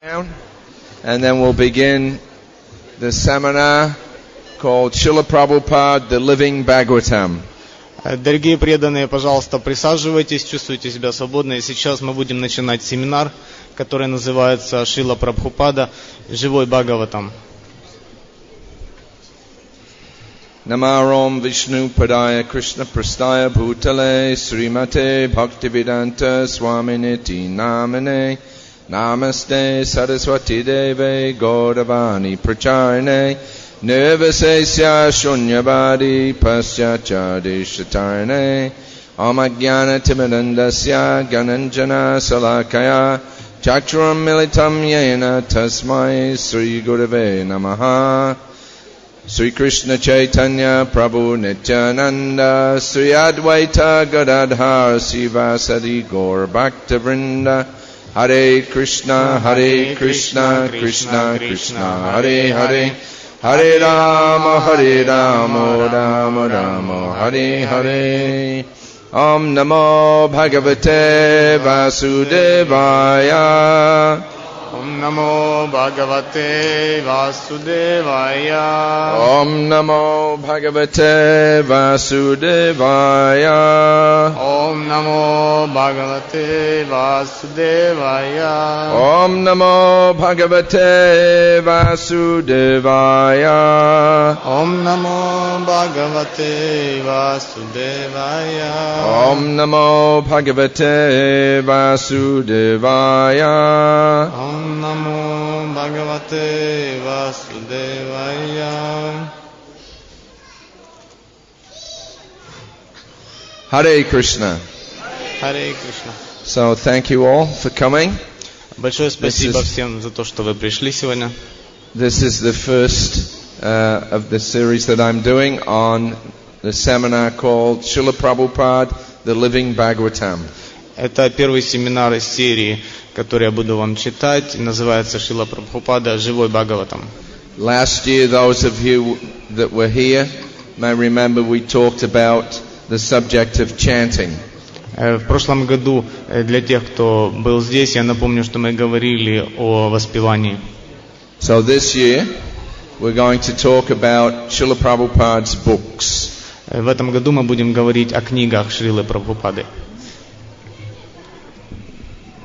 And then we'll begin the seminar called Srila Prabhupada, the Living Bhagavatam. Дорогие преданные, пожалуйста, присаживайтесь, чувствуйте себя свободно. И сейчас мы будем начинать семинар, который называется Шрила Прабхупада, живой Бхагаватам. Namarom Vishnu Padaya Krishna Prastaya Bhutale Srimate Bhaktivedanta Swaminiti Namane Namaste Saraswati Deve Gauravani Pracharne Nirvasesya Shunyavadi Pasyachadi Shatarne Amagyana Timidandasya Gananjana Salakaya Chakram Militam Yena Tasmai Sri Gurave Namaha Sri Krishna Chaitanya Prabhu Nityananda Sri Advaita Gadadhar Sivasadi Gaur Bhakta Vrinda Hare Krishna Krishna Krishna Hare Hare Hare Rama Rama Rama Hare Hare Om Namo Bhagavate Vasudevaya Om Namo Bhagavate Vasudevaya. Om Namo Bhagavate Vasudevaya. Om Namo Bhagavate Vasudevaya. Om Namo Bhagavate Vasudevaya. Om Namo Bhagavate Vasudevaya. Om Namo Bhagavate Vasudevaya. Om Namo Bhagavate Vasudevaya. Hare Krishna. Харе Кришна. So thank you all for coming. Большое спасибо всем за то, что вы пришли сегодня. This is the first of the series that I'm doing on the seminar called Srila Prabhupada, the Living Bhagavatam. Это первый семинар из серии, который я буду вам читать. Называется Шрила Прабхупада, живой Бхагаватам. Last year, those of you that were here may remember we talked about the subject of chanting. В прошлом году, для тех, кто был здесь, я напомню, что мы говорили о воспевании. So this year, we're going to talk about Srila Prabhupada's books. В этом году мы будем говорить о книгах Шрилы Прабхупады.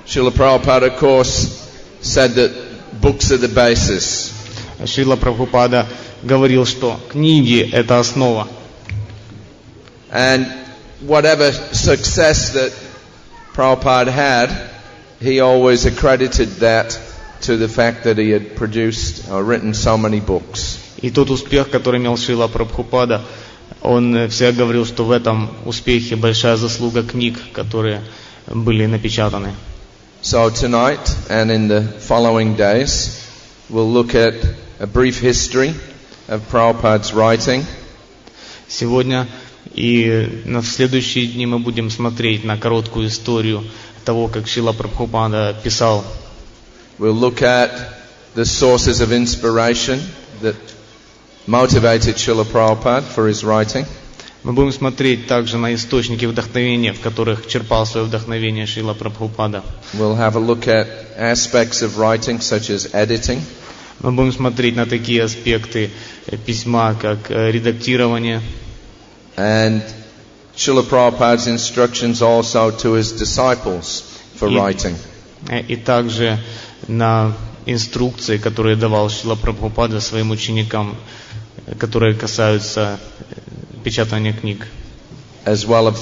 Srila Prabhupada, of course, said that books are the basis. Шрила Прабхупада говорил, что книги – это основа. And whatever success that Prabhupada had, he always accredited that to the fact that he had produced or written so many books. И тот успех, который имел Шрила Прабхупада, он всегда говорил, что в этом успехе большая заслуга книг, которые были напечатаны. So tonight and in the following days, we'll look at a brief history of Prabhupada's writing. Сегодня и в следующие дни мы будем смотреть на короткую историю того, как Шрила Прабхупада писал. We'll look at the sources of inspiration that motivated Srila Prabhupada for his writing. Мы будем смотреть также на источники вдохновения, в которых черпал свое вдохновение Шрила Прабхупада. We'll have a look at aspects of writing such as editing. Мы будем смотреть на такие аспекты письма, как редактирование. And Srila Prabhupada's instructions also to his disciples for writing. И также на инструкции, которые давал Шрила Прабхупада своим ученикам, которые касаются печатания книг. As well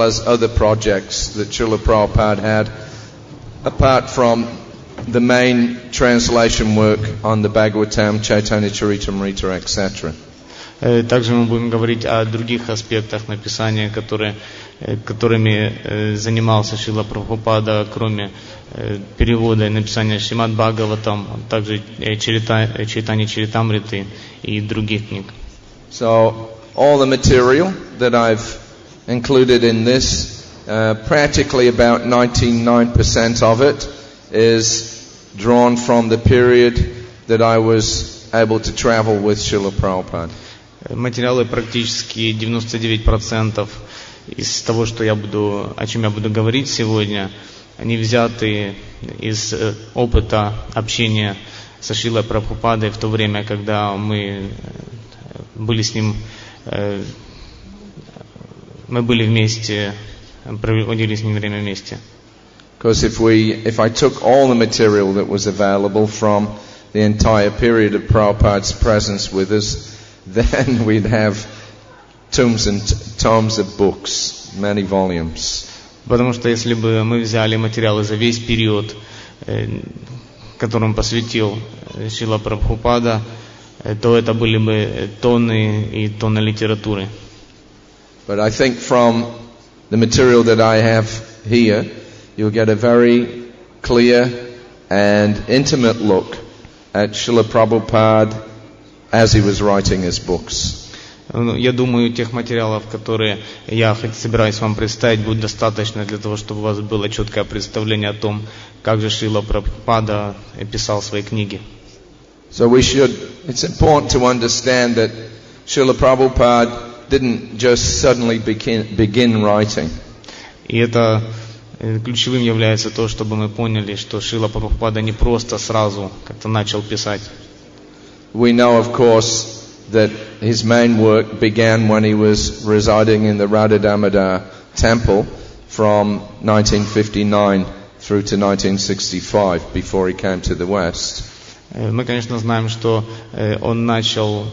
as other projects that Srila Prabhupada had, apart from the main translation work on the Bhagavatam, Chaitanya Charitamrita, etc. Также мы будем говорить о других аспектах написания, которыми занимался Шрила Прабхупада, кроме перевода и написания Шримад Бхагаватам, также Чайтанья Чаритамриты и других книг. So all the material that I've included in this, practically about 99% of it is drawn from the period that I was able to travel with Srila Prabhupada. Материалы практически 99% из того, о чем я буду говорить сегодня, они взяты из опыта общения со Шрилой Прабхупадой в то время, когда мы были с ним, мы были вместе, проводили с ним время вместе. Because if I took all the material that was available from the entire period of Prabhupada's presence with us, then we'd have tomes and tomes of books, many volumes. Потому что если бы мы взяли материалы за весь период, которым посвятил Шрила Прабхупада, то это были бы тонны и тонны литературы. But I think from the material that I have here, you'll get a very clear and intimate look at Srila Prabhupada as he was writing his books. Я думаю, тех материалов, которые я собираюсь вам представить, будет достаточно для того, чтобы у вас было четкое представление о том, как же Шрила Прабхупада писал свои книги. So it's important to understand that Srila Prabhupada didn't just suddenly begin writing. И это ключевым является то, чтобы мы поняли, что Шрила Прабхупада не просто сразу как-то начал писать. We know, of course, that his main work began when he was residing in the Radha Damodar temple from 1959 through to 1965, before he came to the West. Мы, конечно, знаем, что он начал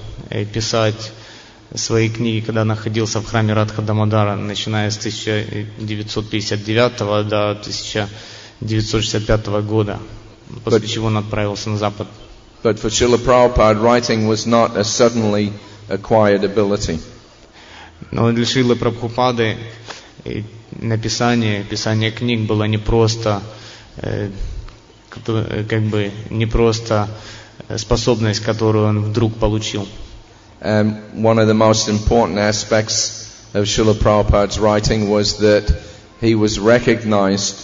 писать свои книги, когда находился в храме Радха Дамодара, начиная с 1959 до 1965 года, после чего он отправился на Запад. But for Srila Prabhupada, writing was not a suddenly acquired ability. Но для Шрилы Прабхупады писание книг было не просто, не просто способность, которую он вдруг получил. One of the most important aspects of Srila Prabhupada's writing was that he was recognized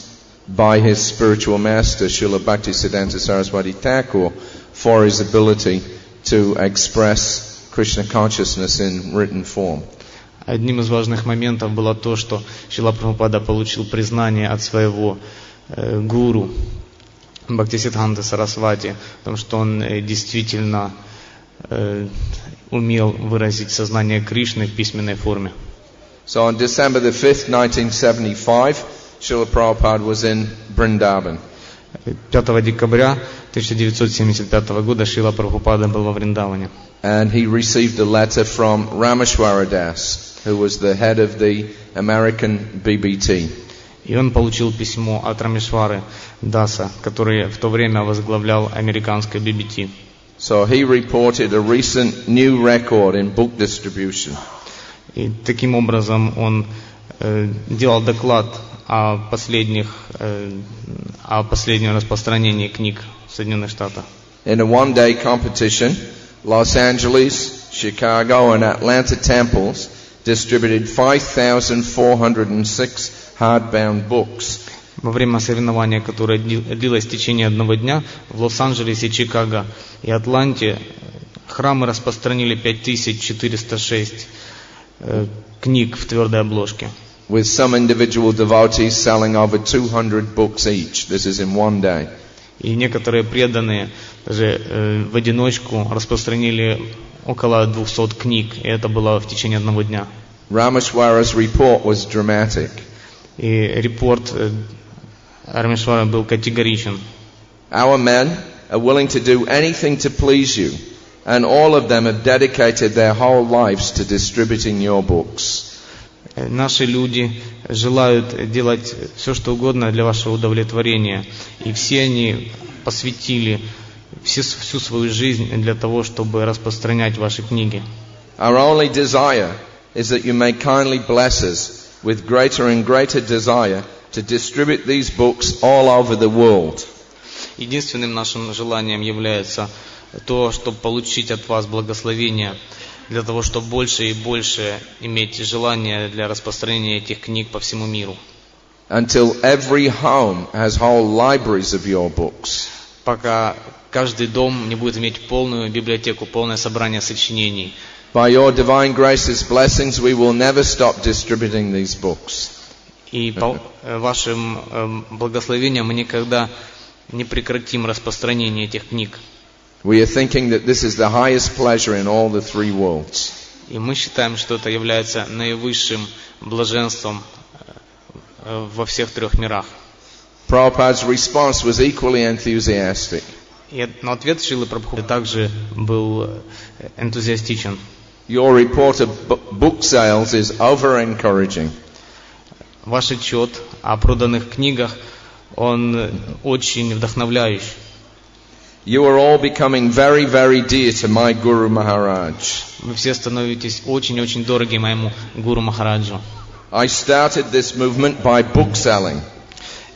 by his spiritual master, Srila Bhaktisiddhanta Saraswati Thakur, for his ability to express Krishna consciousness in written form. Одним из важных моментов было то, что Шрила Прабхупада получил признание от своего гуру Бхактисиддханты Сарасвати, потому что он действительно умел выразить сознание Кришны в письменной форме. So on December the 5th, 1975, Srila Prabhupada was in Vrindavan. 5 декабря 1975 года Шрила Прабхупада был во Вриндаване. And he received a letter from Rameshwara Das, who was the head of the American BBT. И он получил письмо от Рамешвары Даса, который в то время возглавлял американское BBT. So he reported a recent new record in book distribution. И таким образом он делал доклад о последнем распространении книг в Соединенных Штатах. In a one-day competition, Los Angeles, Chicago, and Atlanta temples distributed 5,406 hardbound books. Во время соревнования, которое длилось в течение одного дня, в Лос-Анджелесе, Чикаго и Атланте храмы распространили 5406 книг в твердой обложке. With some individual devotees selling over 200 books each. This is in one day. И некоторые преданные даже в одиночку распространили около 200 книг, и это было в течение одного дня. Rameshwara's report was dramatic. И репорт Рамешвара был категоричен. Our men are willing to do anything to please you, and all of them have dedicated their whole lives to distributing your books. Наши люди желают делать все, что угодно для вашего удовлетворения, и все они посвятили всю свою жизнь для того, чтобы распространять ваши книги. Our only desire is that you may kindly bless us with greater and greater desire to distribute these books all over the world. Единственным нашим желанием является то, чтобы получить от вас благословение, для того, чтобы больше и больше иметь желание для распространения этих книг по всему миру. Until every home has whole libraries of your books. Пока каждый дом не будет иметь полную библиотеку, полное собрание сочинений. By your divine grace's blessings, we will never stop distributing these books. И по вашим благословениям мы никогда не прекратим распространение этих книг. We are thinking that this is the highest pleasure in all the three worlds. И мы считаем, что это является наивысшим блаженством во всех трех мирах. Prabhupada's response was equally enthusiastic. Но ответ Шрилы Прабхупады также был энтузиастичен. Your report of book sales is over-encouraging. Ваш отчет о проданных книгах, он очень вдохновляющий. You are all becoming very, very dear to my Guru Maharaj. Вы все становитесь очень-очень дороги моему Гуру Махараджу. I started this movement by book selling.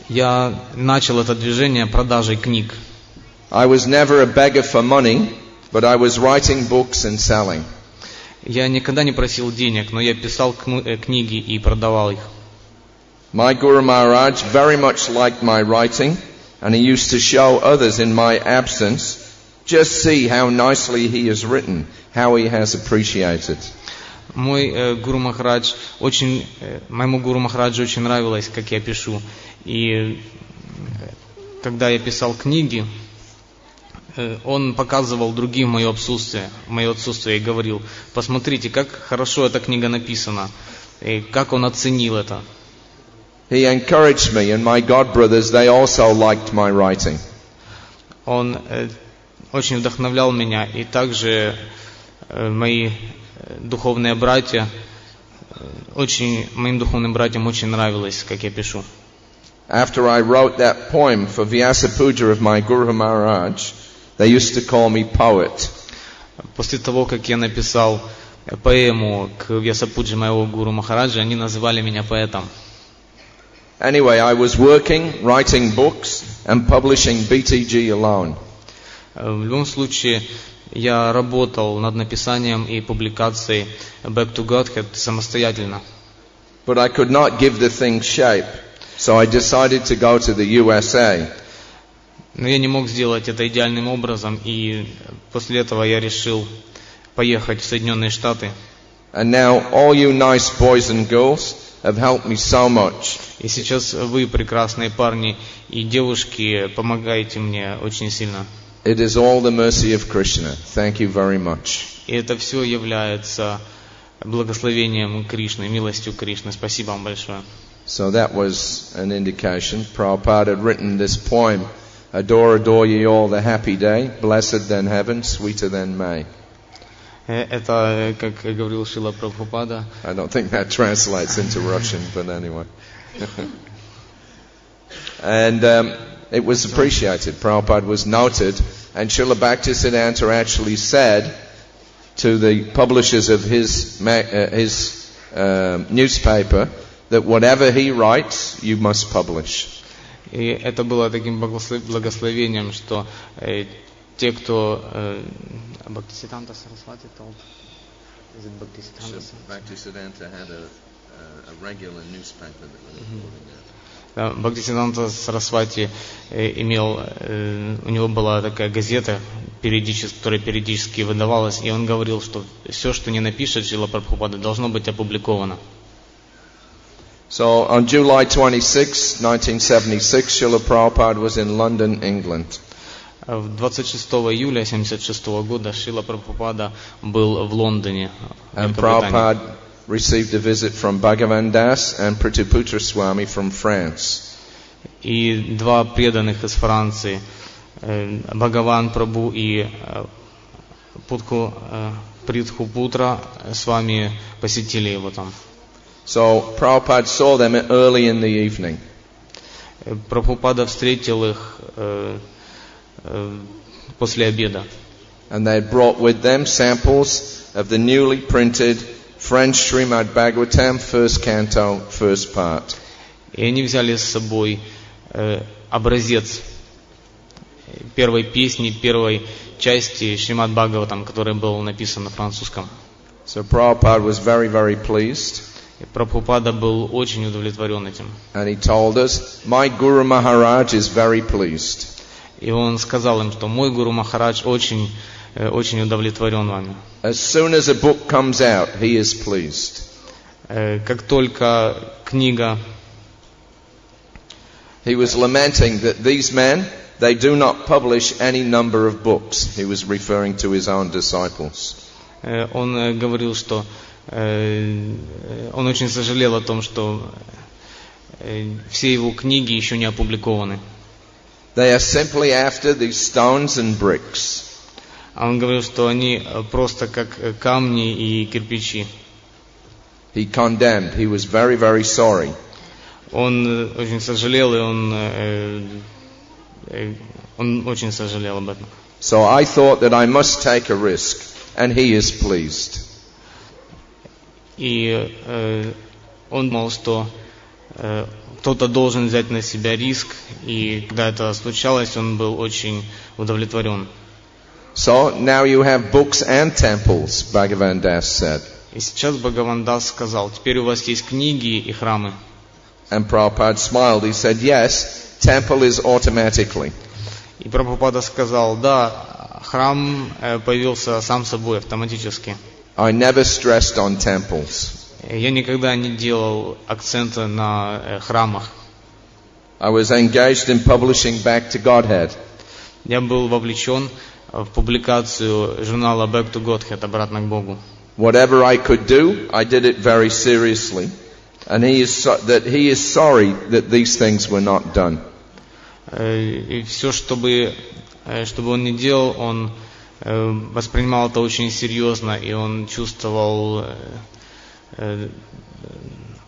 Я начал это движение продажей книг. I was never a beggar for money, but I was writing books and selling. Я никогда не просил денег, но я писал книги и продавал их. My Guru Maharaj very much liked my writing, and he used to show others in my absence, just see how nicely he has written, how he has appreciated. Моему Гуру Махараджу очень нравилось, как я пишу. И когда я писал книги, он показывал другим мое отсутствие и говорил: посмотрите, как хорошо эта книга написана, и как он оценил это. He encouraged me, and my god brothers, they also liked my writing. Он очень вдохновлял меня, и также мои духовные братья, моим духовным братьям очень нравилось, как я пишу. After I wrote that poem for Vyasa Puja of my Guru Maharaj, they used to call me poet. После того, как я написал поэму к Vyasa-пудже моего Гуру Махараджа, они называли меня поэтом. Anyway, I was working, writing books and publishing BTG alone. В любом случае, я работал над написанием и публикацией Back to Godhead самостоятельно. But I could not give the thing shape, so I decided to go to the USA. Но я не мог сделать это идеальным образом, и после этого я решил поехать в Соединенные Штаты. And now all you nice boys and girls have helped me so much. И сейчас вы, прекрасные парни и девушки, помогаете мне очень сильно. It is all the mercy of Krishna. Thank you very much. И это все является благословением Кришны, милостью Кришны. Спасибо вам большое. So that was an indication. Prabhupada had written this poem, Adore, adore ye all the happy day, blessed than heaven, sweeter than May. Это, как говорил Шрила Прабхупада. I don't think that translates into Russian, but anyway. And it was appreciated. Prabhupada was noted, and Srila Bhaktisiddhanta actually said to the publishers of his newspaper that whatever he writes, you must publish. И это было таким благословением, что те, кто Бхактисиддханта Сарасвати told, is it Bhaktisiddhanta had a regular newspaper that was reporting that. Бхактисиддханта Сарасвати у него была такая газета, которая периодически выдавалась, и он говорил, что все, что не напишет Шрила Прабхупада, должно быть опубликовано. So on July 26, 1976, Srila Prabhupada was in London, England. 26 июля 1976 года Шрила Прабхупада был в Лондоне. And Prabhupada received a visit from Bhagavan Das and Pratiputra Swami from France. И два преданных из Франции, Бхагаван Прабху и Прабхупутра, с вами посетили его там. So Prabhupada saw them early in the evening. Прабхупада встретил их после обеда. And they had brought with them samples of the newly printed French Srimad Bhagavatam, first canto, first part. И они взяли с собой образец первой песни, первой части Шримад Бхагаватам, который был написан на французском. So Prabhupada was very, very pleased. И Прабхупада был очень удовлетворен этим. And he told us, my Guru Maharaj is very pleased. И он сказал им, что мой Гуру Махарадж очень удовлетворен вами. As soon as a book comes out, he is pleased. Как только книга He was lamenting that these men, they do not publish any number of books. He was referring to his own disciples. Он говорил, что он очень сожалел о том, что все его книги еще не опубликованы. They are simply after these stones and bricks. А он говорил, что они просто как камни и кирпичи. He condemned. He was very, very sorry. Он очень сожалел, и он очень сожалел об этом. So I thought that I must take a risk, and he is pleased. И он думал, что кто-то должен взять на себя риск, и когда это случалось, он был очень удовлетворен. So now you have books and temples, Bhagavan Das said. И сейчас Бхагаван Дас сказал, теперь у вас есть книги и храмы. And Prabhupada smiled. He said, yes, temple is automatically. И Прабхупада сказал, да, храм появился сам собой, автоматически. I never stressed on temples. Я никогда не делал акцента на храмах. I was engaged in publishing Back to Godhead. Я был вовлечен в публикацию журнала Back to Godhead, обратно к Богу. Whatever I could do, I did it very seriously. And he is sorry that these things were not done. И все, чтобы он не делал, он воспринимал это очень серьезно, и он чувствовал,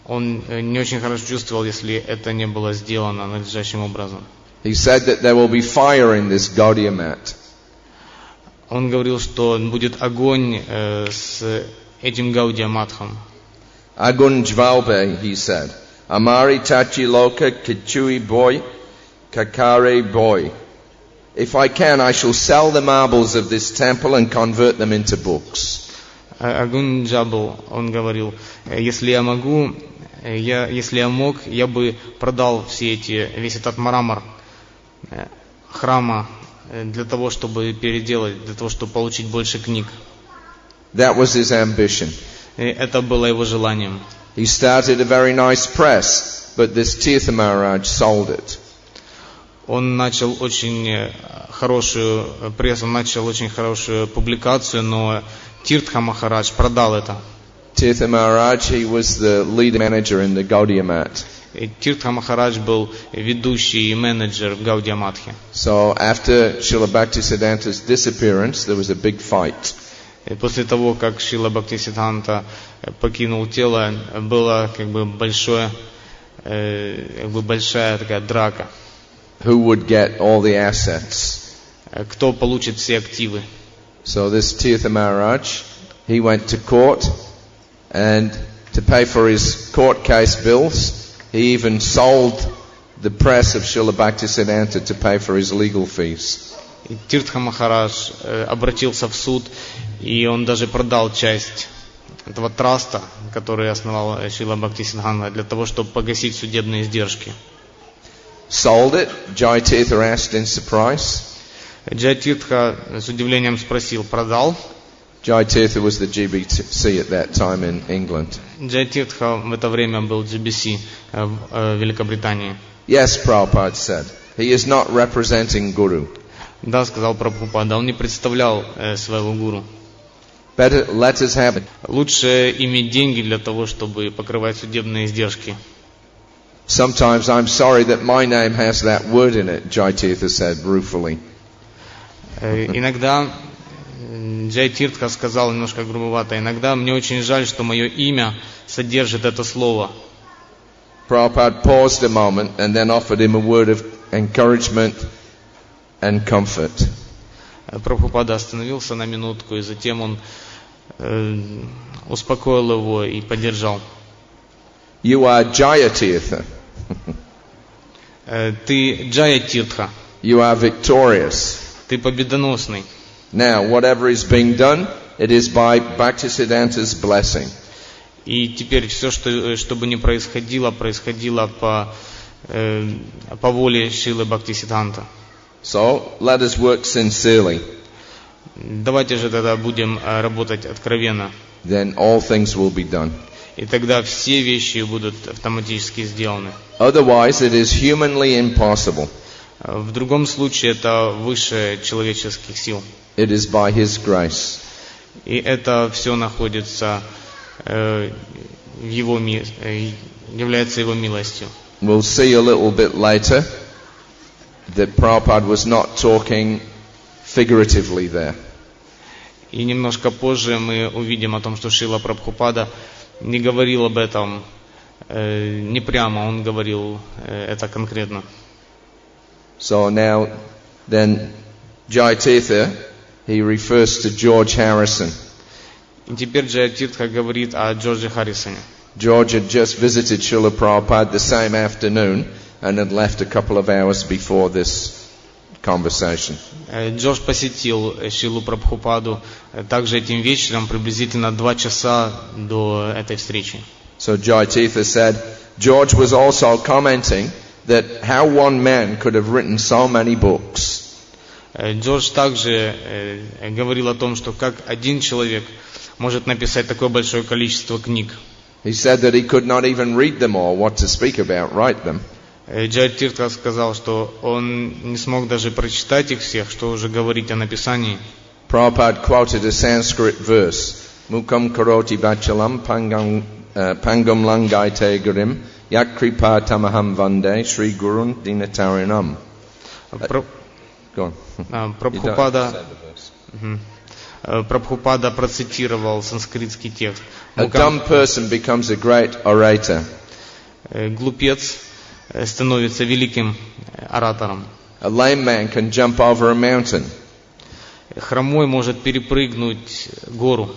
он не очень хорошо чувствовал, если это не было сделано надлежащим образом. He said that there will be fire in this Gaudiya mat. Он говорил, что будет огонь с этим Гаудия Матхом. Agun Jvalbe, he said. Amari tachi loka kichui boy, kakare boy. If I can, I shall sell the marbles of this temple and convert them into books. Агун Джабл, он говорил, если я мог, я бы продал весь этот мрамор храма для того, чтобы переделать, для того, чтобы получить больше книг. That was his ambition. Это было его желанием. He started a very nice press, but this Tirtha Maharaj sold it. Он начал очень хорошую прессу, начал очень хорошую публикацию, но Тиртха Махарадж продал это. Tirtha Maharaj, he was the lead manager in the Gaudiya mat. Тиртха Махарадж был ведущий и менеджер в Гаудия Матхе. So after Srila Bhaktisiddhanta's disappearance, there was a big fight. И после того, как Шрила Бхактисиддханта покинул тело, была большая такая драка. Who would get all the assets? Кто получит все активы? So this Tirtha Maharaj, he went to court, and to pay for his court case bills, he even sold the press of Srila Bhaktisiddhanta to pay for his legal fees. И Тиртха Махарадж обратился в суд, и он даже продал часть этого траста, который основал Шрила Бхактисиддханта, для того, чтобы погасить судебные издержки. Sold it. Jai Tirtha asked in surprise. Джай Тиртха с удивлением спросил, продал? Jai Tirtha was the GBC at that time in England. Джай Тиртха в это время был GBC в Великобритании. Yes, Prabhupada said. He is not representing Guru. Да, сказал Прабхупада, он не представлял своего гуру. Better let us have it. Лучше иметь деньги для того, чтобы покрывать судебные издержки. Sometimes I'm sorry that my name has that word in it, Jai Tirtha said ruefully. Иногда Джай Тиртха сказал немножко грубовато, иногда мне очень жаль, что мое имя содержит это слово. Prabhupada paused a moment and then offered him a word of encouragement and comfort. Прабхупада остановился на минутку, и затем он успокоил его и поддержал. You are Jaya Tirtha. Ты Джая Тиртха. You are victorious. Ты победоносный. Now, whatever is being done, it is by Bhaktisiddhanta's blessing. И теперь все, что бы ни происходило, происходило по воле Шрилы Бхактисиддханта. So, let us work sincerely. Давайте же тогда будем работать откровенно. Then all things will be done. и тогда все вещи будут автоматически сделаны. Otherwise, it is humanly impossible. В другом случае это выше человеческих сил. It is by His grace. И это все находится является Его милостью. We'll see a little bit later that Prabhupada was not talking figuratively there. И немножко позже мы увидим о том, что Шрила Прабхупада не говорил об этом не прямо, он говорил это конкретно. So now, then, Jayatitha, he refers to George Harrison. И теперь Джаятиртха говорит о Джордже Харрисоне. George had just visited Srila Prabhupada the same afternoon and had left a couple of hours before this conversation. Джордж посетил Шрилу Прабхупаду также этим вечером, приблизительно 2 часа до этой встречи. So Jayatitha said, George was also commenting that how one man could have written so many books. Джордж также говорил о том, что как один человек может написать такое большое количество книг. He said that he could not even read them all, what to speak about, write them. Джаятиртха сказал, что он не смог даже прочитать их всех, что уже говорить о написании. Prabhupada quoted a Sanskrit verse, Mukam karoti vachalam pangam langai te gurim yakripa tamaham vande Shri Gurun dinatarinam. Go on. Прабхупада процитировал санскритский текст. A dumb person becomes a great orator. Глупец становится великим оратором. A lame man can jump over a mountain. Хромой может перепрыгнуть гору.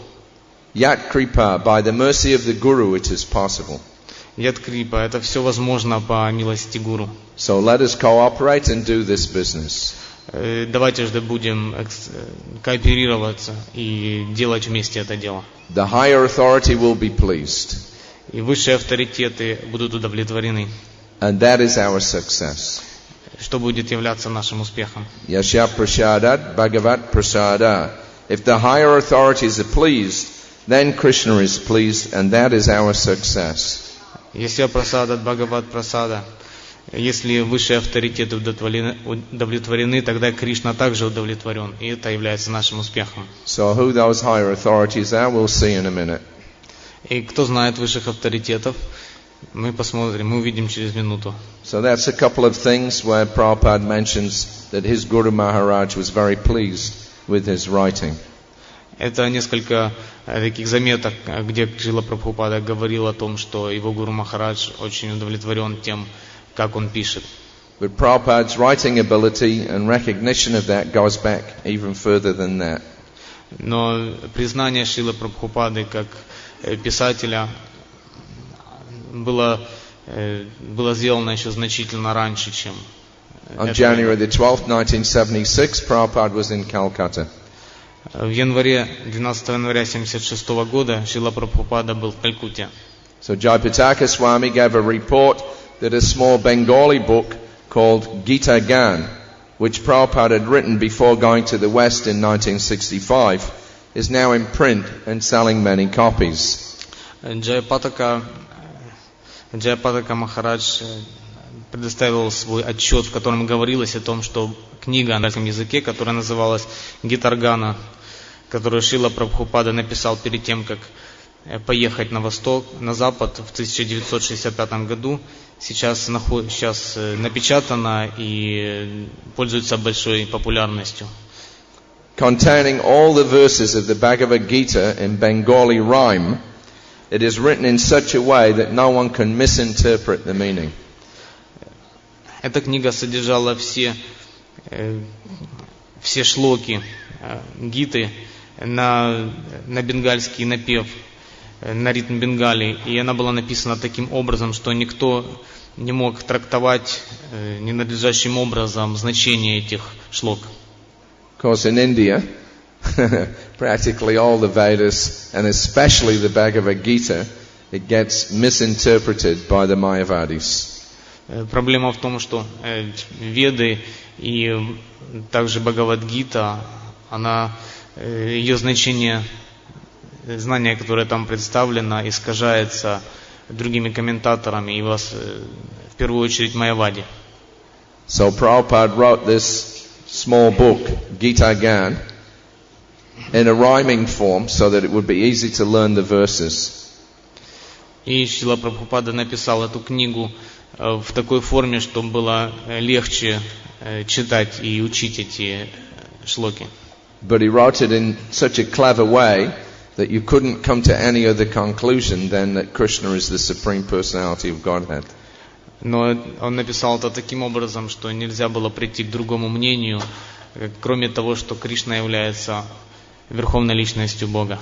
Yat kripa, by the mercy of the Guru, it is possible. Yat kripa, это все возможно по милости Гуру. So let us cooperate and do this business. Давайте же будем кооперироваться и делать вместе это дело. The higher authority will be pleased. И высшие авторитеты будут удовлетворены. And that is our success. Что будет являться нашим успехом. Yasha prasadat bhagavat prasada. If the higher authorities are pleased, then Krishna is pleased, and that is our success. Yasha prasadat bhagavat prasada. Если высшие авторитеты удовлетворены, тогда Кришна также удовлетворен, и это является нашим успехом. So who those higher authorities are, we'll see in a minute. И кто знает высших авторитетов, мы посмотрим, мы увидим через минуту. So that's a couple of things where Prabhupada mentions that his Guru Maharaj was very pleased with his writing. Это несколько таких заметок, где Шрила Прабхупада говорил о том, что его Гуру Махарадж очень удовлетворен тем, как он пишет. But Prabhupada's writing ability and recognition of that goes back even further than that. Но признание Шрилы Прабхупады как писателя было сделано еще значительно раньше, чем. On January the 12th, 1976, Prabhupada was in Calcutta. В январе, 12 января 1976 года Шрила Прабхупада был в Калькутте. So Jayapataka Swami gave a report that a small Bengali book called Gita Gan, which Prabhupada had written before going to the West in 1965, is now in print and selling many copies. Джаяпатака Махарадж предоставил свой отчет, в котором говорилось о том, что книга на английском языке, которая называлась Гитаргана, которую Шрила Прабхупада написал перед тем, как поехать на восток, на запад в 1965 году, сейчас напечатана и пользуется большой популярностью. Containing all the verses of the Bhagavad Gita in Bengali rhyme, it is written in such a way that no one can misinterpret the meaning. Эта книга содержала все шлоки Гиты на бенгальский напев, на ритм Бенгали, и она была написана таким образом, что никто не мог трактовать ненадлежащим образом значение этих шлок. Of course, in India, practically all the Vedas, and especially the Bhagavad Gita, it gets misinterpreted by the Mayavadis. Проблема в том, что Веды и также Бхагавад-гита, ее значение знание, которое там представлено, искажается другими комментаторами и вас, в первую очередь, майявади. So Prabhupada wrote this small book, Gita Gan, in a rhyming form so that it would be easy to learn the verses. И Шрила Прабхупада написал эту книгу в такой форме, чтобы было легче читать и учить эти шлоки. But he wrote it in such a clever way that you couldn't come to any other conclusion than that Krishna is the Supreme Personality of Godhead. Но он написал это таким образом, что нельзя было прийти к другому мнению, кроме того, что Кришна является Верховной Личностью Бога.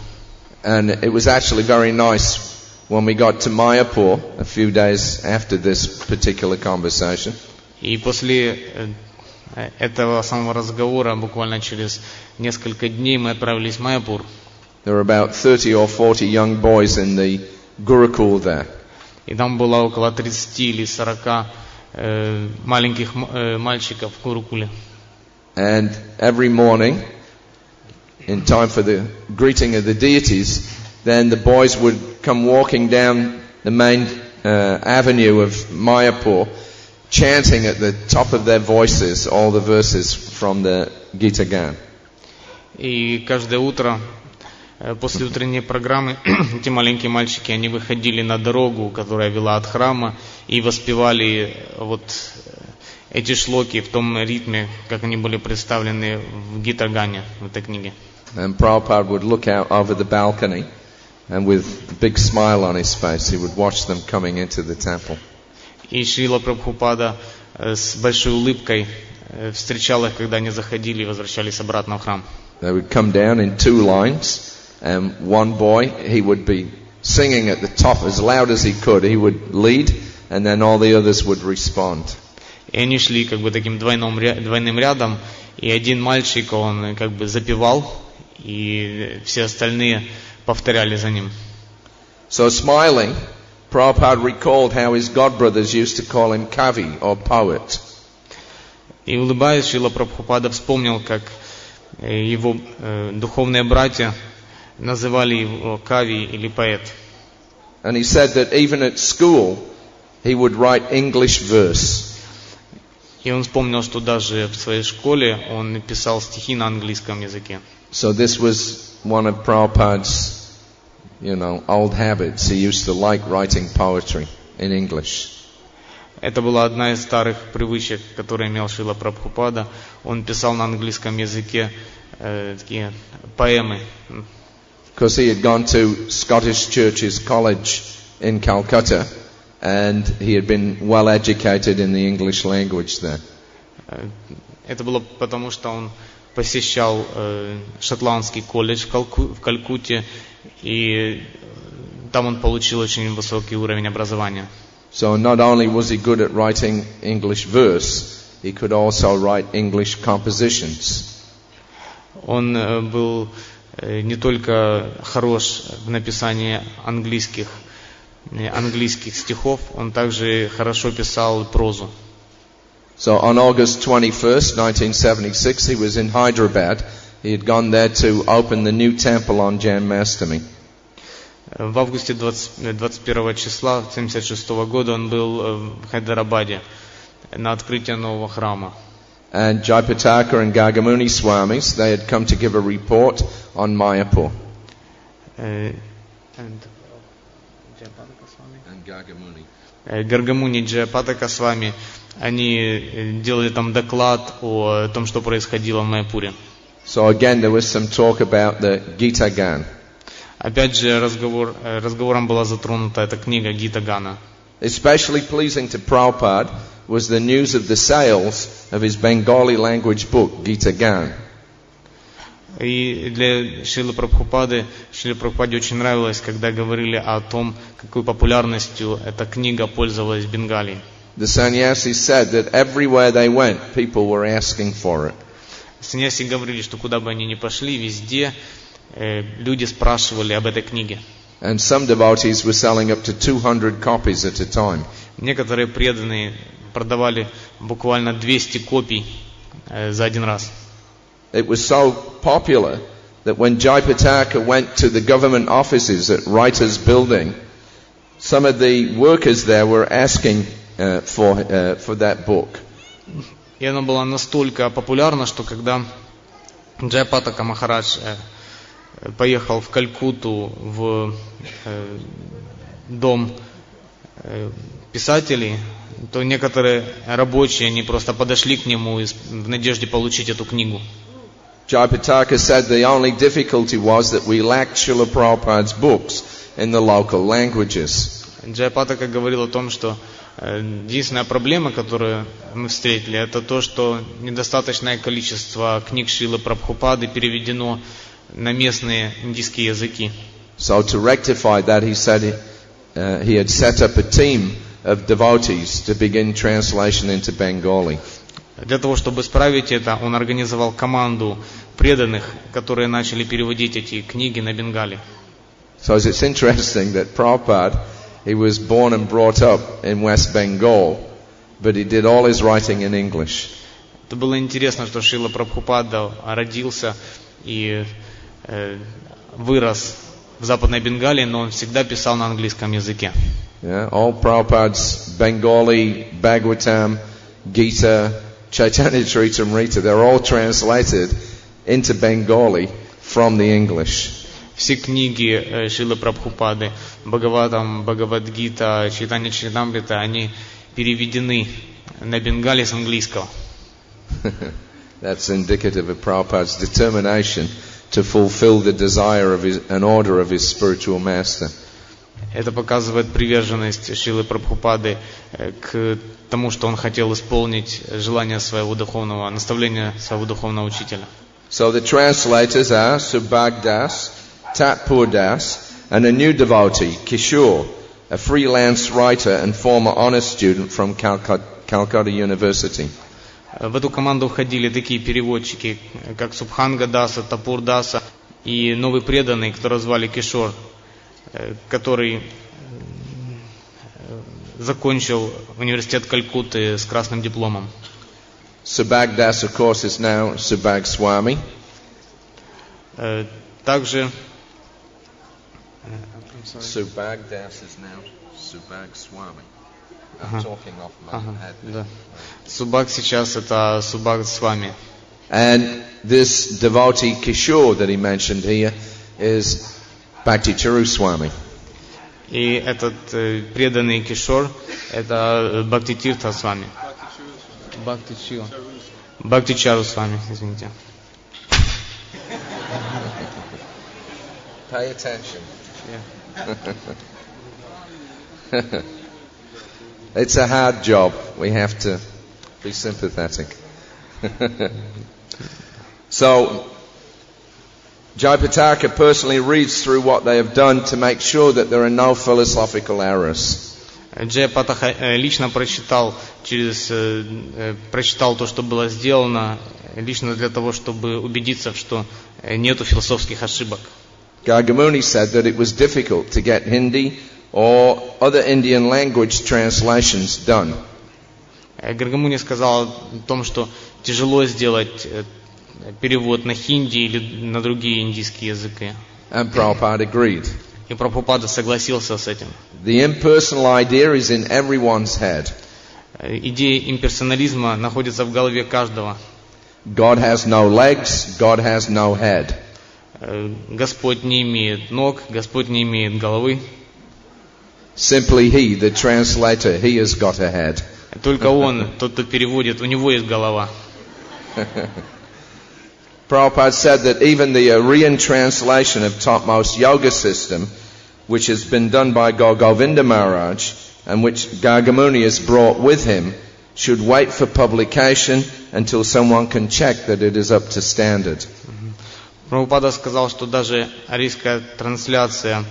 And it was actually very nice when we got to Mayapur a few days after this particular conversation. И после этого самого разговора, буквально через несколько дней, мы отправились в Майяпур. There were about 30 or 40 young boys in the Gurukul there. И там было около 30 или 40 маленьких мальчиков в Гурукуле. And every morning, in time for the greeting of the deities, then the boys would come walking down the main avenue of Mayapur, chanting at the top of their voices all the verses from the Gita Gan. И каждое утро после утренней программы эти маленькие мальчики, они выходили на дорогу, которая вела от храма, и воспевали вот эти шлоки в том ритме, как они были представлены в Гита-гане, в этой книге. And Prabhupada would look out over the balcony, and with a big smile on his face, he would watch them coming into the temple. И Шрила Прабхупада с большой улыбкой встречал их, когда они заходили и возвращались обратно в храм. They would come down in two lines. And one boy, he would be singing at the top as loud as he could. He would lead, and then all the others would respond. И они шли как бы таким двойным рядом, и один мальчик, он как бы запевал, и все остальные повторяли за ним. So smiling, Prabhupada recalled how his godbrothers used to call him Kavi, or poet. И улыбаясь, Шрила Прабхупада вспомнил, как его духовные братья называли его Кави или поэт. And he said that even at school, he would write English verse. И он вспомнил, что даже в своей школе он писал стихи на английском языке. So this was one of Prabhupada's, old habits. He used to like writing poetry in English. Это была одна из старых привычек, которые имел Шрила Прабхупада. Он писал на английском языке такие поэмы. Because he had gone to Scottish Church's College in Calcutta, and he had been well educated in the English language there. Это было потому, что он посещал шотландский колледж в Калькутте, и там он получил очень высокий уровень образования. So not only was he good at writing English verse, he could also write English compositions. Он был не только хорош в написании английских стихов, он также хорошо писал прозу. So on August 21st, 1976, he was in Hyderabad. He had gone there to open the new temple on Janmashtami. В августе 21 числа 1976 года он был в Хайдарабаде на открытие нового храма. And Jayapataka and Gargamuni Swamis, they had come to give a report on Mayapur. And Гаргамуни и Джайапатака Свами, они делали там доклад о том, что происходило в Майяпуре. So again, there was some talk about the Gita Gan. Опять же, разговором была затронута эта книга Гита Гана. Especially pleasing to Prabhupada was the news of the sales of his Bengali language book, Gita Gan. И для Шрилы Прабхупаде очень нравилось, когда говорили о том, какой популярностью эта книга пользовалась в Бенгалии. The sannyasis said that everywhere they went, people were asking for it. Саньяси говорили, что куда бы они ни пошли, везде люди спрашивали об этой книге. And some devotees were selling up to 200 copies at a time. Некоторые преданные продавали буквально 200 копий за один раз. It was so popular that when Jayapataka went to the government offices at Writers' Building, some of the workers there were asking for that book. И она была настолько популярна, что когда Джайапатака Махарадж поехал в Калькутту в дом писателей, то некоторые рабочие, они просто подошли к нему в надежде получить эту книгу. Jayapataka said the only difficulty was that we lacked Srila Prabhupada's books in the local languages. Джайапатака говорил о том, что единственная проблема, которую мы встретили, это то, что недостаточное количество книг Шрилы Прабхупады переведено на местные индийские языки. So to rectify that, he said he had set up a team of devotees to begin translation into Bengali. Для того, чтобы исправить это, он организовал команду преданных, которые начали переводить эти книги на бенгали. So it's interesting that Prabhupada, he was born and brought up in West Bengal, but he did all his writing in English. Это было интересно, что Шрила Прабхупада родился и вырос в Западной Бенгалии, но он всегда писал на английском языке. Yeah, all Prabhupada's Bengali, Bhagavatam, Gita, Chaitanya Charitamrita, they're all translated into Bengali from the English. Все книги Шрилы Прабхупады, Бхагаватам, Бхагавадгита, Чайтанья Чаритамрита, они переведены на бенгали с английского. That's indicative of Prabhupada's determination to fulfill the desire of an order of his spiritual master. Это показывает приверженность Шрилы Прабхупады к тому, что он хотел исполнить желание своего духовного, наставления своего духовного учителя. So the translators are Subhag Das, Tatpur Das, and a new devotee, Kishore, a freelance writer and former honors student from Calcutta University. В эту команду входили такие переводчики, как Субханга Даса, Тапур Даса и новый преданный, которого звали Кишор, который закончил университет Калькутты с красным дипломом. Subhag Das, of course, is now Subhag Swami. Также Subhag Das is now Subhag Swami. I'm talking off my head. Да. Субхаг сейчас это Субхаг Свами. And this devotee Kishore that he mentioned here is Bhakti Charu Swami. И этот преданный Кишор это Бхакти Тиртха Свами. Бхакти Чару Свами, извините. Pay attention. Yeah. It's a hard job. We have to be sympathetic. So, Jayapataka personally reads through what they have done to make sure that there are no philosophical errors. Джайапатака лично прочитал то, что было сделано, лично для того, чтобы убедиться, что нету философских ошибок. Gargamuni said that it was difficult to get Hindi or other Indian language translations done. Гаргамуни сказал о том, что тяжело сделать перевод на хинди или на другие индийские языки. And Prabhupada agreed. И Прабхупада согласился с этим. The impersonal idea is in everyone's head. Идея имперсонализма находится в голове каждого. God has no legs, God has no head. Господь не имеет ног, Господь не имеет головы. Simply he, the translator, he has got a head. Только он, тот, кто переводит, у него есть голова. Prabhupada said that even the Aryan translation of topmost yoga system, which has been done by Govinda Maharaj, and which Gargamuni has brought with him, should wait for publication until someone can check that it is up to standard. Прабхупада сказал, что даже арийская трансляция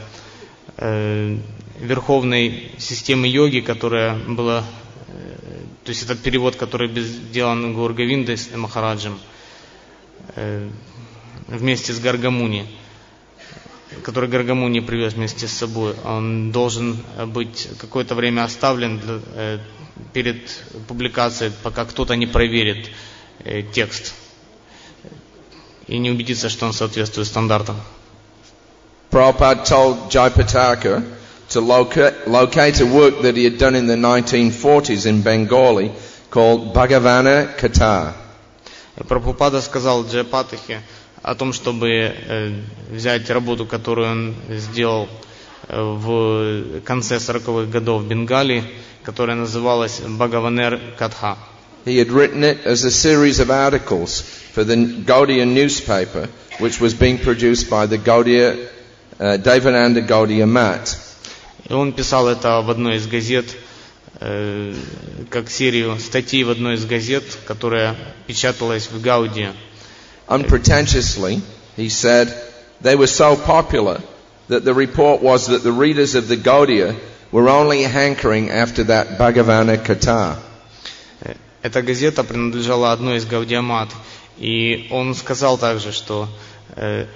верховной системы йоги, которая была, то есть этот перевод, который сделан Гаур Говиндой Махараджем, вместе с Гаргамуни, который Гаргамуни привез вместе с собой, он должен быть какое-то время оставлен перед публикацией, пока кто-то не проверит текст. и не убедиться, что он соответствует стандартам. Prabhupada told Jayapataka to locate a work that he had done in the 1940s in Bengali called Bhagavana Kata. Прабхупада сказал Джайапатахе о том, чтобы взять работу, которую он сделал в конце 40-х годов в Бенгалии, которая называлась Бхагаванер Катха. He had written it as a series of articles for the Gaudiya newspaper, which was being produced by the Gaudiya Devananda Gaudiya Mat. И он писал это в одной из газет, как серию статей в одной из газет, которая печаталась в Гаудии. Unpretentiously, he said, they were so popular that the report was that the readers of the Gaudiya were only hankering after that Bhagavana Kata. Эта газета принадлежала одной из Гаудиамат, и он сказал также, что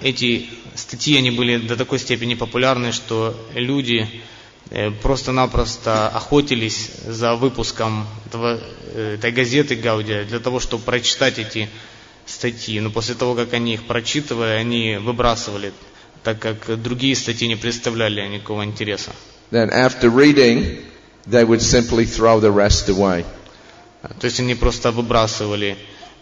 эти статьи они были до такой степени популярны, что люди просто-напросто охотились за выпуском этой газеты Гаудия для того, чтобы прочитать эти статьи. Но после того, как они их прочитывали, они выбрасывали, так как другие статьи не представляли никакого интереса. Then after reading, they would simply throw the rest away. То есть они просто выбрасывали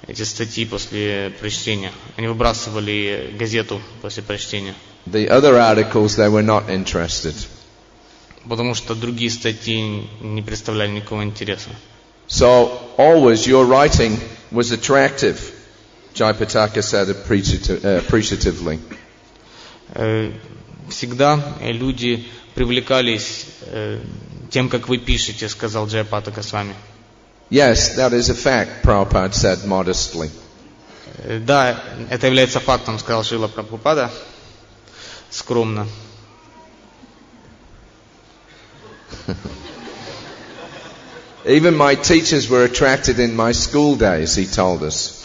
эти статьи после прочтения. Они выбрасывали газету после прочтения. The other articles, they were not interested. Потому что другие статьи не представляли никакого интереса. So always your writing was attractive, Jayapataka said appreciatively. Всегда люди привлекались тем, как вы пишете, сказал Джайапатака с вами. Yes, that is a fact, Prabhupada said modestly. Да, это является фактом, сказал Шрила Прабхупада, скромно. Even my teachers were attracted in my school days, he told us.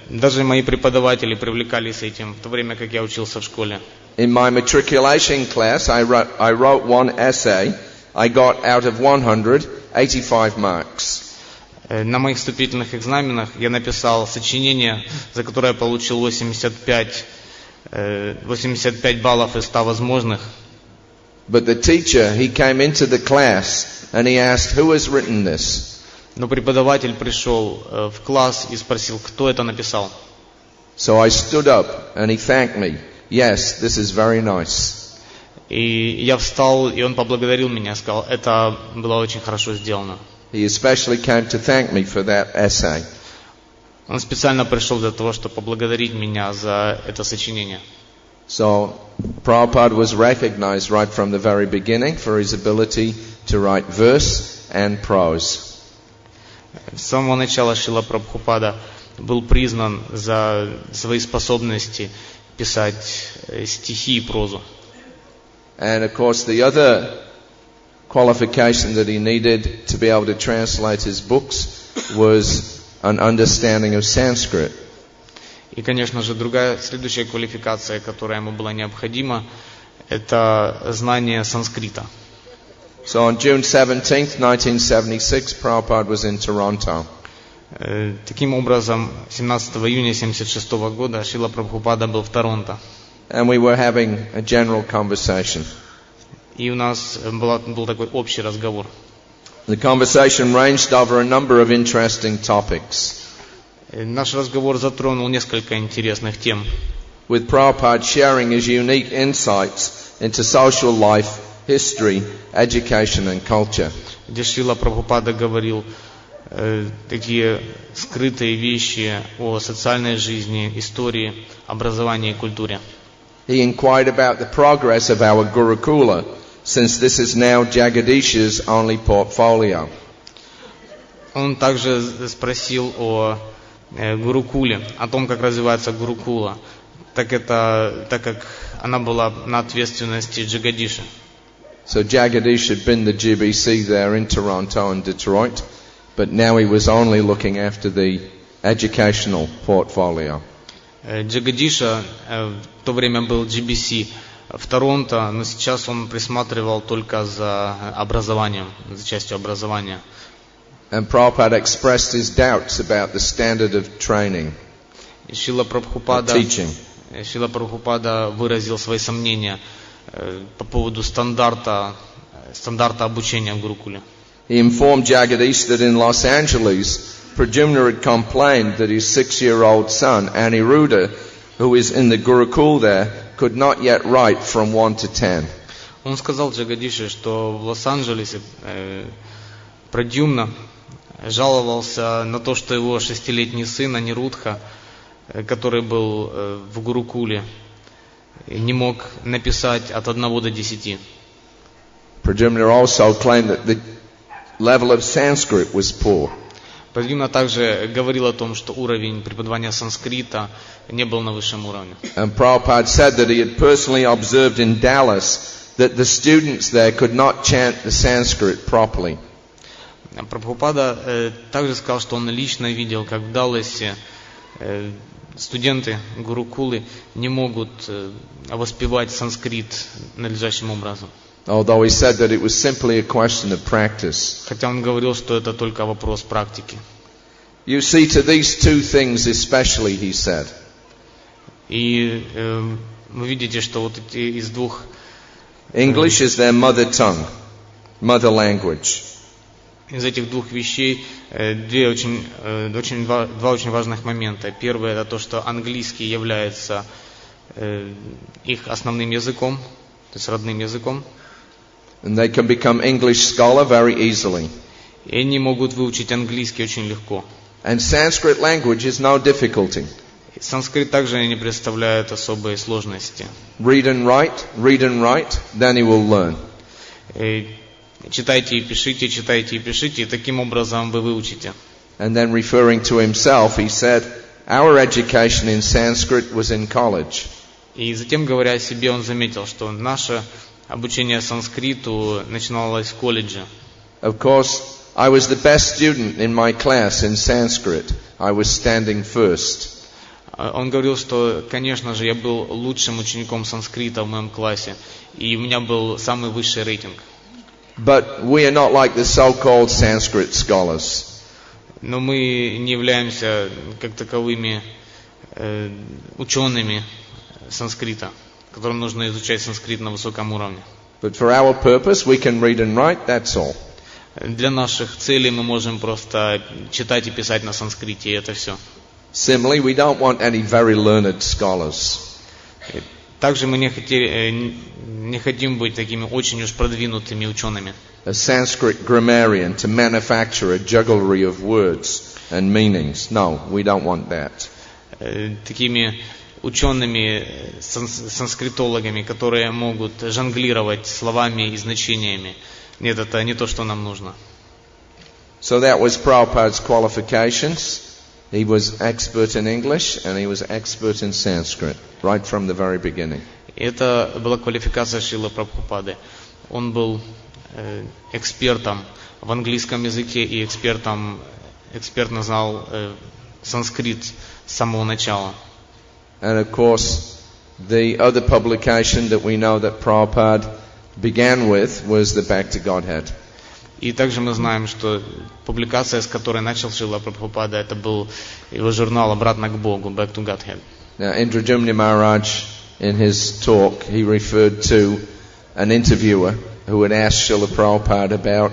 Даже мои преподаватели привлекались этим, в то время как я учился в школе. In my matriculation class, I wrote one essay. I got out of 100, 85 marks. На моих вступительных экзаменах я написал сочинение, за которое я получил 85 баллов из 100 возможных. But the teacher, he came into the class and he asked, who has written this? Но преподаватель пришел в класс и спросил, кто это написал. So I stood up and he thanked me. Yes, this is very nice. И я встал, и он поблагодарил меня, сказал, это было очень хорошо сделано. He especially came to thank me for that essay. Он специально пришел для того, чтобы поблагодарить меня за это сочинение. So Prabhupada was recognized right from the very beginning for his ability to write verse and prose. С самого начала Шрила Прабхупада был признан за свои способности писать стихи и прозу. And of course the other qualification that he needed to be able to translate his books was an understanding of Sanskrit. И, конечно же, следующая квалификация, которая ему была необходима, это знание санскрита. So on June 17th, 1976, Prabhupada was in Toronto. Таким образом, 17 июня 1976 года Шрила Прабхупада был в Торонто. And we were having a general conversation. И у нас был такой общий разговор. The conversation ranged over a number of interesting topics. Наш разговор затронул несколько интересных тем. With Prabhupada sharing his unique insights into social life, history, education and culture. Где Шрила Прабхупада говорил такие скрытые вещи о социальной жизни, истории, образовании и культуре. He inquired about the progress of our Gurukula, since this is now Jagadisha's only portfolio. Он также спросил о Гурукуле, о том, как развивается Гурукула, так как она была на ответственности Джагадиши. So Jagadish had been the GBC there in Toronto and Detroit, but now he was only looking after the educational portfolio. Джагадиша в то время был GBC в Торонто, но сейчас он присматривал только за образованием, за частью образования. And Prabhupada expressed his doubts about the standard of training. Шрила teaching. Прабхупада выразил свои сомнения по поводу стандарта обучения в Гурукуле. He informed Jagadish that in Los Angeles, Pradyumna had complained that his 6-year-old son, Aniruddha, who is in the Gurukul there, could not yet write from 1 to 10. Он сказал Джагадише, что в Лос-Анджелесе Прадьюмна жаловался на то, что его 6-летний сын Анирудха, который был в Гурукуле, не мог написать от 1 до 10. Pradyumna also claimed that the level of Sanskrit was poor. Прадьюмна также говорил о том, что уровень преподавания санскрита не был на высшем уровне. And Prabhupada said that he had personally observed in Dallas that the students there could not chant the Sanskrit properly. Прабхупада также сказал, что он лично видел, как в Далласе студенты Гурукулы не могут воспевать санскрит надлежащим образом. Although he said that it was simply a question of practice. Хотя он говорил, что это только вопрос практики. You see, to these two things especially, he said. И вы видите, что вот эти из двух... English is their mother tongue, mother language. Из этих двух вещей два очень важных момента. Первое это то, что английский является их основным языком, то есть родным языком. And they can become English scholar very easily. И они могут выучить английский очень легко. And Sanskrit language is no difficulty. Санскрит также не представляет особой сложности. Read and write, then he will learn. Читайте и пишите, и таким образом вы выучите. And then referring to himself, he said, our education in Sanskrit was in college. И затем, говоря о себе, он заметил, что наше обучение санскриту начиналось в колледже. Of course, I was the best student in my class in Sanskrit. I was standing first. Он говорил, что, конечно же, я был лучшим учеником санскрита в моем классе, и у меня был самый высший рейтинг. But we are not like the so-called Sanskrit scholars. Но мы не являемся как таковыми учеными санскрита, которым нужно изучать санскрит на высоком уровне. But for our purpose, we can read and write, that's all. Для наших целей мы можем просто читать и писать на санскрите, и это все. Similarly, we don't want any very learned scholars. Также мы не хотим быть такими очень уж продвинутыми учеными. A Sanskrit grammarian to manufacture a jugglery of words and meanings. No, we don't want that. Такими учеными, санскритологами, которые могут жонглировать словами и значениями. Нет, это не то, что нам нужно. So that was Prabhupada's qualifications. He was expert in English and he was expert in Sanskrit, right from the very beginning. Это была квалификация Шрилы Прабхупады. Он был экспертом в английском языке и экспертно знал санскрит с самого начала. And of course, the other publication that we know that Prabhupada began with was the Back to Godhead. И также мы знаем, что публикация, с которой начал Шрила Прабхупада, это был его журнал «Обратно к Богу», Back to Godhead. Now, Indradyumna Maharaj, in his talk, he referred to an interviewer who had asked Srila Prabhupada about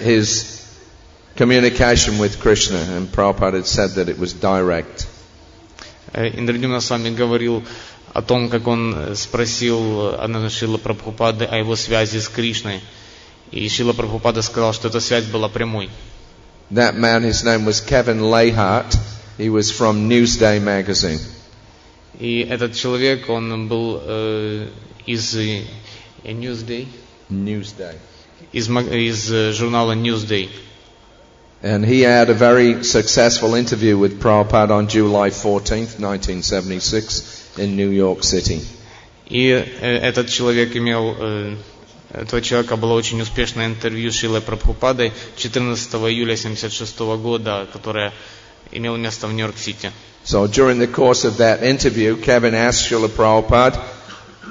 his communication with Krishna, and Prabhupada had said that it was direct. Индрадюмна с вами говорил о том, как он спросил одного Шрила Прабхупады о его связи с Кришной. И Шрила Прабхупада сказал, что эта связь была прямой. That man, his name was Kevin Lahart. He was from Newsday magazine. И этот человек, он был из Newsday, из журнала Newsday. And he had a very successful interview with Prabhupada on July 14th, 1976 in New York City. И этот человек этого человека было очень успешное интервью с Шрилой Прабхупадой 14 июля 1976 года, которое имело место в Нью-Йорк-Сити. So during the course of that interview, Kevin asked Srila Prabhupada,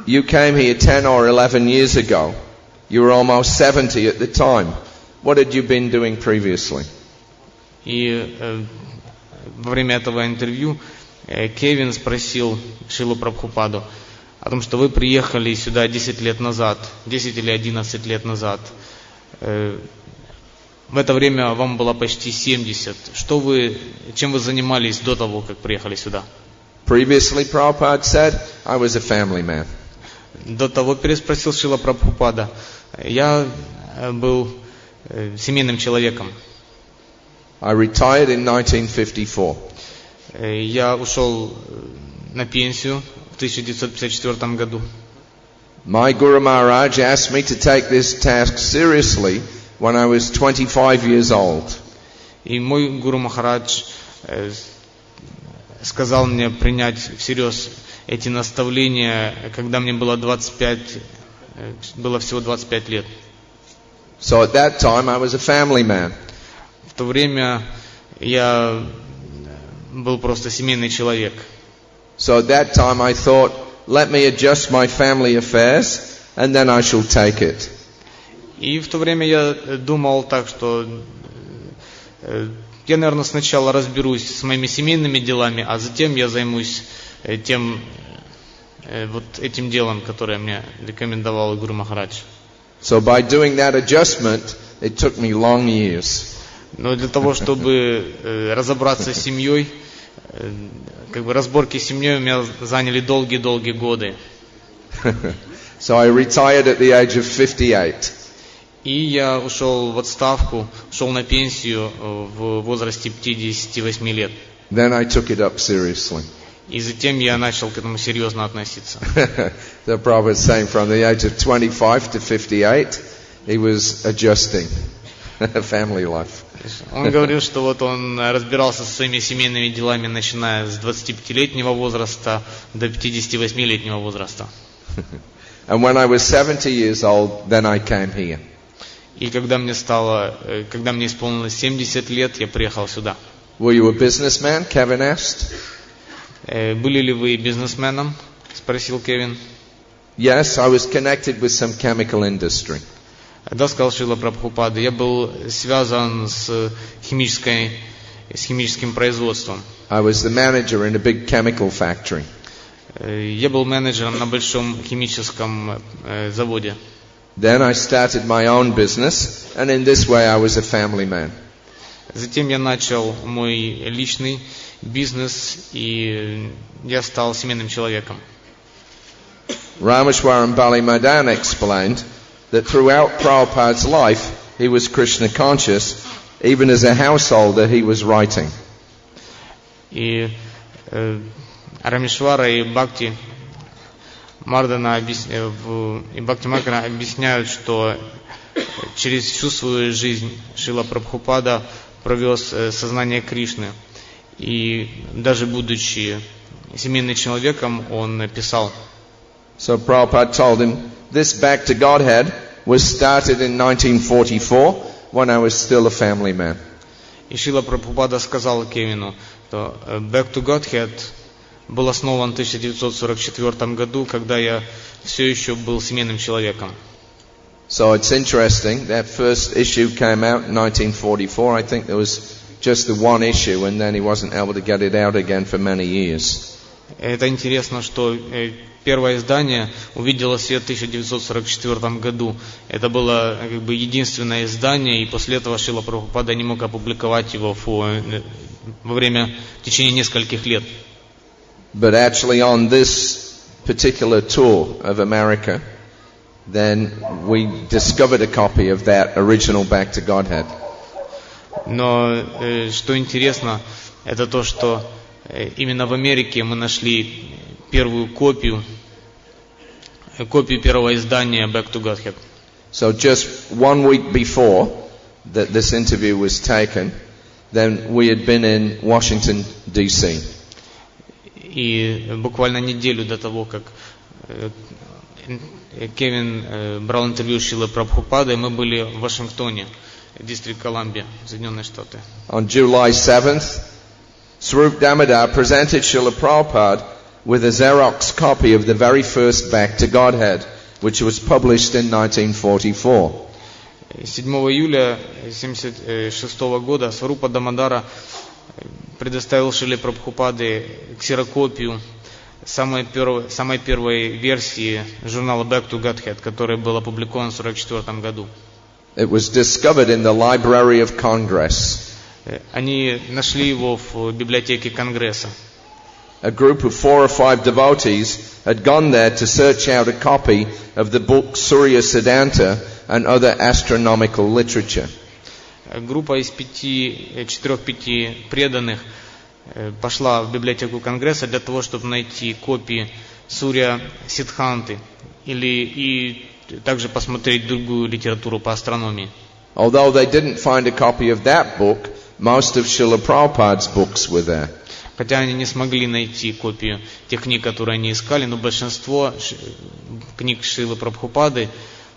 you came here 10 or 11 years ago. You were almost 70 at the time. What had you been doing previously? И во время этого интервью Кевин спросил Шрилу Прабхупаду о том, что вы приехали сюда 10 лет назад, 10 или 11 лет назад. В это время вам было почти 70. Чем вы занимались до того, как приехали сюда? Previously, Prabhupada said, I was a family man. До того переспросил Шрила Прабхупада. Я был семейным человеком. I retired in 1954. Я ушел на пенсию в 1954 году. My Guru Maharaj asked me to take this task seriously when I was 25 years old. И мой Гуру Махарадж сказал мне принять всерьез эти наставления, когда мне было всего 25 лет. So at that time I was a family man. В то время я был просто семейный человек. So at that time I thought, let me adjust my family affairs and then I shall take it. И в то время я думал так, что я, наверное, сначала разберусь с моими семейными делами, а затем я займусь этим делом, которое мне рекомендовал Гуру Махарадж. So by doing that adjustment, it took me long years. Но для того, чтобы разобраться с семьей, разборки с семьей у меня заняли долгие-долгие годы. So I retired at the age of 58. И я ушел в отставку, ушел на пенсию в возрасте 58 лет. Then I took it up seriously. И затем я начал к этому серьезно относиться. The Prabhupada was saying from the age of 25 to 58, he was adjusting family life. Он говорил, что вот он разбирался со своими семейными делами, начиная с 25-летнего возраста до 58-летнего возраста. And when I was 70 years old, then I came here. И когда мне исполнилось 70 лет, я приехал сюда. Were you a businessman? Kevin asked. Были ли вы бизнесменом? Спросил Кевин. Yes, I was connected with some chemical industry. Да, сказал Шрила Прабхупада, я был связан с химическим производством. I was the manager in a big chemical factory. Я был менеджером на большом химическом заводе. Then I started my own business, and in this way I was a family man. Затем я начал мой личный бизнес, и я стал семейным человеком. Rameshwaram Bali Madan explained that throughout Prabhupada's life he was Krishna conscious, even as a householder he was writing. И Рамешвара и Бхакти Мардана и Бхакти Мардана объясняют, что через всю свою жизнь Шрила Прабхупада провез сознание Кришны. И даже будучи семейным человеком, он писал. So Prabhupada told him, this back to Godhead was started in 1944 when I was still a family man. И Шрила Прабхупада сказал Кевину, что Back to Godhead был основан в 1944 году, когда я все еще был семейным человеком. So it's interesting, that first issue came out in 1944. I think there was just the one issue, and then he wasn't able to get it out again for many years. Это интересно, что первое издание увидело свет в 1944 году. Это было единственное издание, и после этого Шрила Прабхупада не мог опубликовать его в течение нескольких лет. But actually on this particular tour of America, then we discovered a copy of that original Back to Godhead. Но что интересно, это то, что именно в Америке мы нашли первую копию первого издания Back to Godhead. So just 1 week before that this interview was taken, then we had been in Washington, D.C. И буквально неделю до того, как Кевин брал интервью Шрилы Прабхупады, мы были в Вашингтоне, Дистрикт Колумбия, Соединенные Штаты. On July 7th, Swarup Damodar presented Srila Prabhupada with a Xerox copy of the very first Back to Godhead, which was published in 1944. 7 июля 1976 года Сварупа Дамодара предоставил Шриле Прабхупаде ксерокопию самой первой версии журнала Back to Godhead, который был опубликован в 1944 году. It was discovered in the Library of Congress. Они нашли его в библиотеке Конгресса. A group of 4 or 5 devotees had gone there to search out a copy of the book Surya Siddhanta and other astronomical literature. Группа из 4-5 преданных пошла в библиотеку Конгресса для того, чтобы найти копии Сурья Сиддханты и также посмотреть другую литературу по астрономии. Although they didn't find a copy of that book, most of Srila Prabhupada's books were there. Хотя они не смогли найти копию тех книг, которые они искали, но большинство книг Шрилы Прабхупады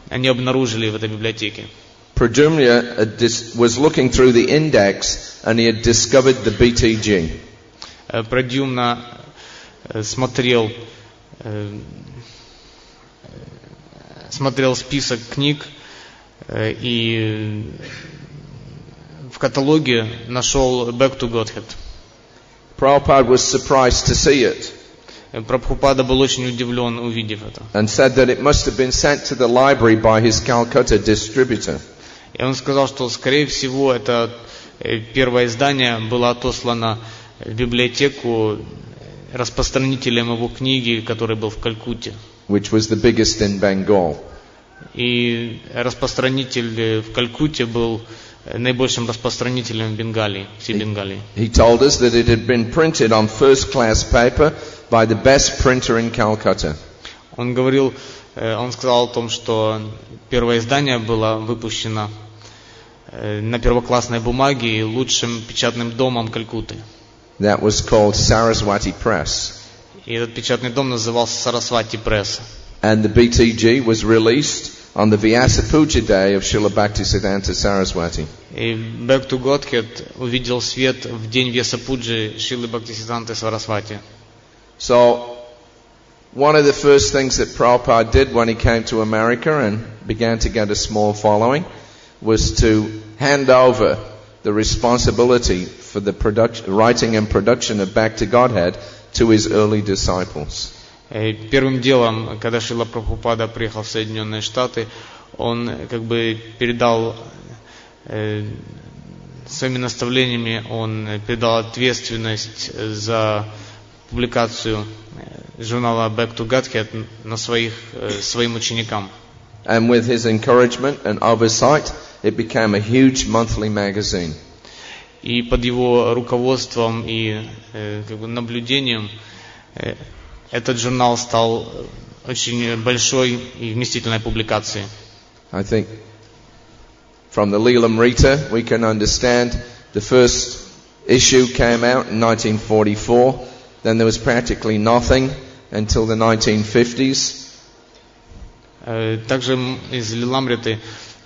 они обнаружили в этой библиотеке. Pradyumna was looking through the index and he had discovered the BTG. Прадюмна смотрел список книг и в каталоге нашел Back to Godhead. Prabhupada was surprised to see it. Прабхупада был очень удивлен, увидев это. And said that it must have been sent to the library by his Calcutta distributor. И он сказал, что, скорее всего, это первое издание было отослано в библиотеку распространителем его книги, который был в Калькутте. Which was the biggest in Bengal. И распространитель в Калькутте был наибольшим распространителем в Бенгалии, всей Бенгалии. He told us that it had been printed on first-class paper by the best printer in Calcutta. Он сказал о том, что первое издание было выпущено на первоклассной бумаге и лучшим печатным домом Калькутты. That was called Saraswati Press. И этот печатный дом назывался Сарасвати Пресс. And the BTG was released on the Vyasa Puja day of Srila Bhaktisiddhanta Saraswati. И Back to Godhead увидел свет в день Вьясапуджи Шрилы Бхактисиддханты Сарасвати. So, one of the first things that Prabhupada did when he came to America and began to get a small following was to hand over the responsibility for the writing and production of Back to Godhead to his early disciples. Первым делом, когда Шрила Прабхупада приехал в Соединенные Штаты, он передал своими наставлениями, он передал ответственность за публикацию журнала Back to Godhead своим ученикам. And with his encouragement and oversight, it became a huge monthly magazine. И под его руководством и наблюдением этот журнал стал очень большой и вместительной публикацией. I think from the Leelamrita we can understand the first issue came out in 1944. Then there was practically nothing until the 1950s. Также из Лиламриты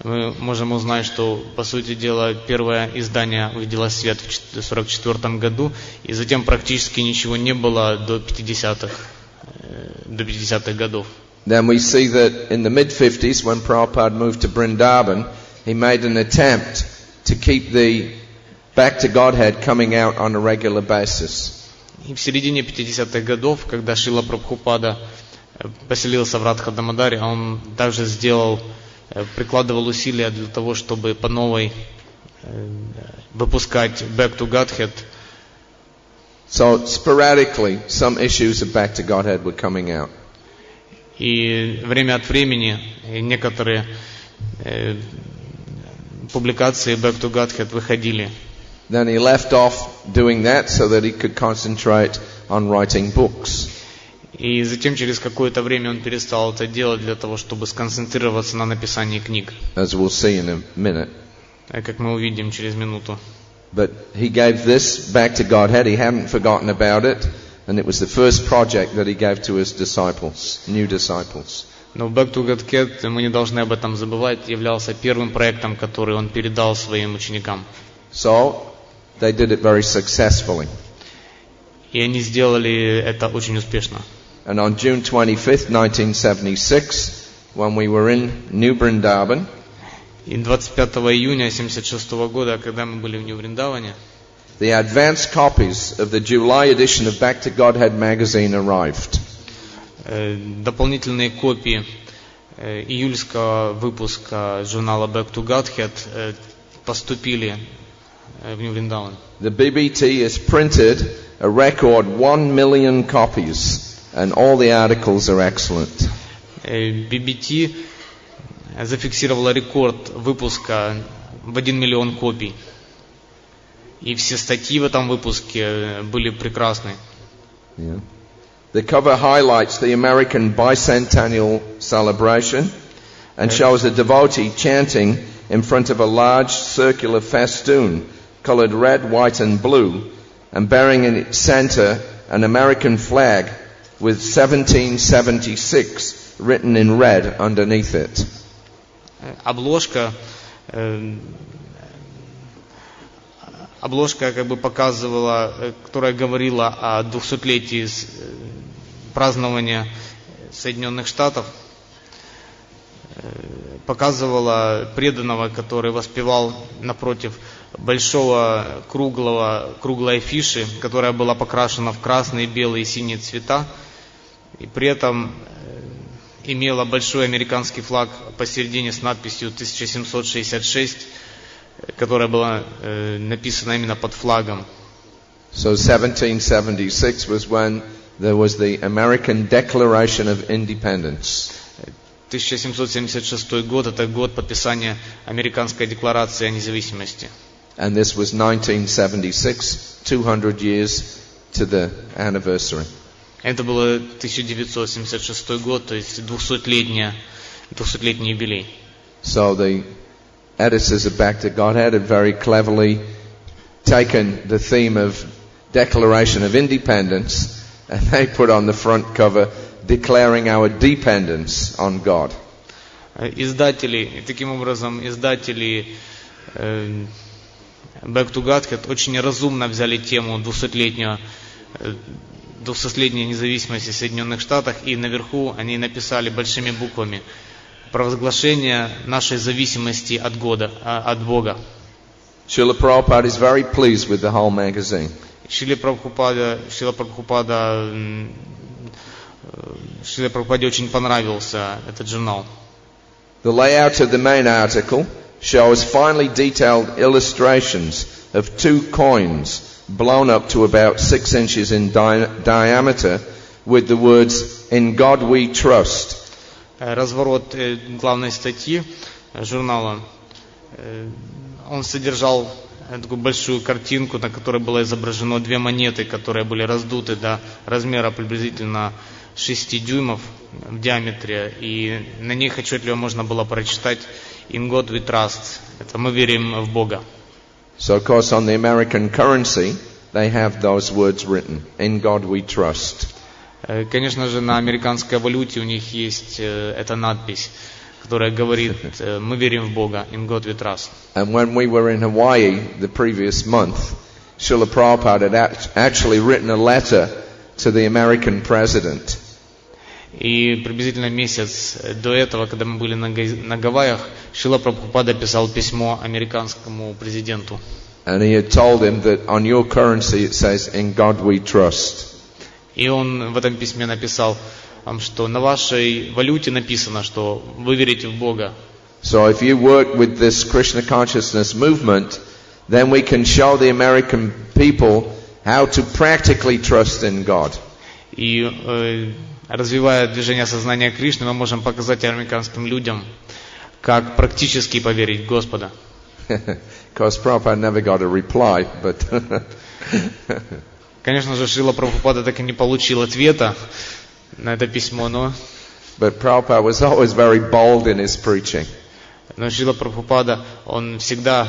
мы можем узнать, что, по сути дела, первое издание увидело свет в 1944 году, и затем практически ничего не было до 50-х годов. Then we see that in the mid-50s, when Prabhupada moved to Vrindavan, he made an attempt to keep the Back to Godhead coming out on a regular basis. И в середине 50-х годов, когда Шрила Прабхупада поселился в Радха-Дамадаре, он также прикладывал усилия для того, чтобы по новой выпускать Back to Godhead. So sporadically, some issues of Back to Godhead were coming out. И время от времени некоторые публикации Back to Godhead выходили. Then he left off doing that so that he could concentrate on writing books. И затем через какое-то время он перестал это делать для того, чтобы сконцентрироваться на написании книг. As we'll see in a minute. Как мы увидим через минуту. But he gave this Back to Godhead. He hadn't forgotten about it, and it was the first project that he gave to his disciples, new disciples. Но Back to Godhead, мы не должны об этом забывать, являлся первым проектом, который он передал своим ученикам. So they did it very successfully. И они сделали это очень успешно. And on June 25th, 1976, when we were in New Vrindavan, и 25 июня 1976 года, когда мы были в Нью-Вриндаване, the advanced copies of the July edition of Back to Godhead magazine arrived. Дополнительные копии июльского выпуска журнала Back to Godhead поступили в Нью-Вриндаван. The BBT has printed a record 1 million copies, and all the articles are excellent. BBT зафиксировала рекорд выпуска в 1 миллион копий. И все статьи в этом выпуске были прекрасны. Yeah. The cover highlights the American bicentennial celebration and shows a devotee chanting in front of a large circular festoon colored red, white and blue, and bearing in its center an American flag with 1776 written in red underneath it. Обложка как бы показывала, которая говорила о 200-летии празднования Соединенных Штатов, показывала преданного, который воспевал напротив круглой афиши, которая была покрашена в красный, белый и синий цвета, и при этом имела большой американский флаг посередине с надписью 1766, которая была написана именно под флагом. So 1776 was when there was the American Declaration of Independence. 1776 год – это год подписания Американской декларации о независимости. And this was 1976, 200 years to the anniversary. Это было 1976 год, то есть 200-летний юбилей. So the editors of Back to Godhead have very cleverly taken the theme of Declaration of Independence and they put on the front cover declaring our dependence on God. Таким образом, издатели Back to Godhead очень разумно взяли тему 200-летней независимости Соединенных Штатов, и наверху они написали большими буквами провозглашение нашей зависимости от Бога. Srila Prabhupada is very pleased with the whole magazine. Шриле Прабхупаде очень понравился этот журнал. The layout of the main article shows finely detailed illustrations of 2 coins blown up to about 6 inches in diameter with the words "In God we trust." Разворот главной статьи журнала, он содержал такую большую картинку, на которой было изображено 2 монеты, которые были раздуты до размера приблизительно 6 дюймов в диаметре, и на них отчетливо можно было прочитать "In God we trust". Это мы верим в Бога. So of course on the American currency they have those words written, "In God we trust." Конечно же, на американской валюте у них есть эта надпись, которая говорит: мы верим в Бога, "In God we trust". And when we were in Hawaii the previous month, Srila Prabhupada had actually written a letter to the American president. И приблизительно месяц до этого, когда мы были на Гавайях, Шрила Прабхупада писал письмо американскому президенту. And he had told him that on your currency it says, "In God we trust." И он в этом письме написал, что на вашей валюте написано, что вы верите в Бога. So if you work with this Krishna consciousness movement, then we can show the American people how to practically trust in God. И развивая движение сознания Кришны, мы можем показать американским людям, как практически поверить в Господа. Of course, Prabhupada never got a reply, but Конечно же, Шрила Прабхупада так и не получил ответа на это письмо, но But Prabhupada was always very bold in his preaching. Но Шрила Прабхупада, он всегда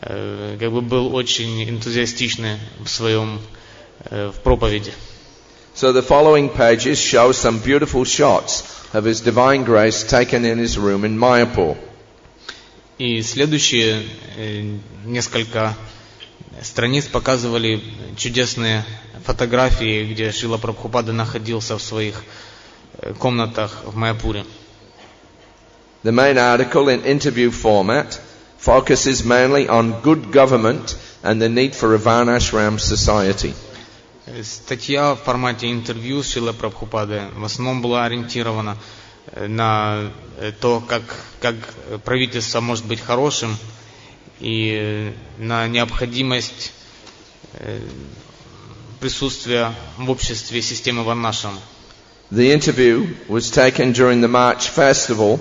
был очень энтузиастичный в проповеди. So the following pages show some beautiful shots of His Divine Grace taken in his room in Mayapur. И следующие несколько страниц показывали чудесные фотографии, где Шрила Прабхупада находился в своих комнатах в Майяпуре. The main article in interview format focuses mainly on good government and the need for a varnashram society. Статья в формате интервью с Шрилой Прабхупадой в основном была ориентирована на то, как правительство может быть хорошим, и на необходимость присутствия в обществе системы варнашрама. The interview was taken during the March festival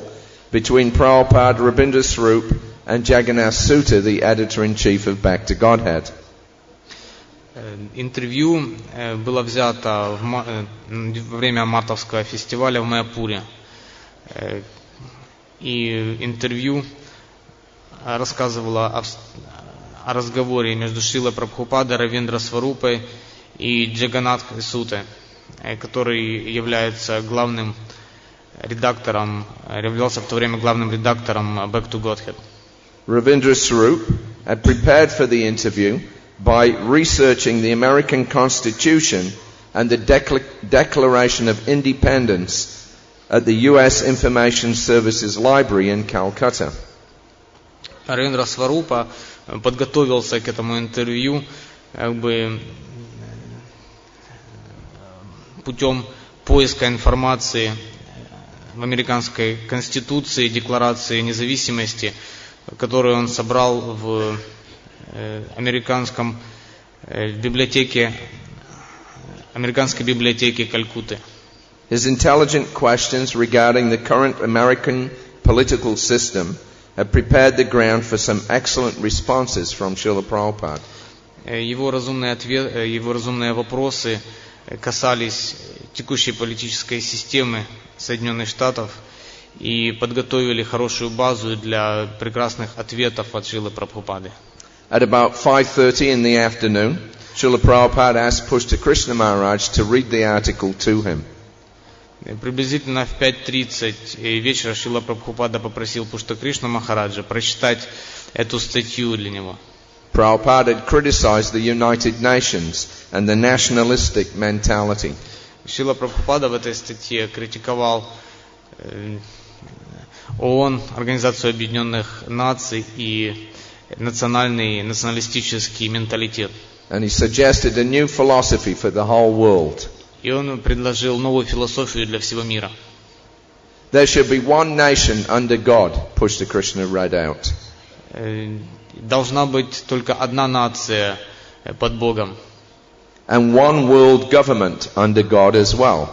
between Prabhupada, Rabindra Swarup and Jagannath Sutta, the editor-in-chief of Back to Godhead. Интервью было взято во время мартовского фестиваля в Майяпуре. И интервью рассказывало о разговоре между Шрилой Прабхупадой, Равиндра Сварупой и Джаганнат Сутой, который являлся в то время главным редактором Back to Godhead. Ravindra Swarup had prepared for the interview by researching the American Constitution and the Declaration of Independence at the U.S. Information Services Library in Calcutta. Равиндра Сварупа подготовился к этому интервью путем поиска информации в американской конституции, декларации независимости, которую он собрал в американской библиотеке Калькутты. His intelligent questions regarding the current American political system have prepared the ground for some excellent responses from Srila Prabhupada. Его разумные вопросы касались текущей политической системы Соединенных Штатов и подготовили хорошую базу для прекрасных ответов от Шрилы Прабхупады. At about 5:30 in the afternoon, Srila Prabhupada asked Pushta Krishna Maharaj to read the article to him. Приблизительно в 5:30 вечера Шрила Прабхупада попросил Пушта Кришну Махараджа прочитать эту статью для него. Prabhupada had criticized the United Nations and the nationalistic mentality. Шрила Прабхупада в этой статье критиковал ООН, Организацию Объединенных Наций и националистический менталитет. And he suggested a new philosophy for the whole world. И он предложил новую философию для всего мира. There should be one nation under God, Pushta Krishna read out. Должна быть только одна нация под Богом. And one world government under God as well.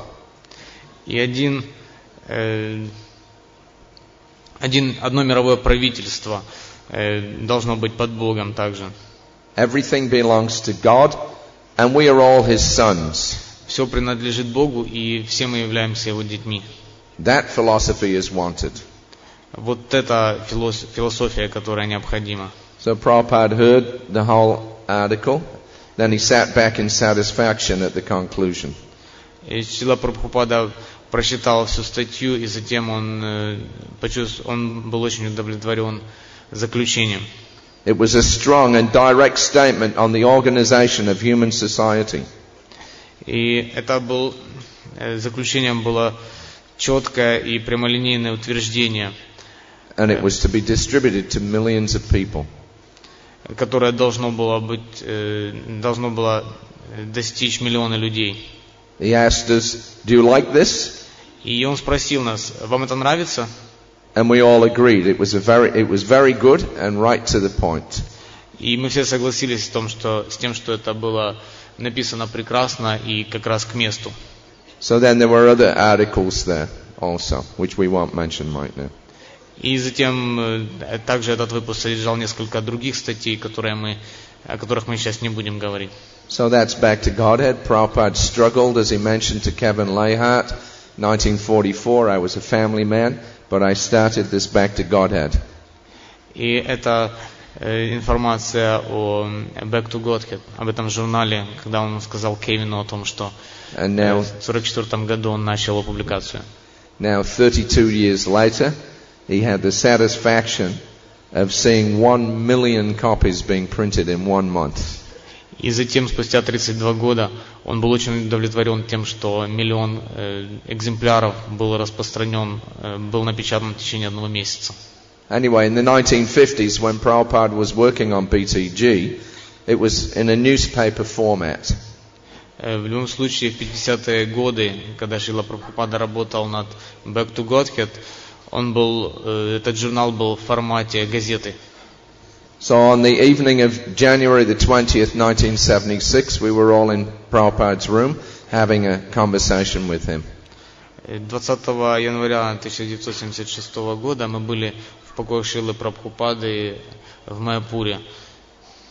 И одно мировое правительство должно быть под Богом также. Everything belongs to God, and we are all His sons. Все принадлежит Богу, и все мы являемся Его детьми. That philosophy is wanted. Вот это философия, которая необходима. So Prabhupada heard the whole article, then he sat back in satisfaction at the conclusion. И Шрила Прабхупада прочитал всю статью, и затем он был очень удовлетворен заключением. It was a strong and direct statement on the organization of human society. И заключением было четкое и прямолинейное утверждение, And it was to be distributed to millions of people. которое должно было достичь миллиона людей. He asked us, "Do you like this?" И он спросил нас: вам это нравится? And we all agreed it was very good and right to the point. И мы все согласились с тем, что это было написано прекрасно и как раз к месту. So then there were other articles there also, which we won't mention right now. И затем также этот выпуск содержал несколько других статей, о которых мы сейчас не будем говорить. So that's Back to Godhead. Prabhupada struggled, as he mentioned to Kevin Lahart, 1944. I was a family man, but I started this Back to Godhead. И это информация о Back to Godhead, об этом журнале, когда он сказал Кевину о том, что в 1944 году он начал публикацию. Now, 32 years later, he had the satisfaction of seeing 1 million copies being printed in 1 month. И затем, спустя 32 года, он был очень удовлетворен тем, что 1 миллион экземпляров был напечатан в течение 1 месяца. Anyway, in the 1950s, when Prabhupada was working on BTG, it was in a newspaper format. В любом случае, в 50-е годы, когда Шрила Прабхупада работал над Back to Godhead, этот журнал был в формате газеты. So on the evening of January the 20th, 1976, we were all in Prabhupada's room having a conversation with him. 20 января 1976 года мы были в покоях Шрилы Прабхупады в Майяпуре.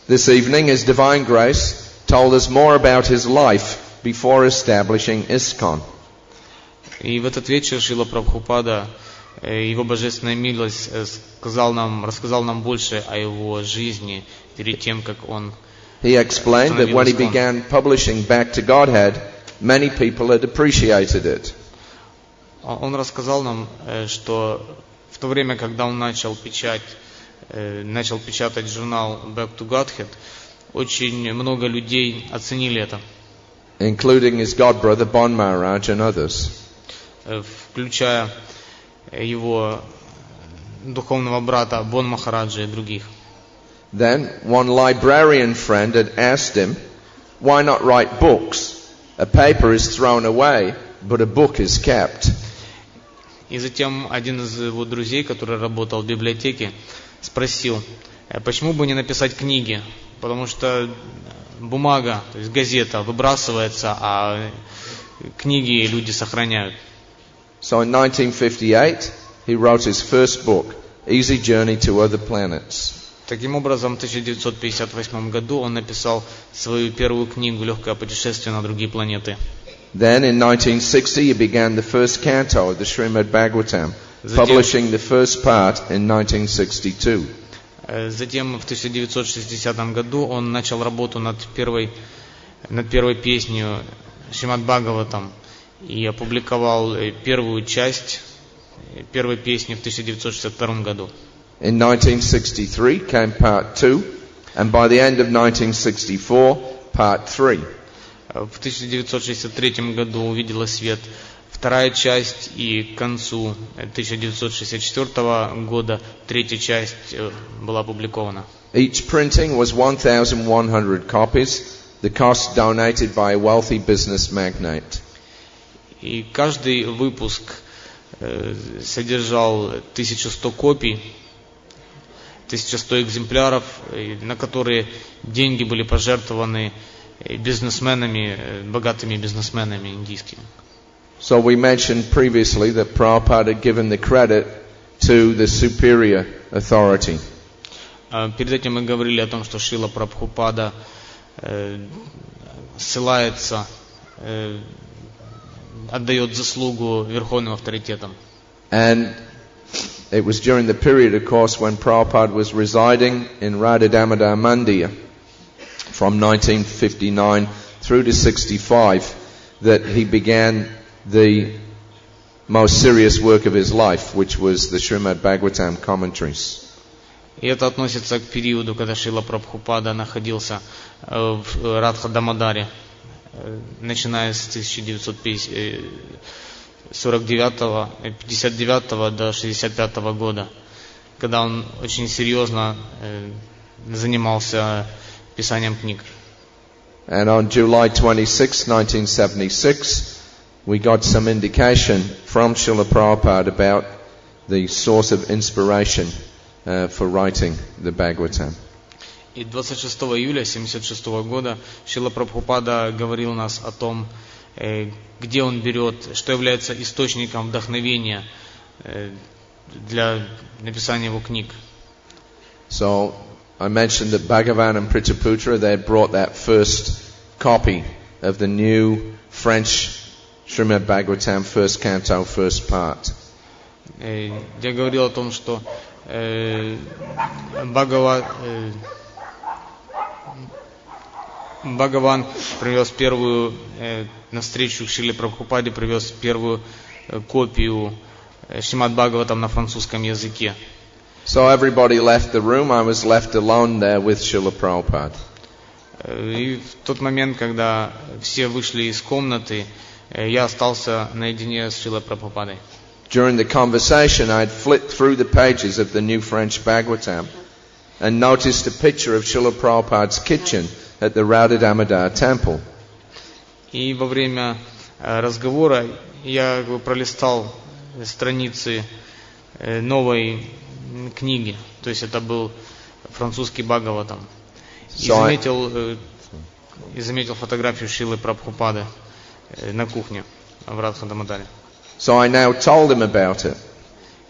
This evening, His Divine Grace told us more about his life before establishing ISKCON. И в этот вечер Шрила Прабхупада, его божественная милость, рассказал нам больше о его жизни перед тем, как он He explained that when he began publishing Back to Godhead, many people had appreciated it. Он рассказал нам, что в то время, когда он начал печатать журнал Back to Godhead, очень много людей оценили это. Including his godbrother Bon Maharaj and others. Включая его духовного брата Бон Махараджа и других. Then one librarian friend had asked him, why not write books? A paper is thrown away, but a book is kept. И затем один из его друзей, который работал в библиотеке, спросил, почему бы не написать книги? Потому что бумага, то есть газета, выбрасывается, а книги люди сохраняют. So in 1958, he wrote his first book, Easy Journey to Other Planets. Таким образом, в 1958 году он написал свою первую книгу «Легкое путешествие на другие планеты». Then in 1960, he began the first canto of the Srimad Bhagavatam, publishing the first part in 1962. Затем в 1960 году он начал работу над первой песней Шримад Бхагаватам и опубликовал первую часть первой песни в 1962 году. In 1963 came part 2, and by the end of 1964, part 3. В 1963 году увидела свет вторая часть, и к концу 1964 года третья часть была опубликована. Each printing was 1,100 copies, the cost donated by a wealthy business magnate. И каждый выпуск содержал 1100 копий, 1100 экземпляров, на которые деньги были пожертвованы бизнесменами, богатыми бизнесменами индийскими. So we mentioned previously that Prabhupada had given the credit to the superior authority. Перед этим мы говорили о том, что Шрила Прабхупада ссылается, отдает заслугу верховным авторитетам. And it was during the period, of course, when Prabhupada was residing in Radha Damodar Mandir from 1959 through to 65 that he began the most serious work of his life, which was the Srimad Bhagavatam commentaries. И это относится к периоду, когда Шрила Прабхупада находился в Радха Дамодаре, начиная с 1959 до 65 года, когда он очень серьезно занимался писанием книг. And on July 26, 1976, we got some indication from Srila Prabhupada about the source of inspiration for writing the Bhagavatam. И 26 июля 1976 года Шрила Прабхупада говорил нас о том, где он берет, что является источником вдохновения для написания его книг. So I mentioned that Bhagavan and Pritaputra, they had brought that first copy of the new French Srimad Bhagavatam, first canto, first part. Я говорил о том, что Бхагаван привез первую, на встречу к Шриле Прабхупаде привез первую копию Шримад Бхагаватам на французском языке. So everybody left the room, I was left alone there with Srila Prabhupada. И в тот момент, когда все вышли из комнаты, я остался наедине с Шрилой Прабхупадой. During the conversation, I had flipped through the pages of the new French Bhagavatam. and noticed a picture of Srila Prabhupada's kitchen at the Radha Damodar temple. И во время разговора я пролистал страницы новой книги, то есть это был французский Бхагаватам, и заметил фотографию Шрилы Прабхупады на кухне в Радха Дамодаре. So I now told him about it.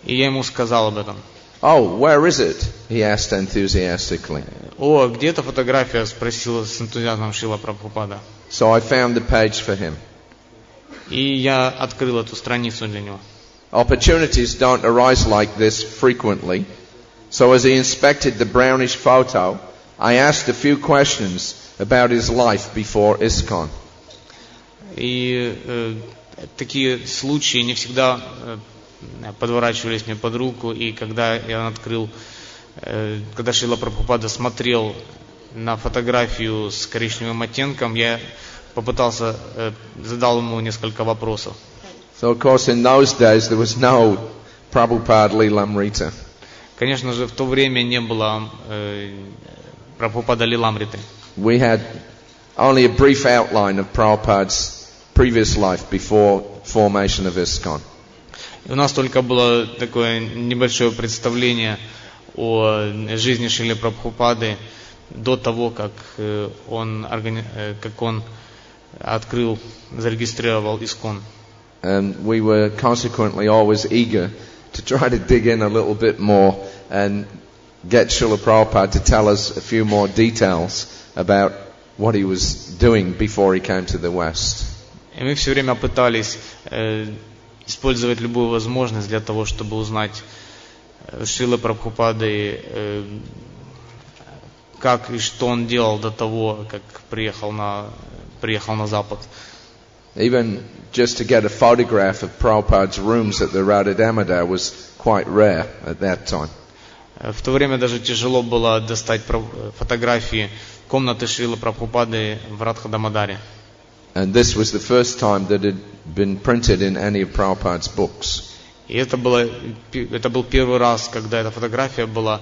И я ему сказал об этом. Oh, where is it? He asked enthusiastically. О, где эта фотография? Спросил с энтузиазмом Шрила Прабхупада. So I found the page for him. И я открыл эту страницу для него. Opportunities don't arise like this frequently. So as he inspected the brownish photo, I asked a few questions about his life before ISKCON. И такие случаи не всегда подворачивались мне под руку, и когда я открыл, когда Шрила Прабхупада смотрел на фотографию с коричневым оттенком, я задал ему несколько вопросов. So of course in those days there was no Prabhupada Lilamrita. Конечно же, в то время не было Прабхупада Лиламриты. We had only a brief outline of Prabhupada's previous life before formation of ISKCON. У нас только было такое небольшое представление о жизни Шрилы Прабхупады до того, как он открыл, зарегистрировал ISKCON. And we were consequently always eager to try to dig in a little bit more and get Srila Prabhupada to tell us a few more details about what he was doing before he came to the West. И мы все время пытались использовать любую возможность для того, чтобы узнать Шрилы Прабхупады, как и что он делал до того, как приехал на Запад. Even just to get a photograph of Prabhupada's rooms at the Radha Damodar was quite rare at that time. В то время даже тяжело было достать фотографии комнаты Шрилы Прабхупады в Радха Дамодаре. And this was the first time that it had been printed in any of Prabhupada's books. И это был первый раз, когда эта фотография была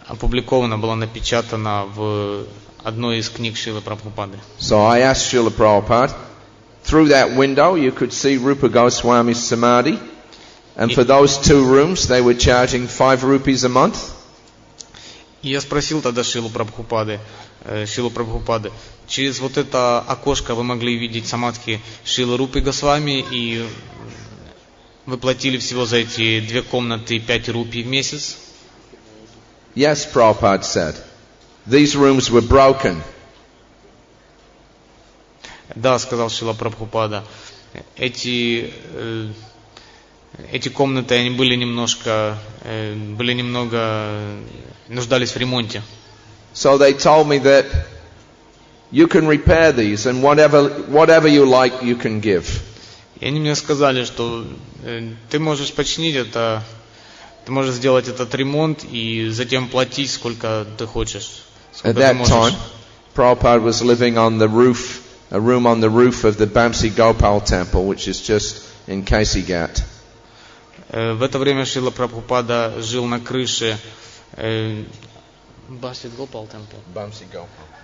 опубликована, была напечатана в одной из книг Шрилы Прабхупады. So I asked Srila Prabhupada, through that window you could see Rupa Goswami's samadhi, and for those 2 rooms they were charging 5 rupees a month. И я спросил тогда Шрилу Прабхупады, через вот это окошко вы могли видеть самадхи Шрилы Рупы Госвами, и вы платили всего за эти 2 комнаты 5 рупий в месяц? Yes, Prabhupada said. These rooms were broken. Да, сказал Шрила Прабхупада. Эти комнаты, они были немного нуждались в ремонте. So they told me that you can repair these and whatever you like you can give. И они мне сказали, что ты можешь починить это, ты можешь сделать этот ремонт и затем платить сколько ты хочешь. At that time, Prabhupada was living on the roof, a room on the roof of the Bamsi Gopal temple, which is just in Kasigat. В это время Шрила Прабхупада жил на крыше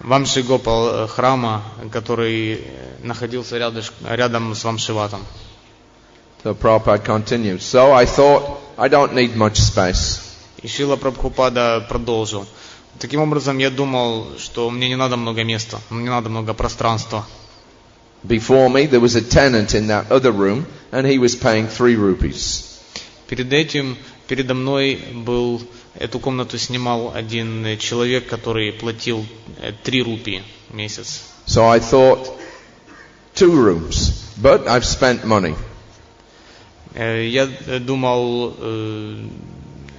Вамши Гопал храма, который находился рядом с Вамшиватом. So Prabhupada continued. So I thought, I don't need much space. И Шрила Прабхупада продолжил. Таким образом, я думал, что мне не надо много места, мне не надо много пространства. Before me, there was a tenant in that other room, and he was paying 3 rupees. Передо мной эту комнату снимал один человек, который платил 3 рупии в месяц. So I thought, 2 rooms, but I've spent money. Я думал,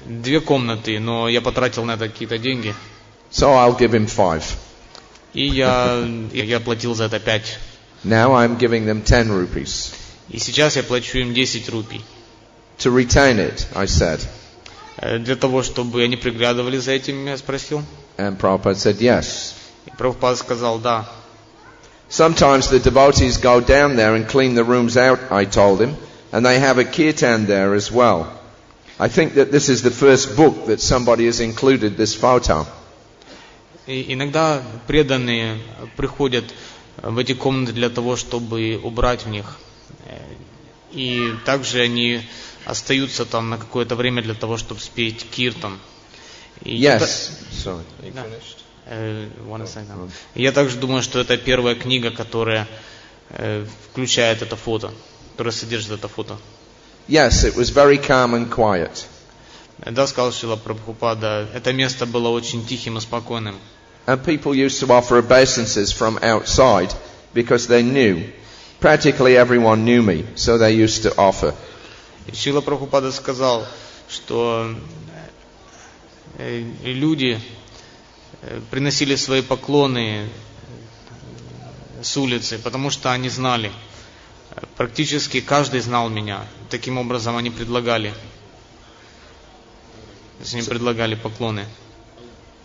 2 комнаты, но я потратил на это какие-то деньги. So I'll give him 5. И я платил за это 5. Now I'm giving them 10 rupees. И сейчас я плачу им 10 рупий. To retain it, I said. Для того, чтобы они приглядывали за этим, я спросил. And Prabhupada said yes. И Прабхупада сказал да. Sometimes the devotees go down there and clean the rooms out, I told him, and they have a kirtan there as well. I think that this is the first book that somebody has included this photo. И иногда преданные приходят в эти комнаты для того, чтобы убрать в них. И также они остаются там на какое-то время для того, чтобы спеть киртан. Yes. Sorry. Я также думаю, что это первая книга, которая включает это фото, которая содержит это фото. Yes, it was very calm and quiet. Да, сказал Шрила Прабхупада, это место было очень тихим и спокойным. And people used to offer obeisances from outside because they knew. Practically everyone knew me, so they used to offer. Шрила Прабхупада сказал, что люди приносили свои поклоны с улицы, потому что они знали. Практически каждый знал меня. Таким образом они предлагали поклоны.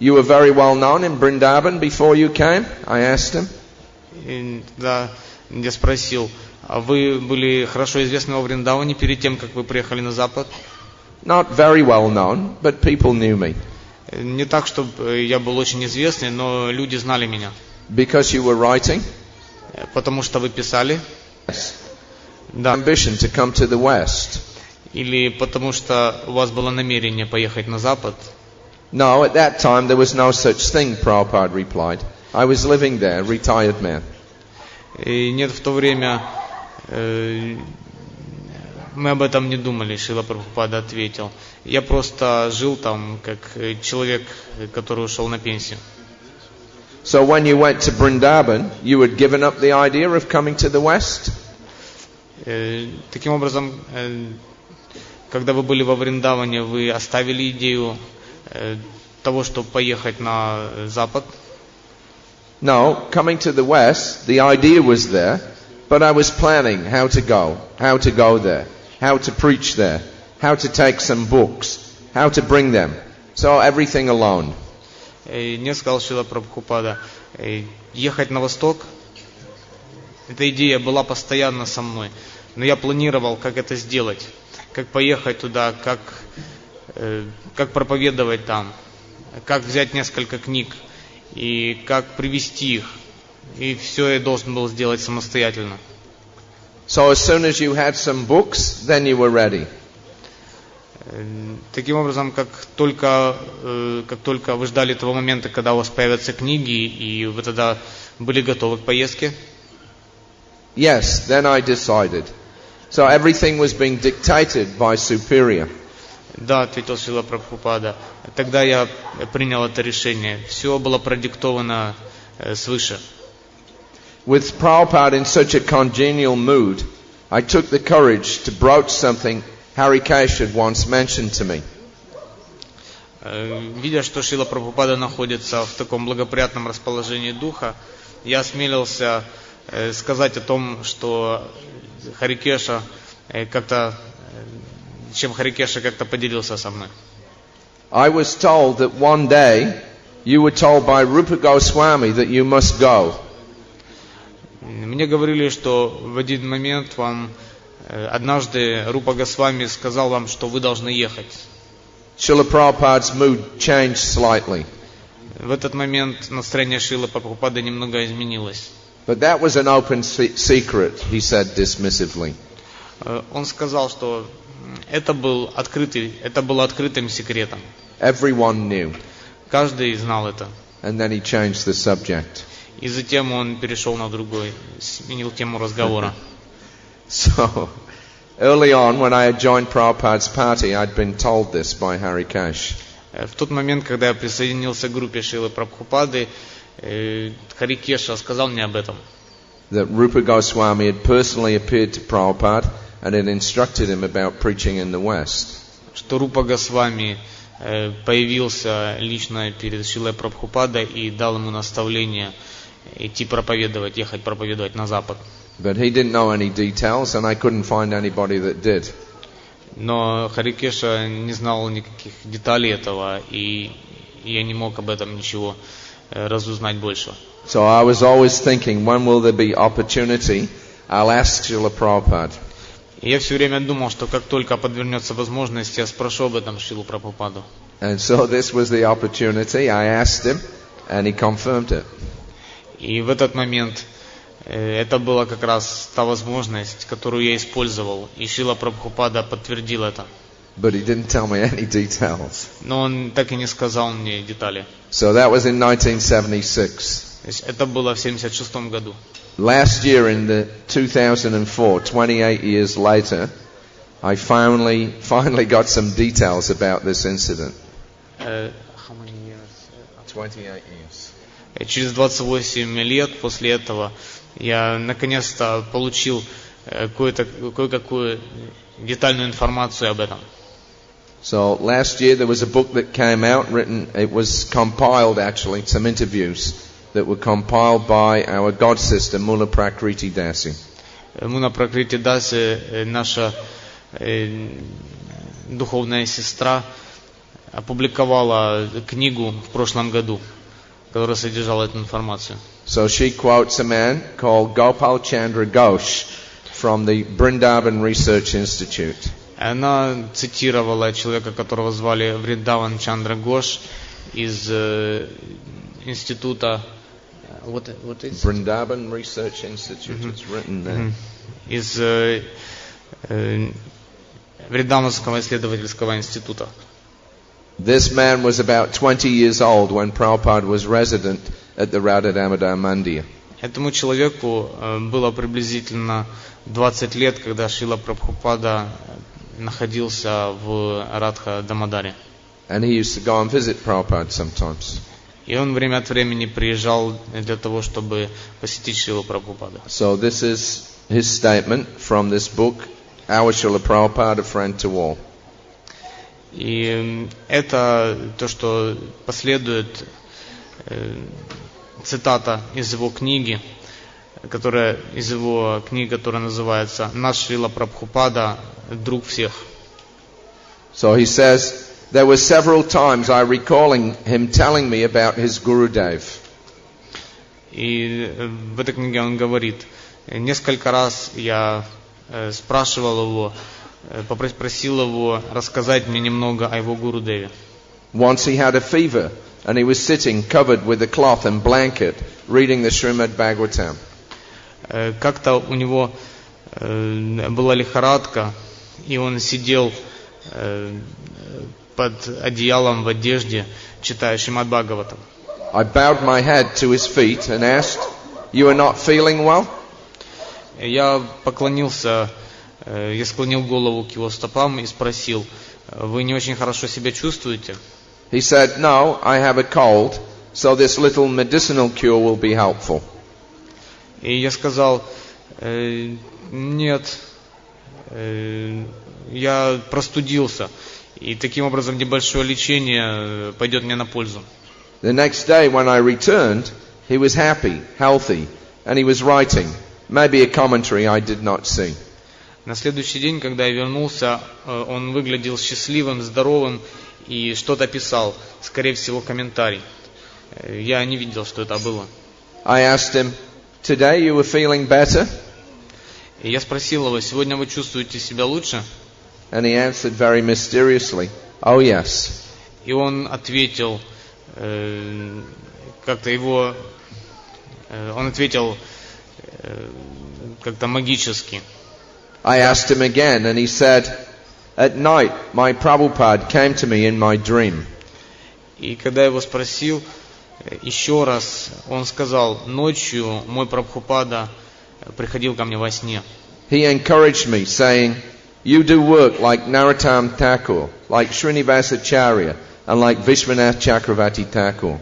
You were very well known in Vrindavan before you came? I asked him. Да, я спросил, а вы были хорошо известны во Вриндаване перед тем, как вы приехали на Запад? Not very well known, but people knew me. Не так, чтобы я был очень известный, но люди знали меня. Because you were writing? Потому что вы писали? Yes. Да. Ambition to come to the West? Или потому что у вас было намерение поехать на Запад? No, at that time there was no such thing, Prabhupada replied. I was living there, retired man. И нет, в то время мы об этом не думали, Шрила Прабхупада ответил. Я просто жил там, как человек, который ушел на пенсию. So when you went to Vrindavan, you had given up the idea of coming to the West? Таким образом, когда вы были во Вриндаване, вы оставили идею того, чтобы поехать на Запад? No, coming to the West, the idea was there, but I was planning how to go there, how to preach there, how to take some books, how to bring them. So everything alone. Не сказал Шрила Прабхупада. Ехать на восток, эта идея была постоянно со мной. Но я планировал, как это сделать. Как поехать туда, как проповедовать там, как взять несколько книг и как привести их. И все я должен был сделать самостоятельно. So as soon as you had some books, then you were ready. Таким образом, как только вы ждали того момента, когда у вас появятся книги, и вы тогда были готовы к поездке? Yes, then I decided. So everything was being dictated by superior. Да, ответил Шрила Прабхупада. Тогда я принял это решение. Все было продиктовано свыше. With Prabhupada in such a congenial mood, I took the courage to broach something Haри Krishna had once mentioned to me. Видя, что Шрила Прабхупада находится в таком благоприятном расположении духа, я осмелился сказать о том, что Хари Кришна чем Хари Кришна как-то поделился со мной. I was told that one day you were told by Rupa Goswami that you must go. Мне говорили, что в один момент вам однажды Рупа Госвами сказал вам, что вы должны ехать. Srila Prabhupada's mood changed slightly. В этот момент настроение Шрилы Прабхупады немного изменилось. But that was an open secret, he said dismissively. Он сказал, что это было открытым секретом. Everyone knew. Каждый знал это. And then he changed the subject. И затем он перешел на другой, сменил тему разговора. So, early on, when I had joined Prabhupada's party, I'd been told this by Haри Krishna. В тот момент, когда я присоединился к группе Шрилы Прабхупады, Хари Кришна сказал мне об этом. That Rupa Goswami had personally appeared to Prabhupada and had instructed him about preaching in the West. Что Рупа Госвами появился лично перед Шрилой Прабхупадой и дал ему наставление идти проповедовать, ехать проповедовать на Запад. But he didn't know any details, and I couldn't find anybody that did. Но Хари Кришна не знал никаких деталей этого, и я не мог об этом ничего разузнать больше. So I was always thinking, when will there be opportunity? I'll ask Srila Prabhupada. И я все время думал, что как только подвернется возможность, я спрошу об этом Шрилу Прабхупаду. And so this was the opportunity. I asked him, and he confirmed it. И в этот момент это была как раз та возможность, которую я использовал. И Шрила Прабхупада подтвердил это. But he didn't tell me any details. Но он так и не сказал мне детали. So that was in 1976. То есть это было в 1976 году. Last year in the 2004, 28 years later, I finally got some details about this incident. How many years? 28 years. Через 28 лет после этого я наконец-то получил кое-какую детальную информацию об этом. So last year there was a book that came out, written, it was compiled actually, some interviews that were compiled by our god sister Mula Prakriti Dasi. Муна Пракрити Даси, наша духовная сестра, опубликовала книгу в прошлом году, которая содержала эту информацию. So she quotes a man called Gopal Chandra Ghosh from the Vrindavan Research Institute. Она цитировала человека, которого звали Вриндаван Чандра Гош из института Vrindavan Research Institute. It's written there. Из Вриндаванского исследовательского института. This man was about 20 years old when Prabhupada was resident at the Radha Damodar Mandir. Этому человеку было приблизительно 20 лет, когда Шрила Прабхупада находился в Радха Дамодаре. And he used to go and visit Prabhupada sometimes. И он время от времени приезжал для того, чтобы посетить Шрилу Прабхупаду. So this is his statement from this book, Our Srila Prabhupada, a Friend to All. И это то, что последует, цитата из его книги, которая называется «Наш Шрила Прабхупада, друг всех». So he says, there were several times I recalling him telling me about his Gurudev. И в этой книге он говорит, несколько раз я спрашивал его, попросил его рассказать мне немного о его Гурудеве. Once he had a fever and he was sitting covered with a cloth and blanket reading the Srimad Bhagavatam. Как-то у него была лихорадка, и он сидел под одеялом в одежде, читая Шримад Бхагаватам. I bowed my head to his feet and asked, "You are not feeling well?" Я поклонился, я склонил голову к его стопам и спросил, вы не очень хорошо себя чувствуете? He said, "No, I have a cold, so this little medicinal cure will be helpful." И я сказал, нет, я простудился, и таким образом небольшое лечение пойдет мне на пользу. The next day when I returned, he was happy, healthy, and he was writing, maybe a commentary I did not see. На следующий день, когда я вернулся, он выглядел счастливым, здоровым и что-то писал, скорее всего, комментарий. Я не видел, что это было. I asked him, "Today you were feeling better?" И я спросил его, сегодня вы чувствуете себя лучше? And he answered very mysteriously, "Oh yes." И он ответил, как-то магически. I asked him again and he said, "At night my Prabhupada came to me in my dream." И когда я его спросил еще раз, он сказал, ночью мой Прабхупада приходил ко мне во сне. He encouraged me, saying, "You do work like Narottam Thakur, like Srinivasacharya, and like Vishwanath Chakravarti Thakur."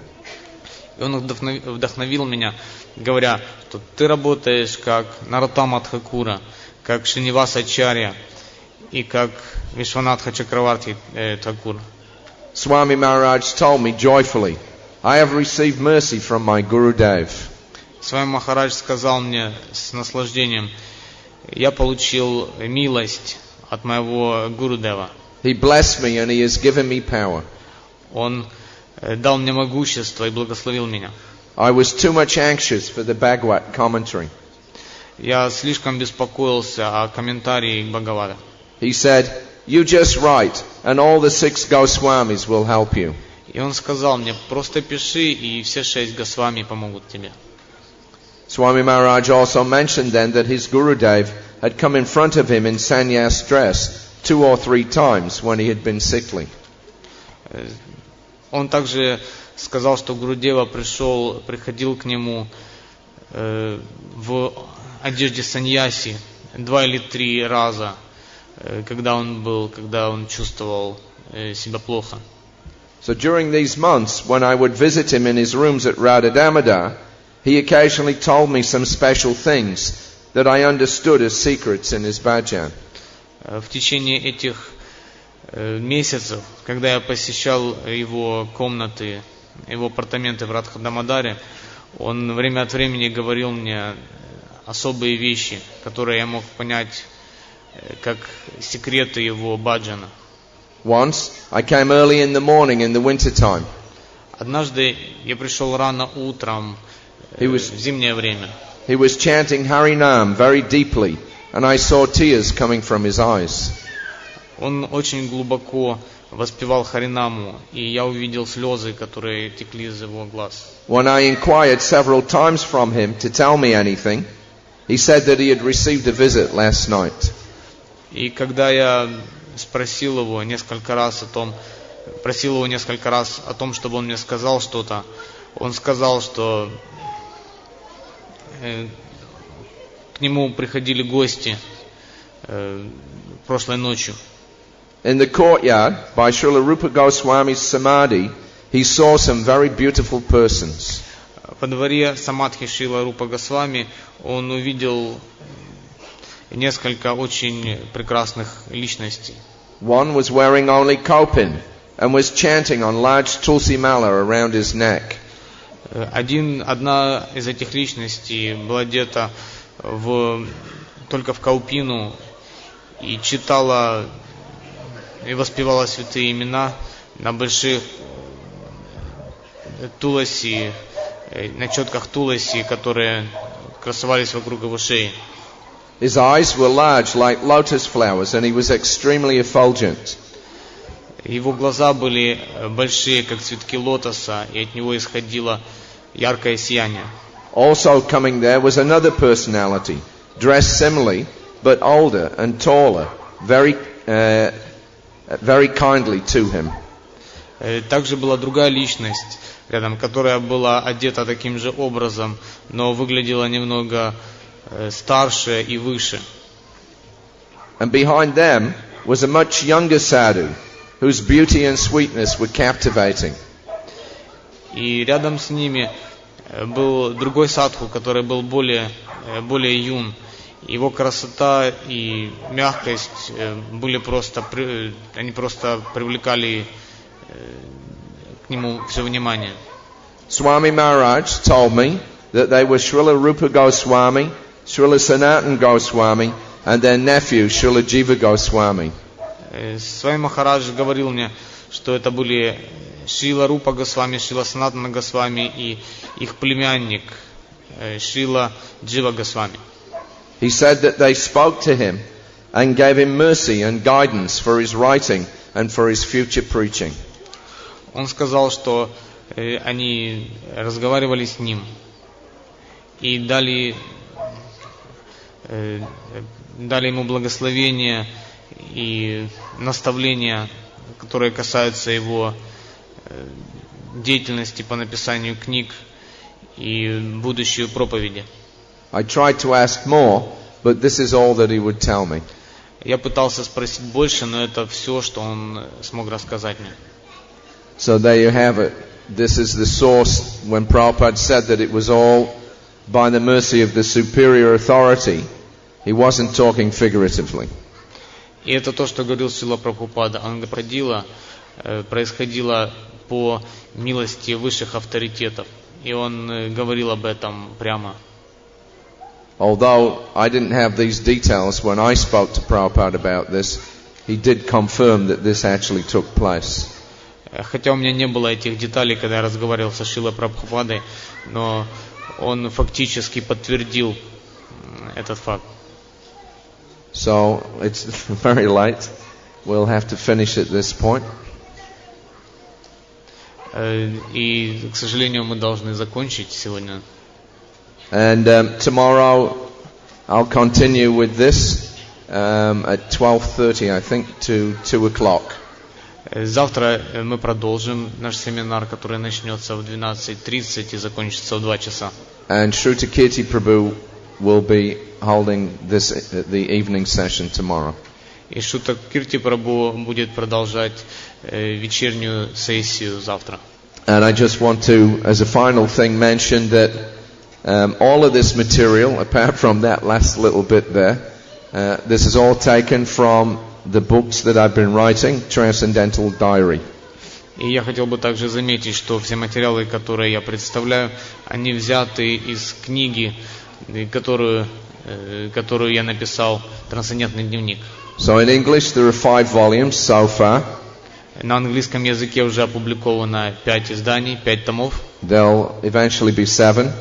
И он вдохновил меня, говоря, что ты работаешь как Нароттама Тхакура, как Шринивасачарья и как Вишванатха Чакраварти Тхакур. Swami Maharaj told me joyfully, "I have received mercy from my Gurudev." Свами Махарадж сказал мне с наслаждением, я получил милость от моего Гурудева. He blessed me and he has given me power. Он дал мне могущество и благословил меня. I was too much anxious for the Bhagavad commentary. я слишком беспокоился о комментарии Бхагавата. He said, "You just write, and all the 6 Goswamis will help you." И он сказал мне, просто пиши, и все 6 Госвами помогут тебе. Swami Maharaj also mentioned then that his Gurudev had come in front of him in sannyas dress 2 or 3 times when he had been sickly. Он также сказал, что Гурудева приходил к нему в одежде саньяси 2 или 3 раза, когда он чувствовал себя плохо. So during these months, when I would visit him in his rooms at Radha Damodar, he occasionally told me some special things that I understood as secrets in his bhajan. В течение этих месяцев, когда я посещал его комнаты, его апартаменты в Радха Дамодаре, он время от времени говорил мне особые вещи, которые я мог понять как секреты его баджана. Once, I came early in the morning in the winter time. Однажды я пришел рано утром в зимнее время. He was chanting Harinam very deeply, and I saw tears coming from his eyes. Он очень глубоко воспевал Харинаму, и я увидел слезы, которые текли из его глаз. When I inquired several times from him to tell me anything, he said that he had received a visit last night. И когда я просил его несколько раз о том, чтобы он мне сказал что-то, он сказал, что к нему приходили гости прошлой ночью. In the courtyard by Srila Rupa Goswami's samadhi, he saw some very beautiful persons. По дворе самадхи Шрила Рупа Госвами он увидел несколько очень прекрасных личностей. One was wearing only kaupin and was chanting on large tulsi mala around his neck. Одна из этих личностей была одета только в каупину и читала и воспевала святые имена на больших туласи, на четках туласи, которые красовались вокруг его шеи. His eyes were large like lotus flowers and he was extremely effulgent. Его глаза были большие, как цветки лотоса, и от него исходило яркое сияние. Also coming there was another personality, dressed similarly, but older and taller, very kindly to him. Также была другая личность рядом, которая была одета таким же образом, но выглядела немного старше и выше. And behind them was a much younger sadhu, whose beauty and sweetness were captivating. И рядом с ними был другой садху, который был более юн. Его красота и мягкость они просто привлекали к нему все внимание. Swami Maharaj told me that they were Srila Rupa Goswami, Srila Sanatana Goswami, and their nephew Srila Jiva Goswami. Свами Махарадж говорил мне, что это были Шрила Рупа Госвами, Шрила Санатана Госвами и их племянник Шрила Джива Госвами. He said that they spoke to him and gave him mercy and guidance for his writing and for his future preaching. Он сказал, что они разговаривали с ним и дали ему благословение и наставления, которые касаются его деятельности по написанию книг и будущей проповеди. I tried to ask more, but this is all that he would tell me. Я пытался спросить больше, но это все, что он смог рассказать мне. So there you have it. This is the source when Prabhupada said that it was all by the mercy of the superior authority. He wasn't talking figuratively. И это то, что говорил Шрила Прабхупада. Происходило по милости высших авторитетов. И он говорил об этом прямо. Although I didn't have these details when I spoke to Prabhupada about this, he did confirm that this actually took place. Хотя у меня не было этих деталей, когда я разговаривал со Шрилой Прабхупадой, но он фактически подтвердил этот факт. So it's very late. We'll have to finish at this point. И, к сожалению, мы должны закончить сегодня. And tomorrow I'll continue with this at 12:30, I think, to 2 o'clock. Завтра мы продолжим наш семинар, который начнется в 12:30 и закончится в 2 часа. And Shruta Kirti Prabhu will be holding the evening session tomorrow. И Шута Кирти Прабху будет продолжать вечернюю сессию завтра. And I just want to, as a final thing, mention that all of this material, apart from that last little bit there, this is all taken from the books that I've been writing, Transcendental Diary. И я хотел бы также заметить, что все материалы, которые я представляю, они взяты из книги, которую я написал, «Трансцендентный дневник». So in English there are 5 volumes so far. На английском языке уже опубликовано 5 изданий, 5 томов. There'll eventually be 7.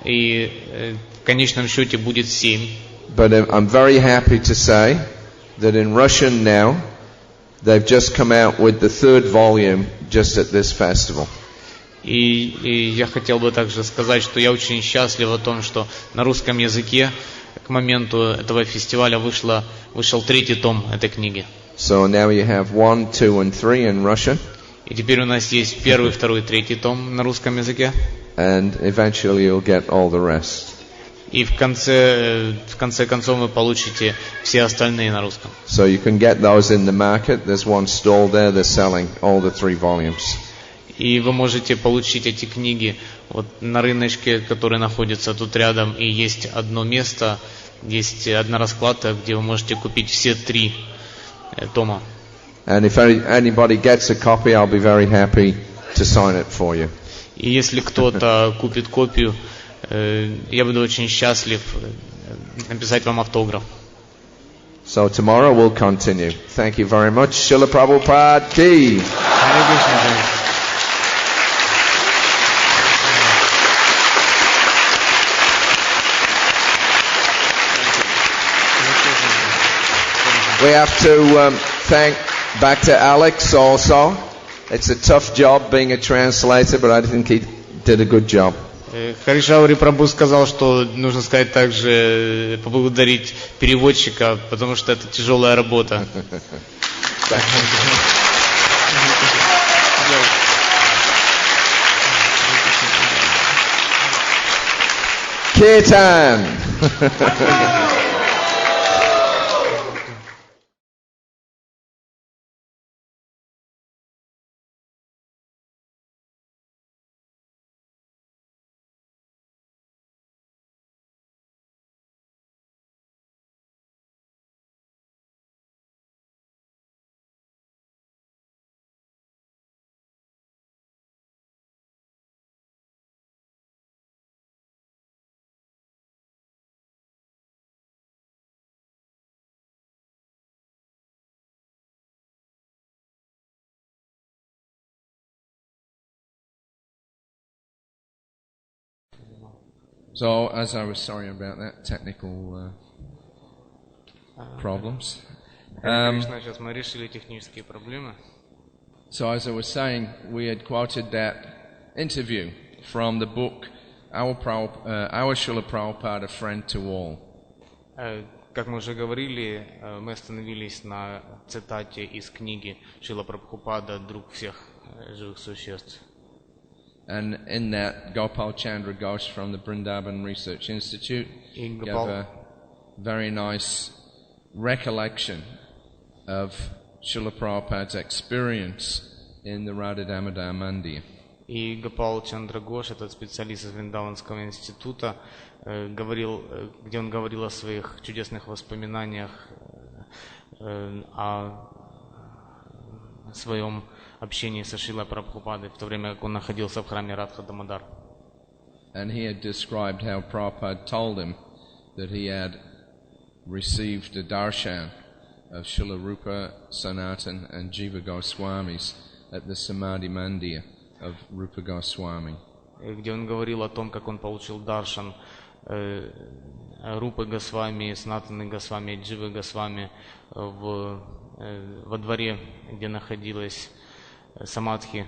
И в конечном счете будет 7. But I'm very happy to say that in Russian now, they've just come out with the 3rd volume just at this festival. И я хотел бы также сказать, что я очень счастлив о том, что на русском языке к моменту этого фестиваля вышел 3-й том этой книги. So now you have 1, 2, and 3 in Russian. И теперь у нас есть 1-й, 2-й, 3-й том на русском языке. And eventually you'll get all the rest. И в конце концов вы получите все остальные на русском. So you can get those in the market. There's one stall there. They're selling all the 3 volumes. И вы можете получить эти книги вот на рыночке, который находится тут рядом. И есть одно место, есть одна раскладка, где вы можете купить все 3 тома. And if anybody gets a copy, I'll be very happy to sign it for you. И если кто-то купит копию, я буду очень счастлив написать вам автограф. So tomorrow we'll continue. Thank you very much. Srila Prabhupada ki. Харе Кришна. We have to thank back to Alex also. It's a tough job being a translator, but I think he did a good job. Хари Шаури Прабху сказал, что нужно сказать также поблагодарить переводчика, потому что это тяжелая работа. Kirtan. So, as I was sorry about that, technical problems. Конечно, сейчас мы решили технические проблемы. So, as I was saying, we had quoted that interview from the book Our Srila Prabhupada, Friend to All. Как мы уже говорили, мы остановились на цитате из книги Шрила Прабхупада «Друг всех живых существ». And in that, Gopal Chandra Ghosh from the Vrindavan Research Institute gave a very nice recollection of Srila Prabhupada's experience in the Radha Damodar Mandir. И Гопал Чандра Гош, этот специалист из Вриндаванского института, где он говорил о своих чудесных воспоминаниях, о своем общении со Шрилой Прабхупадой в то время, как он находился в храме Радха Дамодар. And he had described how Prabhupada told him that he had received a darshan of Srila Rupa, Sanatan and Jiva Goswamis at the Samadhi Mandir of Rupa Goswami. Где он говорил о том, как он получил даршан Рупы Госвами, Санатаны Госвами, Дживы Госвами во дворе, где находилась самадхи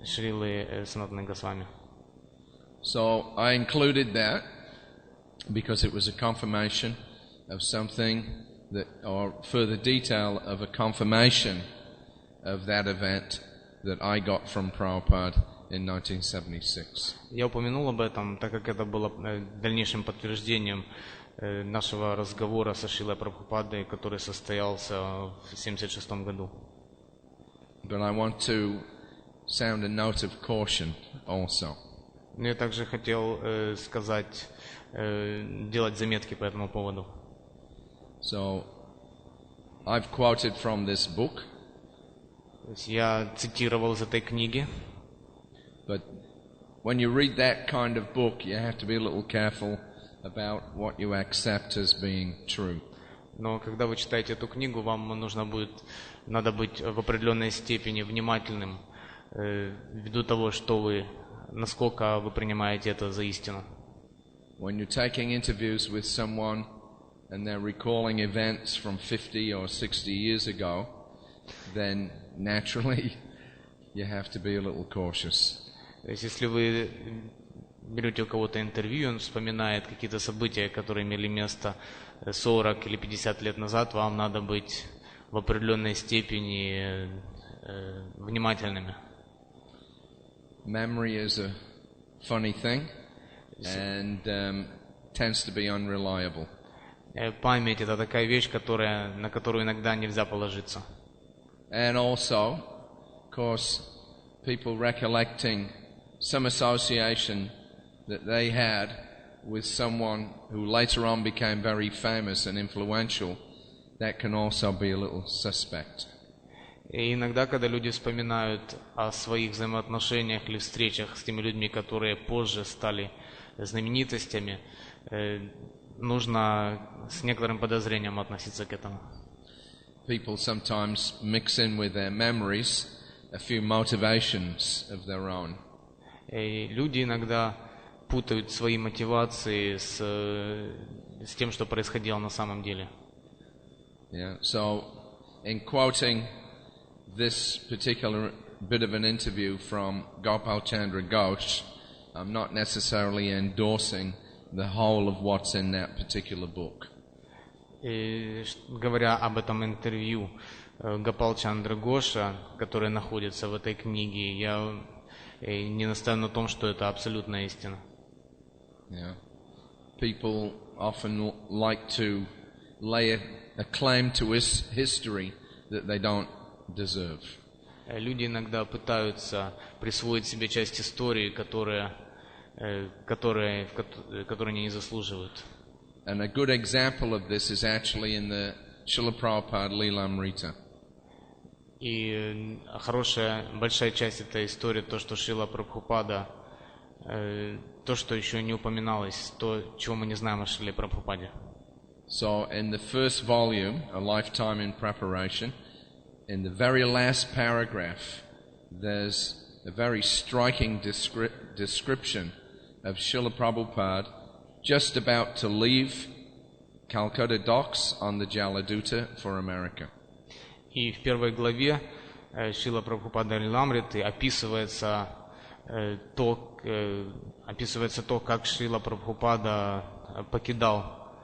Шриле Санатаны Госвами. So I included that because it was a confirmation of something that, or further detail of a confirmation of that event that I got from Prabhupada in 1976. Я упомянул об этом, так как это было дальнейшим подтверждением нашего разговора со Шрилой Прабхупадой, который состоялся в 1976 году. But I want to sound a note of caution also. Но я также хотел сказать, делать заметки по этому поводу. So I've quoted from this book. Я цитировал из этой книги. But when you read that kind of book, you have to be a little careful about what you accept as being true. Но когда вы читаете эту книгу, вам надо быть в определенной степени внимательным ввиду того, насколько вы принимаете это за истину. When you're taking interviews with someone and they're recalling events from 50 or 60 years ago, then naturally you have to be a little cautious. То есть, если вы берете у кого-то интервью, он вспоминает какие-то события, которые имели место 40 или 50 лет назад, вам надо быть в определенной степени внимательными. Memory is a funny thing and tends to be unreliable. Память — это такая вещь, на которую иногда нельзя положиться. And also, of course, people recollecting some association that they had with someone who later on became very famous and influential, that can also be a little suspect. И иногда, когда люди вспоминают о своих взаимоотношениях или встречах с теми людьми, которые позже стали знаменитостями, нужно с некоторым подозрением относиться к этому. People sometimes mix in with their memories a few motivations of their own. И люди иногда путают свои мотивации с тем, что происходило на самом деле. Yeah. So, in quoting this particular bit of an interview from Gopal Chandra Ghosh, I'm not necessarily endorsing the whole of what's in that particular book. И, говоря об этом интервью Гопал Чандра Гоша, которое находится в этой книге, я не настаиваю на том, что это абсолютная истина. Yeah. People often like to lay a claim to history that they don't deserve. Люди иногда пытаются присвоить себе часть истории, которые они не заслуживают. And a good example of this is actually in the Srila Prabhupada Lilamrita. И большая часть этой истории, то, что Шрила Прабхупада, то, что еще не упоминалось, то, чего мы не знаем о Шриле Прабхупаде. So in the first volume, A Lifetime in Preparation, in the very last paragraph, there's a very striking description of Srila Prabhupada just about to leave Calcutta docks on the Jaladuta for America. И в первой главе Шрила Прабхупада Лиламриты описывается то, как Шрила Прабхупада покидал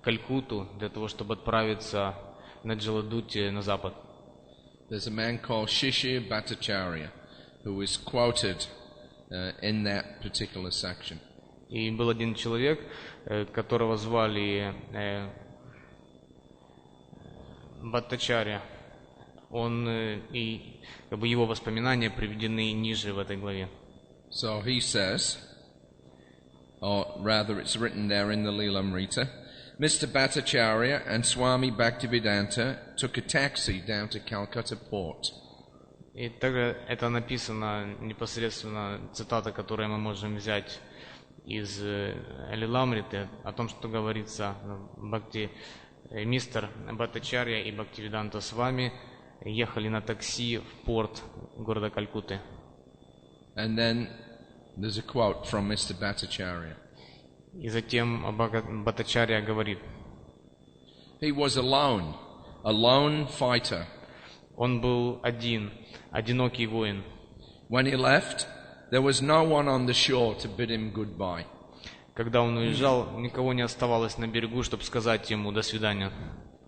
Калькутту для того, чтобы отправиться на Джаладуте на запад. There's a man called Shishir Bhattacharya who is quoted in that particular section. И был один человек, которого звали Бхаттачарья. И его воспоминания приведены ниже в этой главе. So he says, or rather it's written there in the Lilamrita, Mr. Bhattacharya and Swami Bhaktivedanta took a taxi down to Calcutta port. И также это написано непосредственно, цитата, которую мы можем взять из Лиламриты, о том, что говорится, мистер Бхаттачарья и Бхактивиданта Свами ехали на такси в порт города Калькутты. And then there's a quote from Mr. Bhattacharya. И затем Бхаттачарья говорит, He was alone, a lone fighter. он был один, одинокий воин. When he left, there was no one on the shore to bid him goodbye. Когда он уезжал, никого не оставалось на берегу, чтобы сказать ему «до свидания».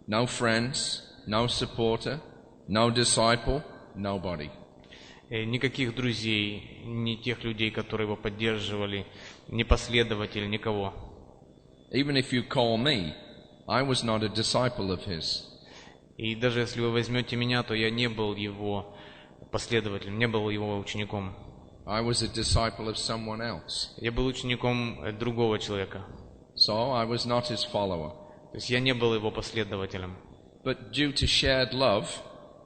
No friends, no supporter, no disciple, nobody. Никаких друзей, ни тех людей, которые его поддерживали, ни последователей, никого. Even if you call me, I was not a disciple of his. И даже если вы возьмете меня, то я не был его последователем, не был его учеником. I was a disciple of someone else. Я был учеником другого человека. So I was not his follower. То есть я не был его последователем. But due to shared love,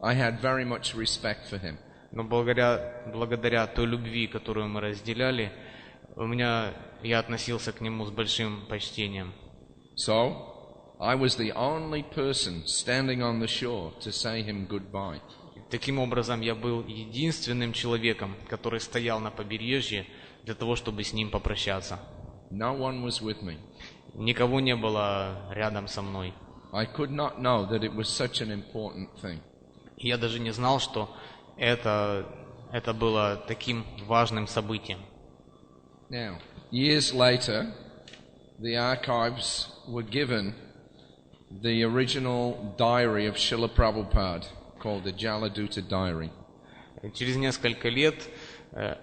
I had very much respect for him. Но благодаря той любви, которую мы разделяли, я относился к нему с большим почтением. So I was the only person standing on the shore to say him goodbye. Таким образом, я был единственным человеком, который стоял на побережье для того, чтобы с ним попрощаться. No one was with me. Никого не было рядом со мной. I could not know that it was such an important thing. Я даже не знал, что это было таким важным событием. Now, years later, the archives were given the original diary of Srila Prabhupada, called the Jaladuta Diary. Через несколько лет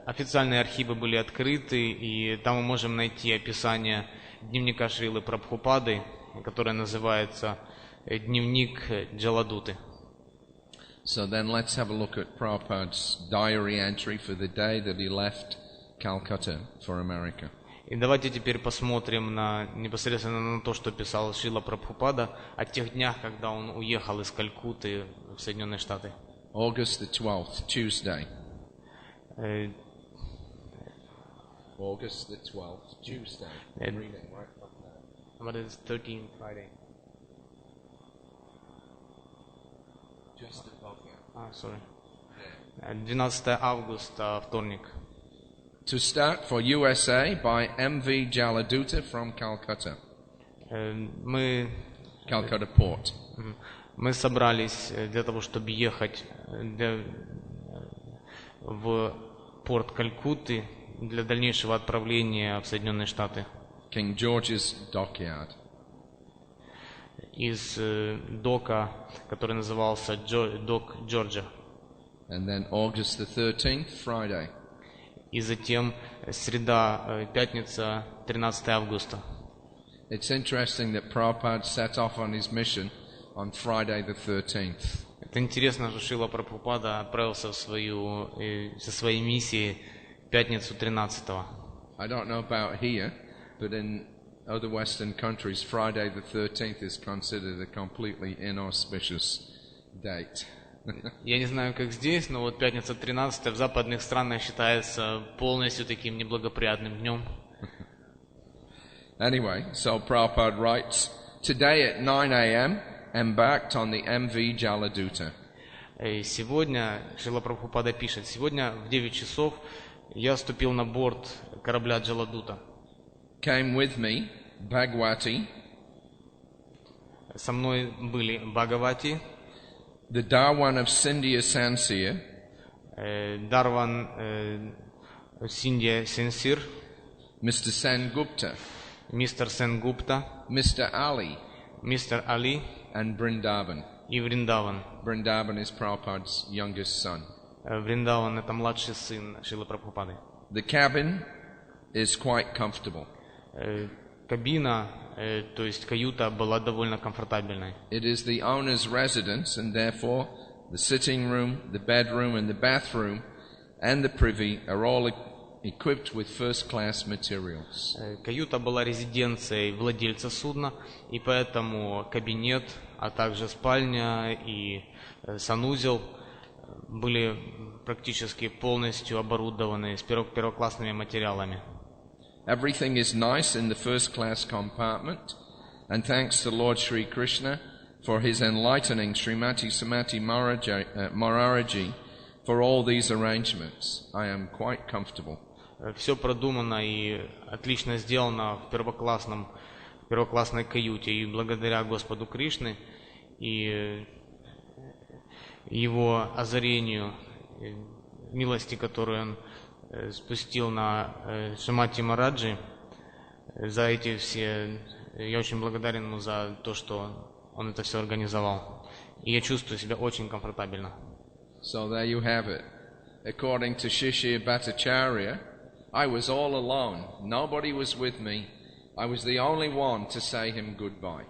официальные архивы были открыты, и там мы можем найти описание дневника Шрилы Прабхупады, которое называется «Дневник Джаладуты». So then let's have a look at Prabhupada's diary entry for the day that he left Calcutta for America. И давайте теперь посмотрим непосредственно на то, что писал Шрила Прабхупада о тех днях, когда он уехал из Калькутты в Соединенные Штаты. August the 12th, Tuesday. August the 12th, Tuesday. What is 13th Friday? Just above that. Sorry. 12 августа, вторник. To start for USA by M.V. Jaladuta from Calcutta. Calcutta Port. Мы собрались для того, чтобы ехать в порт Калькутты для дальнейшего отправления в Соединенные Штаты. King George's Dockyard. Из дока, который назывался док Джорджа. And then August the 13th, Friday. И затем среда, пятница, 13 августа. It's interesting that Prabhupada set off on his mission on Friday the 13th. Это интересно, что Шрила Прабхупада отправился со своей миссией в пятницу 13-го. I don't know about here, but in other Western countries, Friday the 13th is considered a completely inauspicious date. Я не знаю, как здесь, но вот пятница 13 в западных странах считается полностью таким неблагоприятным днем. Anyway, so Prabhupada writes, today at 9 a.m. embarked on the MV Jaladuta. Сегодня, Шрила Прабхупада пишет, сегодня в 9 часов я ступил на борт корабля Джаладута. Came with me Bhagwati. Со мной были Бхагавати, the Darwan of Sindhya Sansir, Дарван Синдия Сенсир, Mr. Sengupta, мистер Сенгупта, Mr. Ali, мистер Али and Vrindavan. и Вриндаван. Vrindavan is Prabhupada's youngest son. Вриндаван — это младший сын Шрилы Прабхупады. The cabin is quite comfortable. Кабина, то есть каюта, была довольно комфортабельной. It is the owner's residence, and therefore the sitting room, the bedroom, and the bathroom, and the privy are all equipped with first-class materials. Каюта была резиденцией владельца судна, и поэтому кабинет, а также спальня и санузел были практически полностью оборудованы с первоклассными материалами. Everything is nice in the first-class compartment, and thanks to Lord Shri Krishna for his enlightening Srimati Samati Maharaji for all these arrangements. I am quite comfortable. все продумано и отлично сделано в первоклассной каюте. И благодаря Господу Кришне и его озарению, милости, которую он спустил на Шримати Мараджи, за эти все, я очень благодарен ему за то, что он это все организовал. И я чувствую себя очень комфортабельно. So there you have it. According to Shishir Bhattacharya, I was all alone. Nobody was with me. I was the only one to say him goodbye.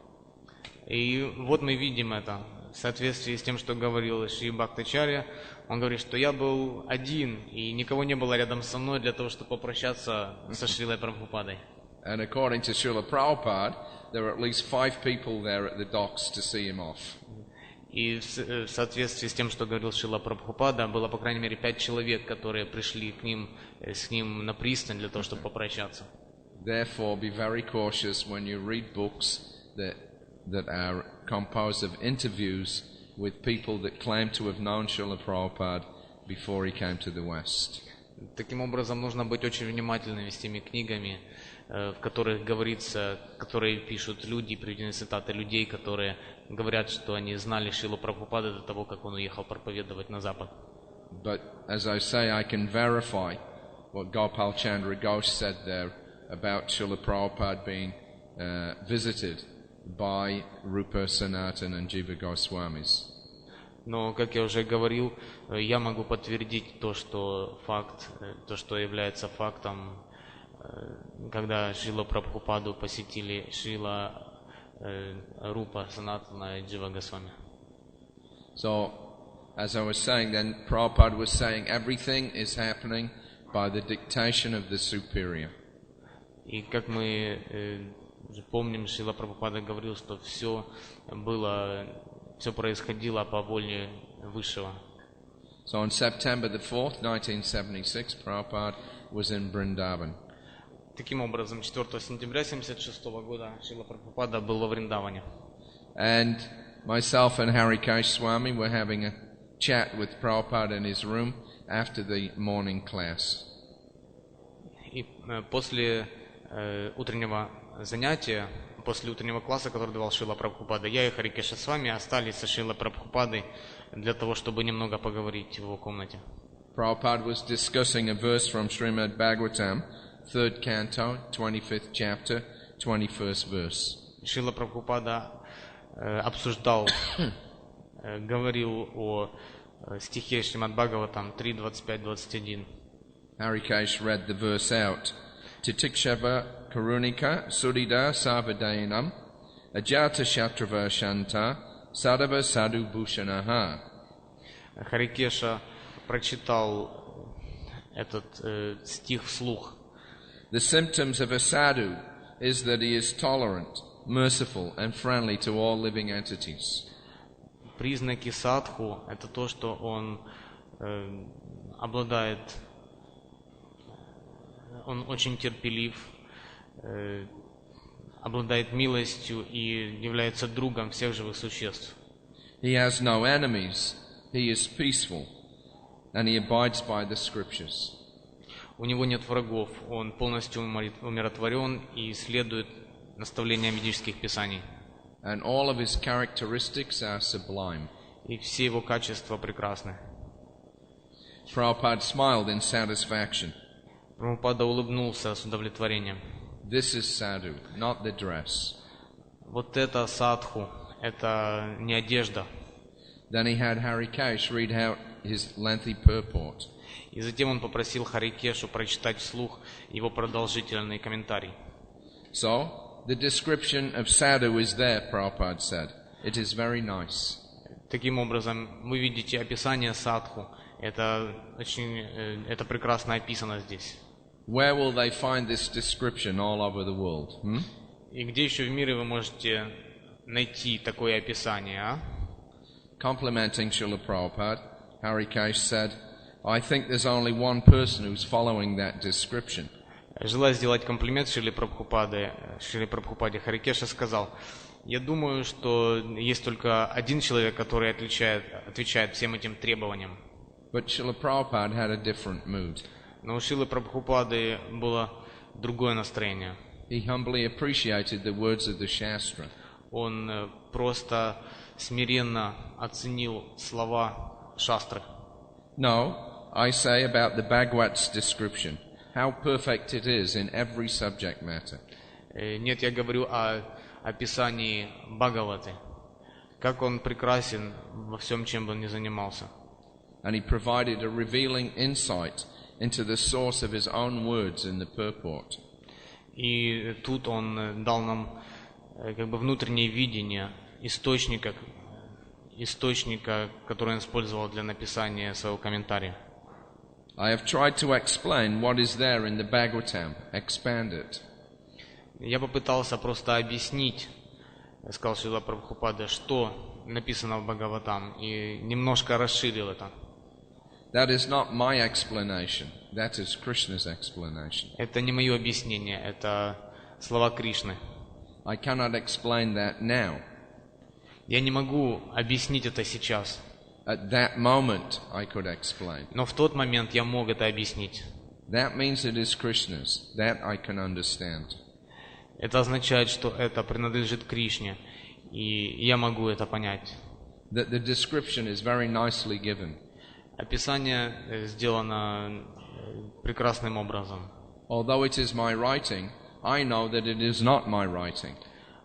И вот мы видим это в соответствии с тем, что говорил Шри Бхаттачарья. Он говорит, что я был один, и никого не было рядом со мной для того, чтобы попрощаться со Шрилой Прабхупадой. And according to Srila Prabhupada, there were at least 5 people there at the docks to see him off. И в соответствии с тем, что говорил Шрила Прабхупада, было по крайней мере 5 человек, которые пришли с ним на пристань для того, чтобы попрощаться. Therefore, be very cautious when you read books that are composed of interviews with people that claim to have known Srila Prabhupada before he came to the West. Таким образом, нужно быть очень внимательными с теми книгами, в которых говорится, которые пишут люди, приведены цитаты людей, которые говорят, что они знали Шрилу Прабхупаду до того, как он уехал проповедовать на Запад. But as I say, I can verify what Gopal Chandra Ghosh said there about Srila Prabhupada being visited by Rupa Sanatan and Jiva Goswamis. Но, как я уже говорил, я могу подтвердить то, что является фактом, когда Шрила Прабхупаду посетили Шрила Рупа Санатана и Джива Госвами. So, as I was saying, then Prabhupada was saying everything is happening by the dictation of the superior. И как мы помним, Шрила Прабхупада говорил, что все происходило по воле Высшего. So on September the 4th, 1976, Prabhupada was in Vrindavan. Таким образом, 4 сентября 1976 года Шрила Прабхупада был во Вриндаване. And myself and Haри Swami were having a chat with Prabhupada in his room after the morning class. И после утреннего занятия, после утреннего класса, который давал Шрила Прабхупада, я и Хари Свами остались со Шрилой Прабхупадой для того, чтобы немного поговорить в его комнате. Prabhupada was discussing a verse from Srimad Bhagavatam, 3rd canto, 25th chapter, 21st verse. Шрила Прабхупада говорил о стихе Шримад Бхагаватам 3.25-21. Harikesh read the verse out. Titikshava karunika surida savadayanam ajata shatrava shanta sadava sadhu bhushanaha. Харикеша прочитал этот стих вслух. The symptoms of a sadhu is that he is tolerant, merciful and friendly to all living entities. Признаки садху — это то, что он он очень терпелив, обладает милостью и является другом всех живых существ. He has no enemies, he is peaceful, and he abides by the scriptures. У него нет врагов, он полностью умиротворен и следует наставлениям ведических писаний. And all of his characteristics are sublime. И все его качества прекрасны. Prabhupada smiled in satisfaction. Прабхупада улыбнулся с удовлетворением. This is sadhu, not the dress. Вот это садху, это не одежда. Then he had Harikesh read out his lengthy purport. И затем он попросил Харикешу прочитать вслух его продолжительный комментарий. So, the description of sadhu is there, Prabhupada said. It is very nice. Таким образом, вы видите описание садху. Это прекрасно описано здесь. Where will they find this description all over the world? И где еще в мире вы можете найти такое описание? Complimenting Srila Prabhupada, Harikesh said, I think there's only one person who's following that description. Желая сделать комплимент Шриле Прабхупаде, Харикеша сказал: я думаю, что есть только один человек, который отвечает всем этим требованиям. But Srila Prabhupada had a different mood. Но у Шрилы Прабхупады было другое настроение. He humbly appreciated the words of the Shastra. Он просто смиренно оценил слова шастры. No, I say about the Bhagavata's description, how perfect it is in every subject matter. Нет, я говорю о описании Бхагаваты, как он прекрасен во всем, чем бы он ни занимался. And he provided a revealing insight into the source of his own words in the purport. И тут он дал нам как бы внутреннее видение источника, который он использовал для написания своего комментария. I have tried to explain what is there in the Bhagavatam, expand it. Я попытался просто объяснить, сказал Шрила Прабхупада, что написано в Бхагаватам, и немножко расширил это. That is not my explanation. That is Krishna's explanation. Это не мое объяснение, это слова Кришны. I cannot explain that now. Я не могу объяснить это сейчас. At that moment, I could explain. Но в тот момент я мог это объяснить. That means it is Krishna's. That I can understand. Это означает, что это принадлежит Кришне, и я могу это понять. That the description is very nicely given. Описание сделано прекрасным образом. Although it is my writing, I know that it is not my writing.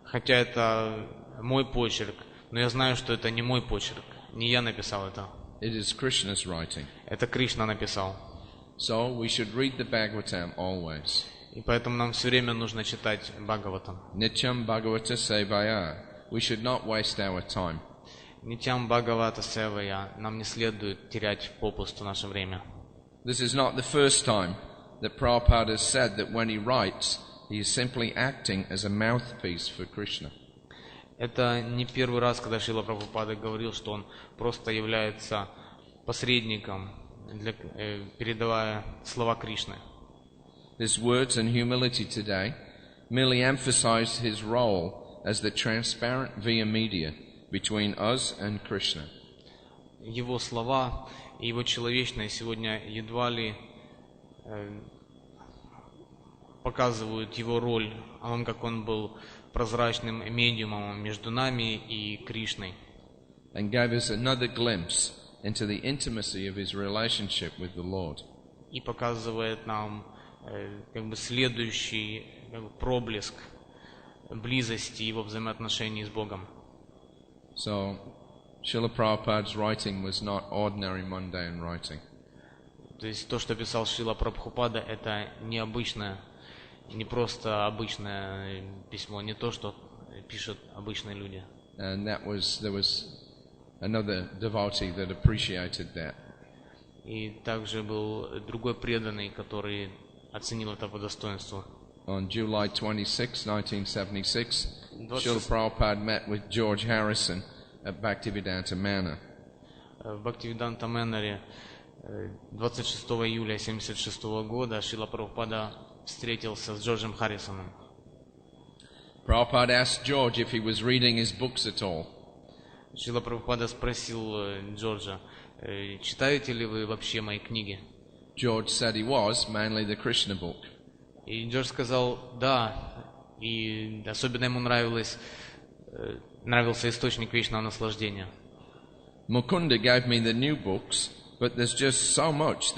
Хотя это мой почерк, но я знаю, что это не мой почерк. Не я написал это. It is Krishna's writing. Это Кришна написал. So we should read the Bhagavatam always. И поэтому нам все время нужно читать Бхагаватам. Nityam Bhagavata Sevaya. We should not waste our time. Нитям Бхагавата Севая. Нам не следует терять попусту наше время. This is not the first time that Prabhupada has said that when he writes, he is simply acting as a mouthpiece for Krishna. Это не первый раз, когда Шрила Прабхупада говорил, что он просто является посредником, передавая слова Кришны. His words and humility today merely emphasize his role as the transparent via media between us and Krishna. Его слова и его человечность сегодня едва ли показывают его роль, о том, как он был прозрачным медиумом между нами и Кришной. And gave us another glimpse into the intimacy of his relationship with the Lord. И показывает нам как бы следующий проблеск близости его взаимоотношений с Богом. So, Srila Prabhupada's writing was not ordinary mundane writing. То есть то, что писал Шрила Прабхупада, это необычное, не просто обычное письмо, не то, что пишут обычные люди. And there was another devotee that appreciated that. И также был другой преданный, который оценил это по достоинству. On July 26, 1976, Srila Prabhupada met with George Harrison at Bhaktivedanta Manor. В Бхактивиданта Мэноре 26 июля 1976 года Шрила Прабхупада встретился с Джорджем Харрисоном. Prabhupada asked George if he was reading his books at all. Шрила Прабхупада спросил Джорджа, читаете ли вы вообще мои книги? George said he was, mainly the Krishna book. И Джордж сказал, да, и особенно ему нравился источник вечного наслаждения. Mukunda gave me the new books, but there's just so much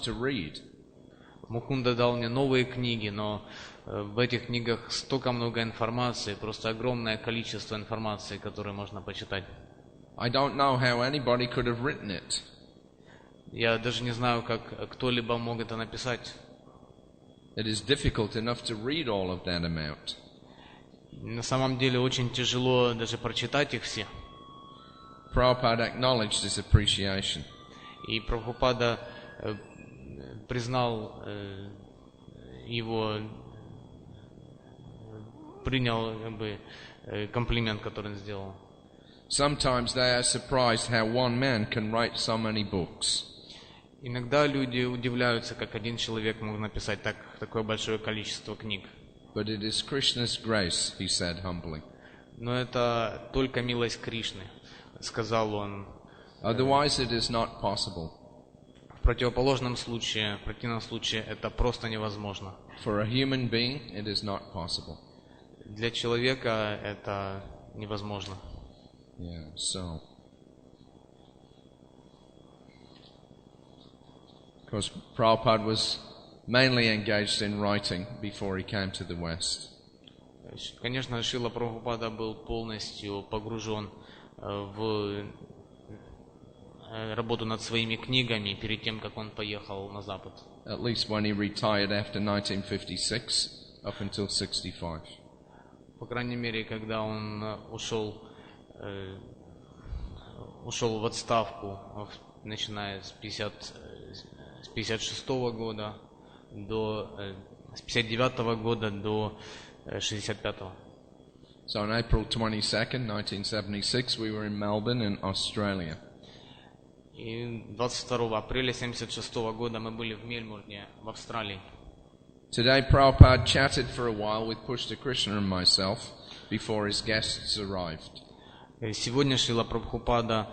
to read. Мукунда дал мне новые книги, но в этих книгах столько много информации, просто огромное количество информации, которую можно почитать. I don't know how anybody could have written it. Я даже не знаю, как кто-либо мог это написать. It is difficult enough to read all of that amount. На самом деле очень тяжело даже прочитать их все. Prabhupada acknowledged his appreciation. И Прабхупада признал его, принял как бы комплимент, который он сделал. Sometimes they are surprised how one man can write so many books. Иногда люди удивляются, как один человек мог написать такое большое количество книг. But it is Krishna's grace, he said humbly. Но это только милость Кришны, сказал он. Otherwise it is not possible. В противоположном случае, в противном случае это просто невозможно. For a human being, it is not possible. Для человека это невозможно. Yeah, so. Of course, Prabhupada was mainly engaged in writing before he came to the West. Конечно, Шрила Прабхупада был полностью погружен в работу над своими книгами перед тем, как он поехал на Запад. At least when he retired after 1956, up until 65. По крайней мере, когда он ушел в отставку, начиная с 56 года с 59 года до 65. So on April 22nd, 1976, we were in Melbourne in Australia. И 22 апреля 1976 года мы были в Мельбурне, в Австралии. Today, Prabhupada chatted for a while with Pushta Krishna and myself before his guests arrived. Сегодня Шрила Прабхупада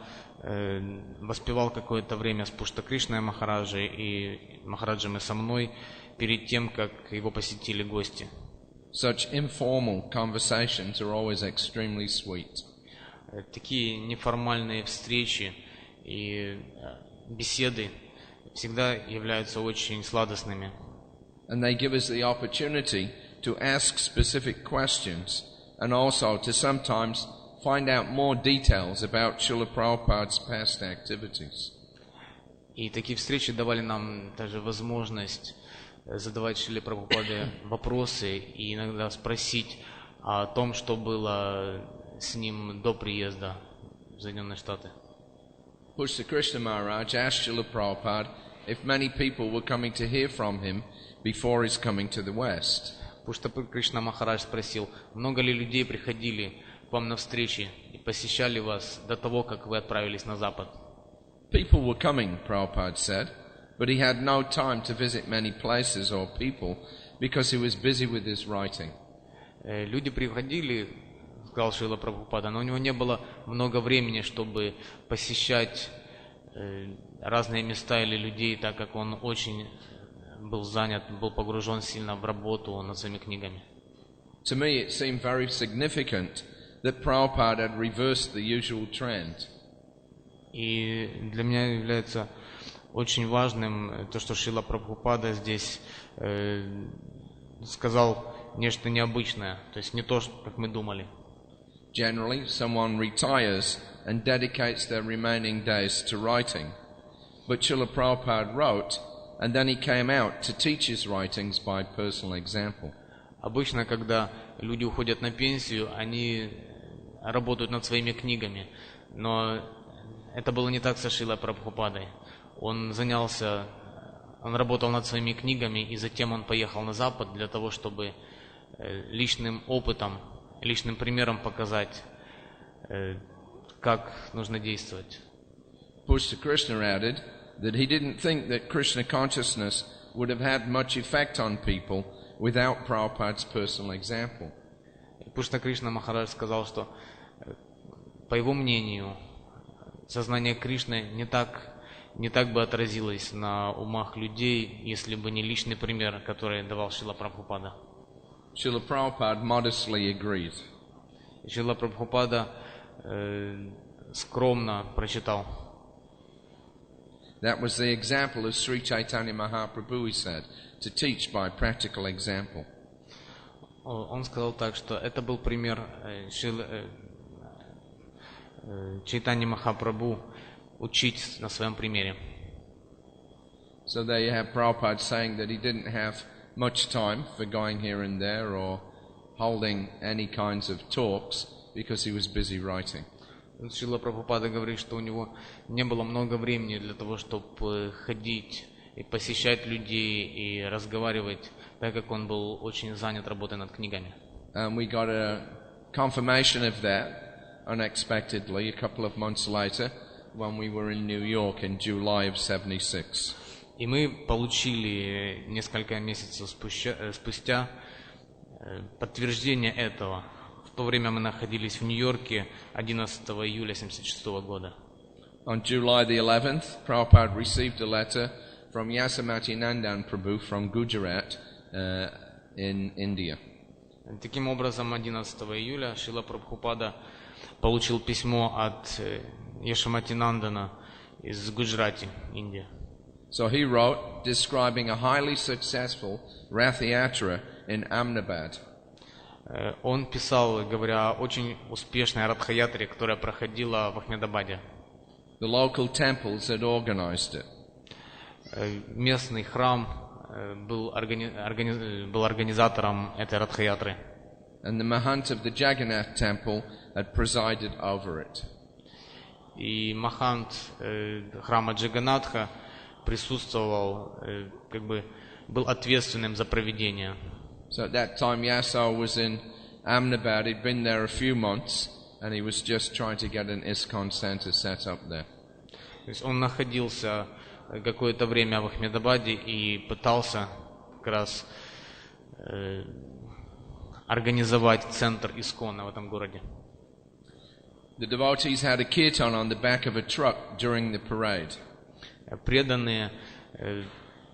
воспевал какое-то время с Пушта Кришной Махараджей и Махараджем и со мной перед тем, как его посетили гости. Such informal conversations are always extremely sweet. Такие неформальные встречи и беседы всегда являются очень сладостными. And they give us the opportunity to ask specific questions and also to sometimes find out more details about Srila Prabhupada's past activities. И такие встречи давали нам также возможность задавать Шриле Прабхупаде вопросы и иногда спросить о том, что было с ним до приезда в Соединенные Штаты. Pushta Krishna Maharaj asked Srila Prabhupada if many people were coming to hear from him before his coming to the West. Пушта Кришна Махарадж спросил, много ли людей приходили к вам на встречи и посещали вас до того, как вы отправились на Запад? People were coming, Prabhupada said, but he had no time to visit many places or people because he was busy with his writing. Люди приходили, сказал Шрила Прабхупада, но у него не было много времени, чтобы посещать разные места или людей, так как он очень был занят, был погружен сильно в работу над своими книгами. To me, it seemed very significant that Prabhupada had reversed the usual trend. И для меня является очень важным то, что Шрила Прабхупада здесь сказал нечто необычное, то есть не то, как мы думали. Generally, someone retires and dedicates their remaining days to writing. But Srila Prabhupada wrote, and then he came out to teach his writings by personal example. Обычно, когда люди уходят на пенсию, они работают над своими книгами. Но это было не так со Шрилой Прабхупадой. Он работал над своими книгами, и затем он поехал на Запад для того, чтобы личным опытом, личным примером показать, как нужно действовать. Pushta Krishna added that he didn't think that Krishna consciousness would have had much effect on people without Prabhupada's personal example. Пушта Кришна Махарадж сказал, что, по его мнению, сознание Кришны не так бы отразилось на умах людей, если бы не личный пример, который давал Шрила Прабхупада. Srila Prabhupada modestly agreed. Шрила Прабхупада скромно прочитал. That was the example of Sri Chaitanya Mahaprabhu, he said, to teach by practical example. Он сказал так, что это был пример Чайтаньи Махапрабху учить на своем примере. So there you have Prabhupada saying that he didn't have much time for going here and there or holding any kinds of talks because he was busy writing. Шрила Прабхупада говорит, что у него не было много времени для того, чтобы ходить и посещать людей и разговаривать, так как он был очень занят работой над книгами. And we got a confirmation of that unexpectedly a couple of months later when we were in New York in July of 76. И мы получили несколько месяцев спустя подтверждение этого. В то время мы находились в Нью-Йорке 11 июля 1976 года. On July the 11th, Prabhupada received a letter from Yasamati Nandan Prabhu from Gujarat in India. Таким образом, 11 июля Шрила Прабхупада получил письмо от Яшамати Нандана из Гуджарати, Индия. So he wrote, describing a highly successful Rath Yatra in Ahmedabad. Он писал, говоря о очень успешной Радха-ятре, которая проходила в Ахмедабаде. The local temples had organized it. Местный храм был организатором этой Радха-ятры. And the Mahant of the Jagannath temple had presided over it. И Махант храма Джаганатха присутствовал, был ответственным за проведение. So at that time Yaso was in Ahmedabad. He'd been there a few months and he was just trying to get an ISKCON center set up there. То есть он находился какое-то время в Ахмедабаде и пытался как раз организовать центр ИСКОНа в этом городе. The devotees had a kirtan on the back of a truck during the parade. Преданные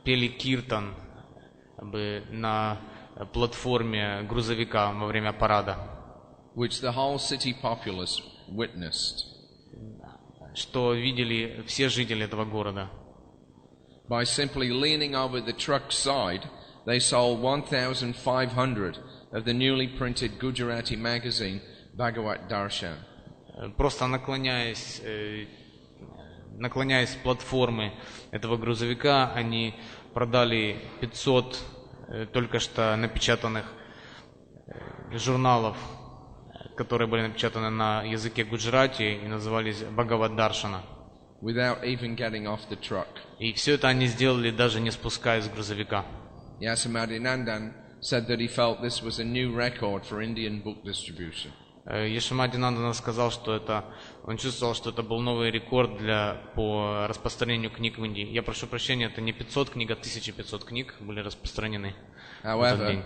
пели киртан на платформе грузовика во время парада, which the whole city populace witnessed. Что видели все жители этого города. By simply leaning over the truck's side, they sold 1,500 of the newly printed Gujarati magazine Bhagavad Darshan. Просто наклоняясь с платформы этого грузовика, они продали 500 только что напечатанных журналов, которые были напечатаны на языке гуджарати и назывались Бхагавад Даршана. Without even getting off the truck. И все это они сделали, даже не спускаясь с грузовика. Yasamati Nandan said that he felt this was a new record for Indian book distribution. Яшамати Нандана сказал, что он чувствовал, что это был новый рекорд по распространению книг в Индии. Я прошу прощения, это не 500 книг, а 1500 книг были распространены в этот день.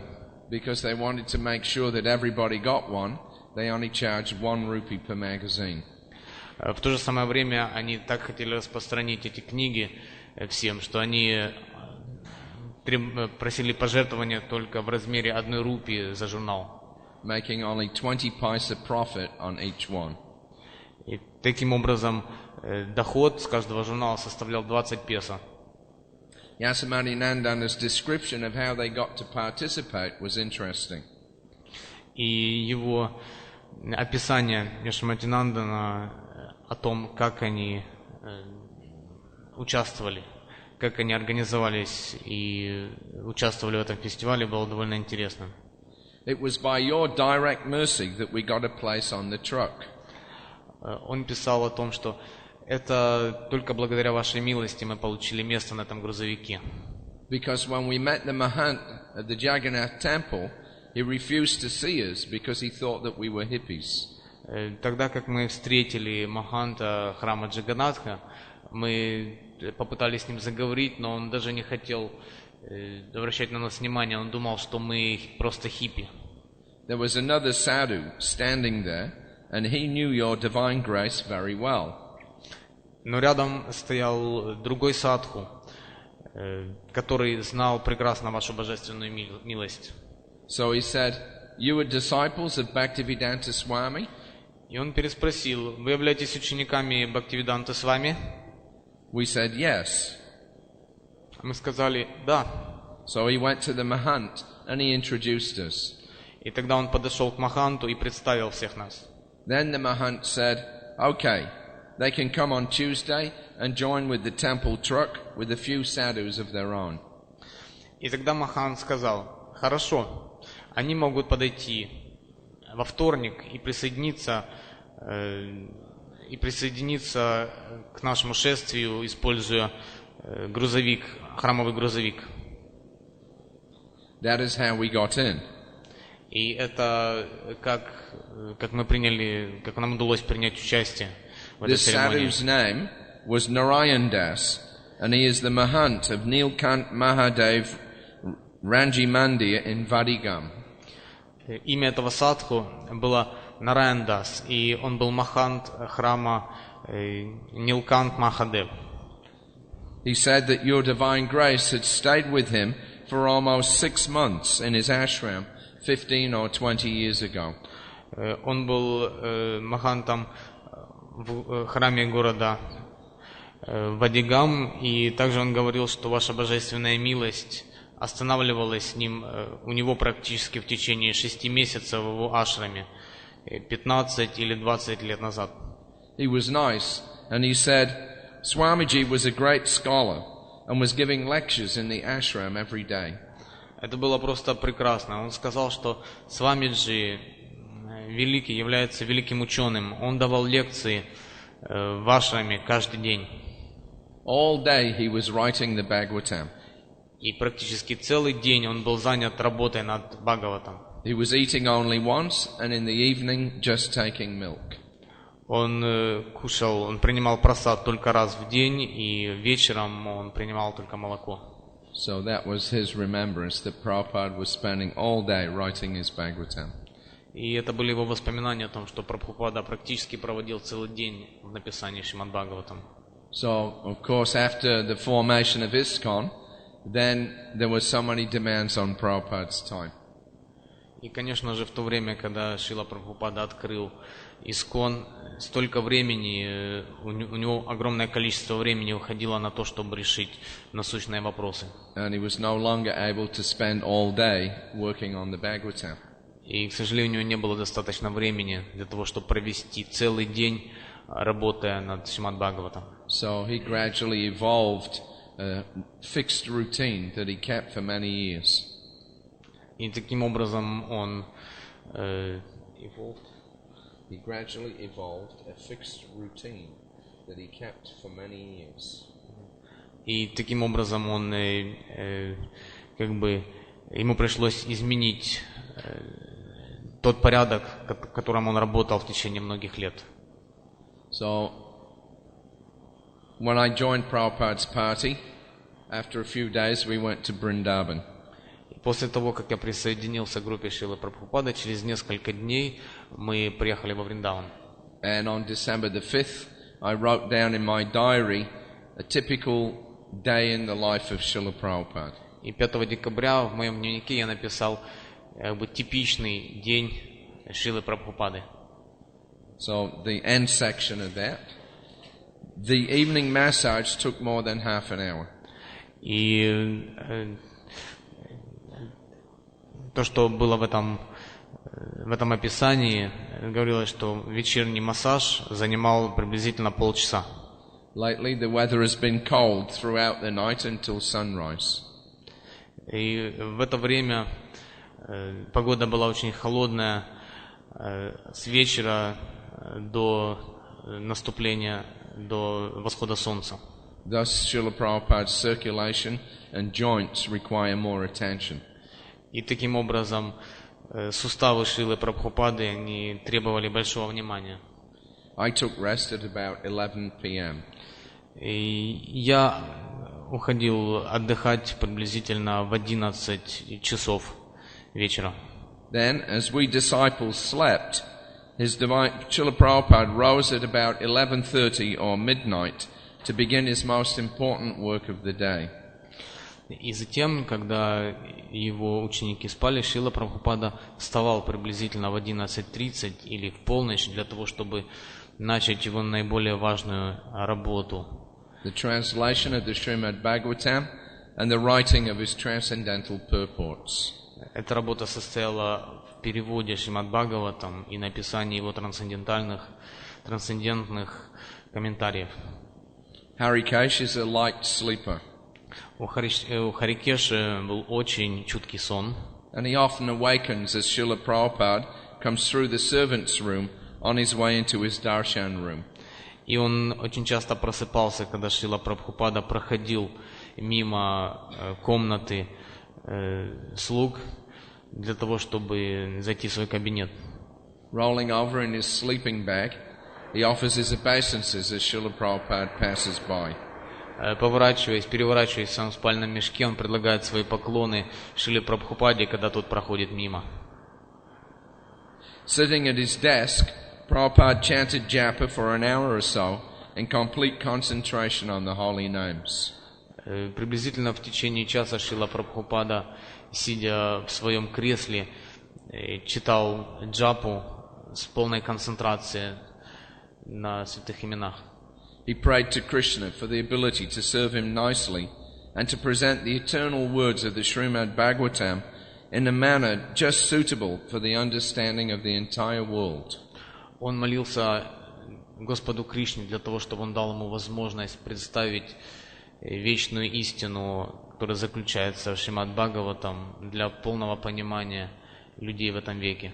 Because they wanted to make sure that everybody got one, they only charged 1 rupee per magazine. В то же самое время они так хотели распространить эти книги всем, что они просили пожертвования только в размере 1 рупии за журнал. Making only 20 paisa profit on each one. И таким образом доход с каждого журнала составлял 20 песо. Yasamati Nandana's description of how they got to participate was interesting. И его описание Яшамати Нандана о том, как они участвовали, как они организовались и участвовали в этом фестивале, было довольно интересным. It was by your direct mercy that we got a place on the truck. Он писал о том, что это только благодаря вашей милости мы получили место на этом грузовике. Because when we met the Mahant at the Jagannath temple, he refused to see us because he thought that we were hippies. Тогда как мы встретили Маханта храма Джаганатха, мы попытались с ним заговорить, но он даже не хотел обращать на нас внимание, он думал, что мы просто хиппи. There was another sadhu standing there, and he knew your divine grace very well. Но рядом стоял другой садху, который знал прекрасно вашу божественную милость. So he said, "You are disciples of Bhaktivedanta Swami?" И он переспросил: вы являетесь учениками Бхактивиданты Свами? We said yes. Мы сказали да. So he went to the Mahant and he introduced us. И тогда он подошел к Маханту и представил всех нас. Then the Mahant said, "Okay, they can come on Tuesday and join with the temple truck with a few sadhus of their own." И тогда Махант сказал: хорошо, они могут подойти во вторник и присоединиться к нашему шествию, используя грузовик, храмовый грузовик. That is how we got in. И это как мы приняли, как нам удалось принять участие в этой This церемонии. sadhu's name was Narayan Das, and he is the Mahant of Nilkant Mahadev Ranji Mandir in Vadigam. Имя этого садху было Нараян Дас, и он был махант храма Нилкант Махадев. He said that your divine grace had stayed with him for almost 6 months in his ashram 15 or 20 years ago. Он был махантом в храме города Вадигам, и также он говорил, что ваша божественная милость останавливалась с ним, у него практически в течение 6 месяцев в его ашраме, 15 или 20 лет назад. He was nice, and he said Swamiji was a great scholar and was giving lectures in the ashram every day. Это было просто прекрасно. Он сказал, что Свамиджи великий, является великим ученым. Он давал лекции в ашраме каждый день. All day he was writing the Bhagavatam. И практически целый день он был занят работой над Бхагаватом. He was eating only once, and in the evening just taking milk. Он кушал, он принимал прасад только раз в день, и вечером он принимал только молоко. So that was his remembrance that Prabhupada was spending all day writing his Bhagavatam. И это были его воспоминания о том, что Прабхупада практически проводил целый день в написании Шримад Бхагаватам. So, of course, after the formation of ISKCON, then there were so many demands on Prabhupada's time. И, конечно же, в то время, когда Шрила Прабхупада открыл Искон, столько времени, у него огромное количество времени уходило на то, чтобы решить насущные вопросы. And he was no longer able to spend all day working on the Bhagavatam. И, к сожалению, у него не было достаточно времени для того, чтобы провести целый день, работая над Шримад Бхагаватом. So he gradually evolved a fixed routine that he kept for many years. И таким образом он He gradually evolved a fixed routine that he kept for many years. И таким образом он как бы ему пришлось изменить тот порядок, в котором он работал в течение многих лет. So when I joined Prabhupada's party, after a few days we went to Vrindavan. После того, как я присоединился к группе Шрилы Прабхупады, через несколько дней мы приехали во Вриндаван. And on December the 5th, I wrote down in my diary a typical day in the life of Srila Prabhupada. И 5 декабря в моем дневнике я написал типичный день Шрилы Прабхупады. So the end section of that, the evening massage took more than half an hour. И то, что было в этом описании, говорилось, что вечерний массаж занимал приблизительно полчаса. Lately the weather has been cold throughout the night until sunrise. И в это время погода была очень холодная с вечера до наступления, до восхода солнца. Thus Srila Prabhupada's circulation and joints require more attention. И таким образом суставы Шрилы Прабхупады они требовали большого внимания. I took rest at about 11 p.m. И я уходил отдыхать приблизительно в 11 часов вечера. Then, as we disciples slept, His Divine Srila Prabhupada rose at about 11:30 or midnight to begin his most important work of the day. И затем, когда его ученики спали, Шрила Прабхупада вставал приблизительно в 11:30 или в полночь для того, чтобы начать его наиболее важную работу. The translation of the Srimad Bhagavatam and the writing of his transcendental purports. Эта работа состояла в переводе Шримад Бхагаватам и написании его трансцендентных комментариев. Hari Krishna is a light sleeper. У Хари Кришны был очень чуткий сон. And he often awakens as Srila Prabhupada comes through the servants' room on his way into his darshan room. И он очень часто просыпался, когда Шрила Прабхупада проходил мимо комнаты слуг для того, чтобы зайти в свой кабинет. Rolling over in his sleeping bag, he offers his obeisances as Srila Prabhupada passes by. Переворачиваясь в своем спальном мешке, он предлагает свои поклоны Шриле Прабхупаде, когда тот проходит мимо. Sitting at his desk, Prabhupada chanted japa for an hour or so in complete concentration on the holy names. Приблизительно в течение часа Шрила Прабхупада, сидя в своем кресле, читал джапу с полной концентрацией на святых именах. He prayed to Krishna for the ability to serve him nicely and to present the eternal words of the Srimad Bhagavatam in a manner just suitable for the understanding of the entire world. Он молился Господу Кришне для того, чтобы он дал ему возможность представить вечную истину, которая заключается в Шримад Бхагаватам, для полного понимания людей в этом веке.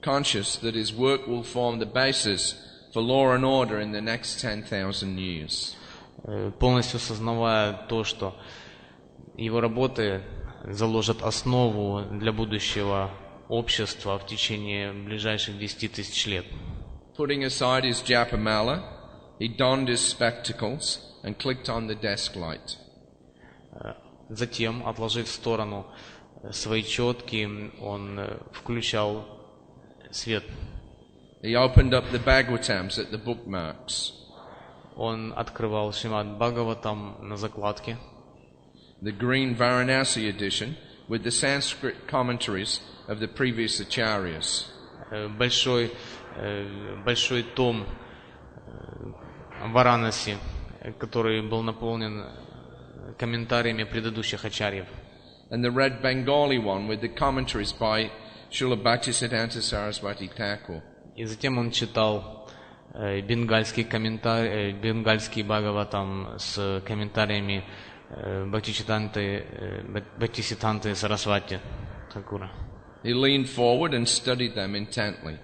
Conscious that his work will form the basis for law and order in the next 10,000 years. Полностью сознавая то, что его работы заложат основу для будущего общества в течение ближайших 10 тысяч лет. Putting aside his japamala, he donned his spectacles and clicked on the desk light. Затем, отложив в сторону свои четки, он включал свет. He opened up the Bhagavatams at the bookmarks. Он открывал Шримад Бхагаватам на закладке. The green Varanasi edition with the Sanskrit commentaries of the previous acharyas. Большой том Варанаси, который был наполнен комментариями предыдущих ачарьев. And the red Bengali one with the commentaries by Srila Bhaktisiddhanta Saraswati Thakur. И затем он читал бенгальский Бхагаватам с комментариями Бхактисиддханты Сарасвати Такура. He leaned forward and studied them intently.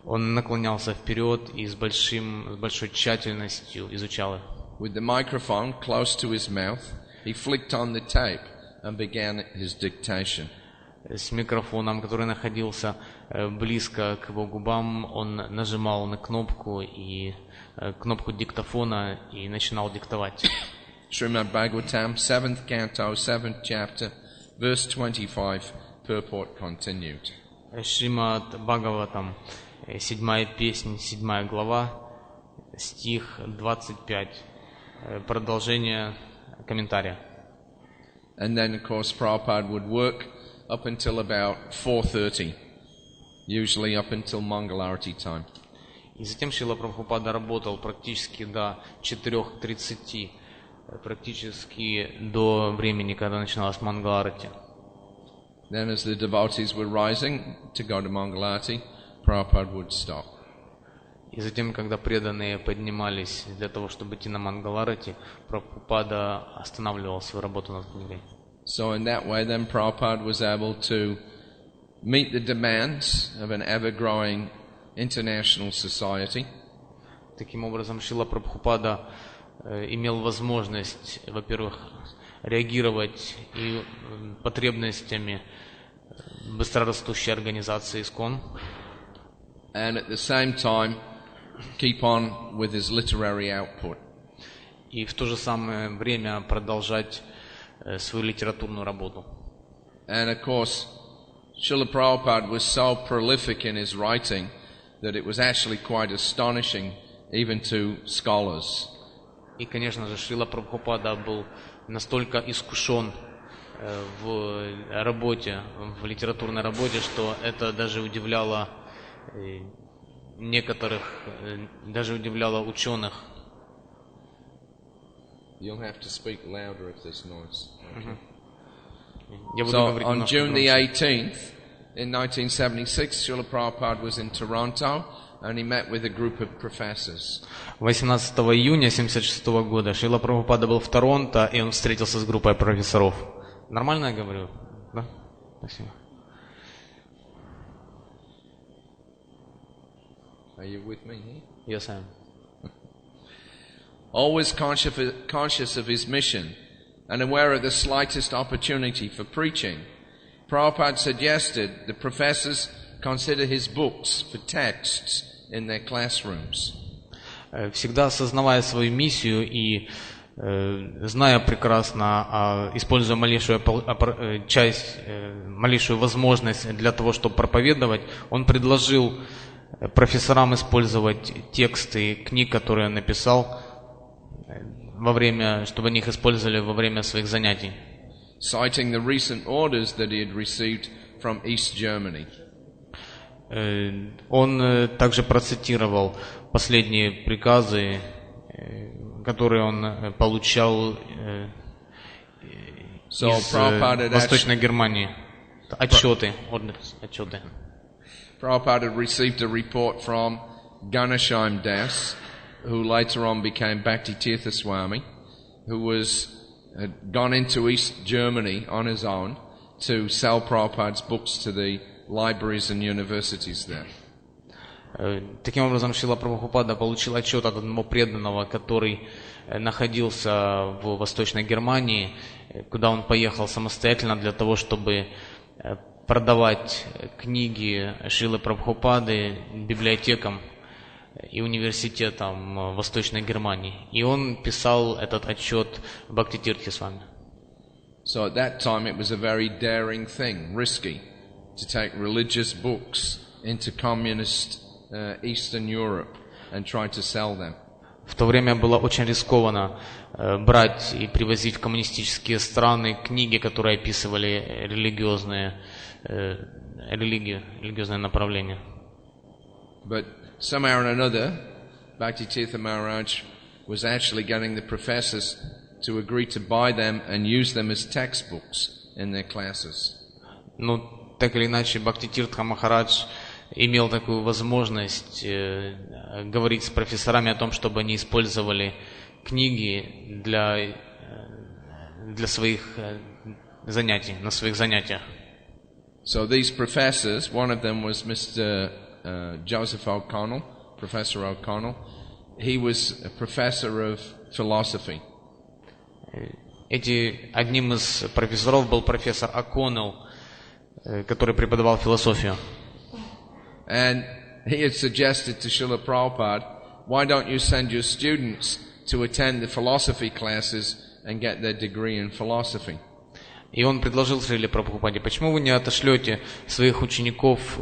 Он наклонялся вперед и с большой тщательностью изучал их. With the microphone close to his mouth, he flicked on the tape and began his dictation. С микрофоном, который находился близко к его губам, он нажимал на кнопку диктофона и начинал диктовать. Srimad Bhagavatam, 7th canto, 7th chapter, verse 25, purport continued. Шримад Бхагаватам, 7-я песнь, 7-я глава, стих 25, продолжение комментария. And then, of course, Prabhupada would work up until about 4:30, usually up until Mangalarati time. И затем Шрила Прабхупада работал практически до 4:30, практически до времени, когда начиналась Мангаларати. Then, as the devotees were rising to go to Mangalarati, Prabhupada would stop. И затем, когда преданные поднимались для того, чтобы идти на Мангаларати, Прабхупада останавливал свою работу над книгой. So in that way, then Prabhupada was able to meet the demands of an ever-growing international society. Таким образом, Шрила Прабхупада имел возможность, во-первых, реагировать и потребностями быстрорастущей организации ИСККОН, and at the same time keep on with his literary output. И в то же самое время продолжать свою литературную работу. And of course, Srila Prabhupada was so prolific in his writing that it was actually quite astonishing even to scholars. И, конечно же, Шрила Прабхупада был настолько искушен в работе, в литературной работе, что это даже удивляло некоторых, даже удивляло ученых. You'll have to speak louder if there's noise. So on June the 18th, in 1976, Srila Prabhupada was in Toronto and he met with a group of professors. 18 июня 1976 года Шрила Прабхупада был в Торонто, и он встретился с группой профессоров. Нормально я говорю? Да? Спасибо. Are you with me here? Yes, I am. Always conscious of his mission and aware of the slightest opportunity for preaching, Prabhupada suggested the professors consider his books for texts in their classrooms. Всегда осознавая свою миссию и зная прекрасно, используя малейшую часть, малейшую возможность для того, чтобы проповедовать, он предложил профессорам использовать тексты книг, которые он написал, чтобы они их использовали во время своих занятий. Citing the recent orders that he had received from East Germany. Он также процитировал последние приказы, которые он получал из Восточной Германии. Отчеты. Prabhupada had received a report from Ganesham Das, who later on became Bhakti Tirtha Swami, who had gone into East Germany on his own to sell Prabhupada's books to the libraries and universities there. Таким образом, Шрила Прабхупада получил отчет от одного преданного, который находился в Восточной Германии, куда он поехал самостоятельно для того, чтобы продавать книги Шрилы Прабхупады библиотекам и университетам Восточной Германии. И он писал этот отчет Бхакти Тиртхе Свами. So at that time it was a very daring thing, risky, to take religious books into communist Eastern Europe and try to sell them. В то время было очень рискованно брать и привозить в коммунистические страны книги, которые описывали религиозные направления. But somehow or another, Bhakti Tirtha Maharaj was actually getting the professors to agree to buy them and use them as textbooks in their classes. Ну, так или иначе, Бхакти Тиртха Махарадж имел такую возможность говорить с профессорами о том, чтобы они использовали книги для своих занятий, на своих занятиях. So these professors, one of them was Mr. Joseph O'Connell, Professor O'Connell. He was a professor of philosophy. Одним из профессоров был профессор О'Коннелл, который преподавал философию. And he had suggested to Srila Prabhupada, why don't you send your students to attend the philosophy classes and get their degree in philosophy? И он предложил Шриле Прабхупаде, почему вы не отошлете своих учеников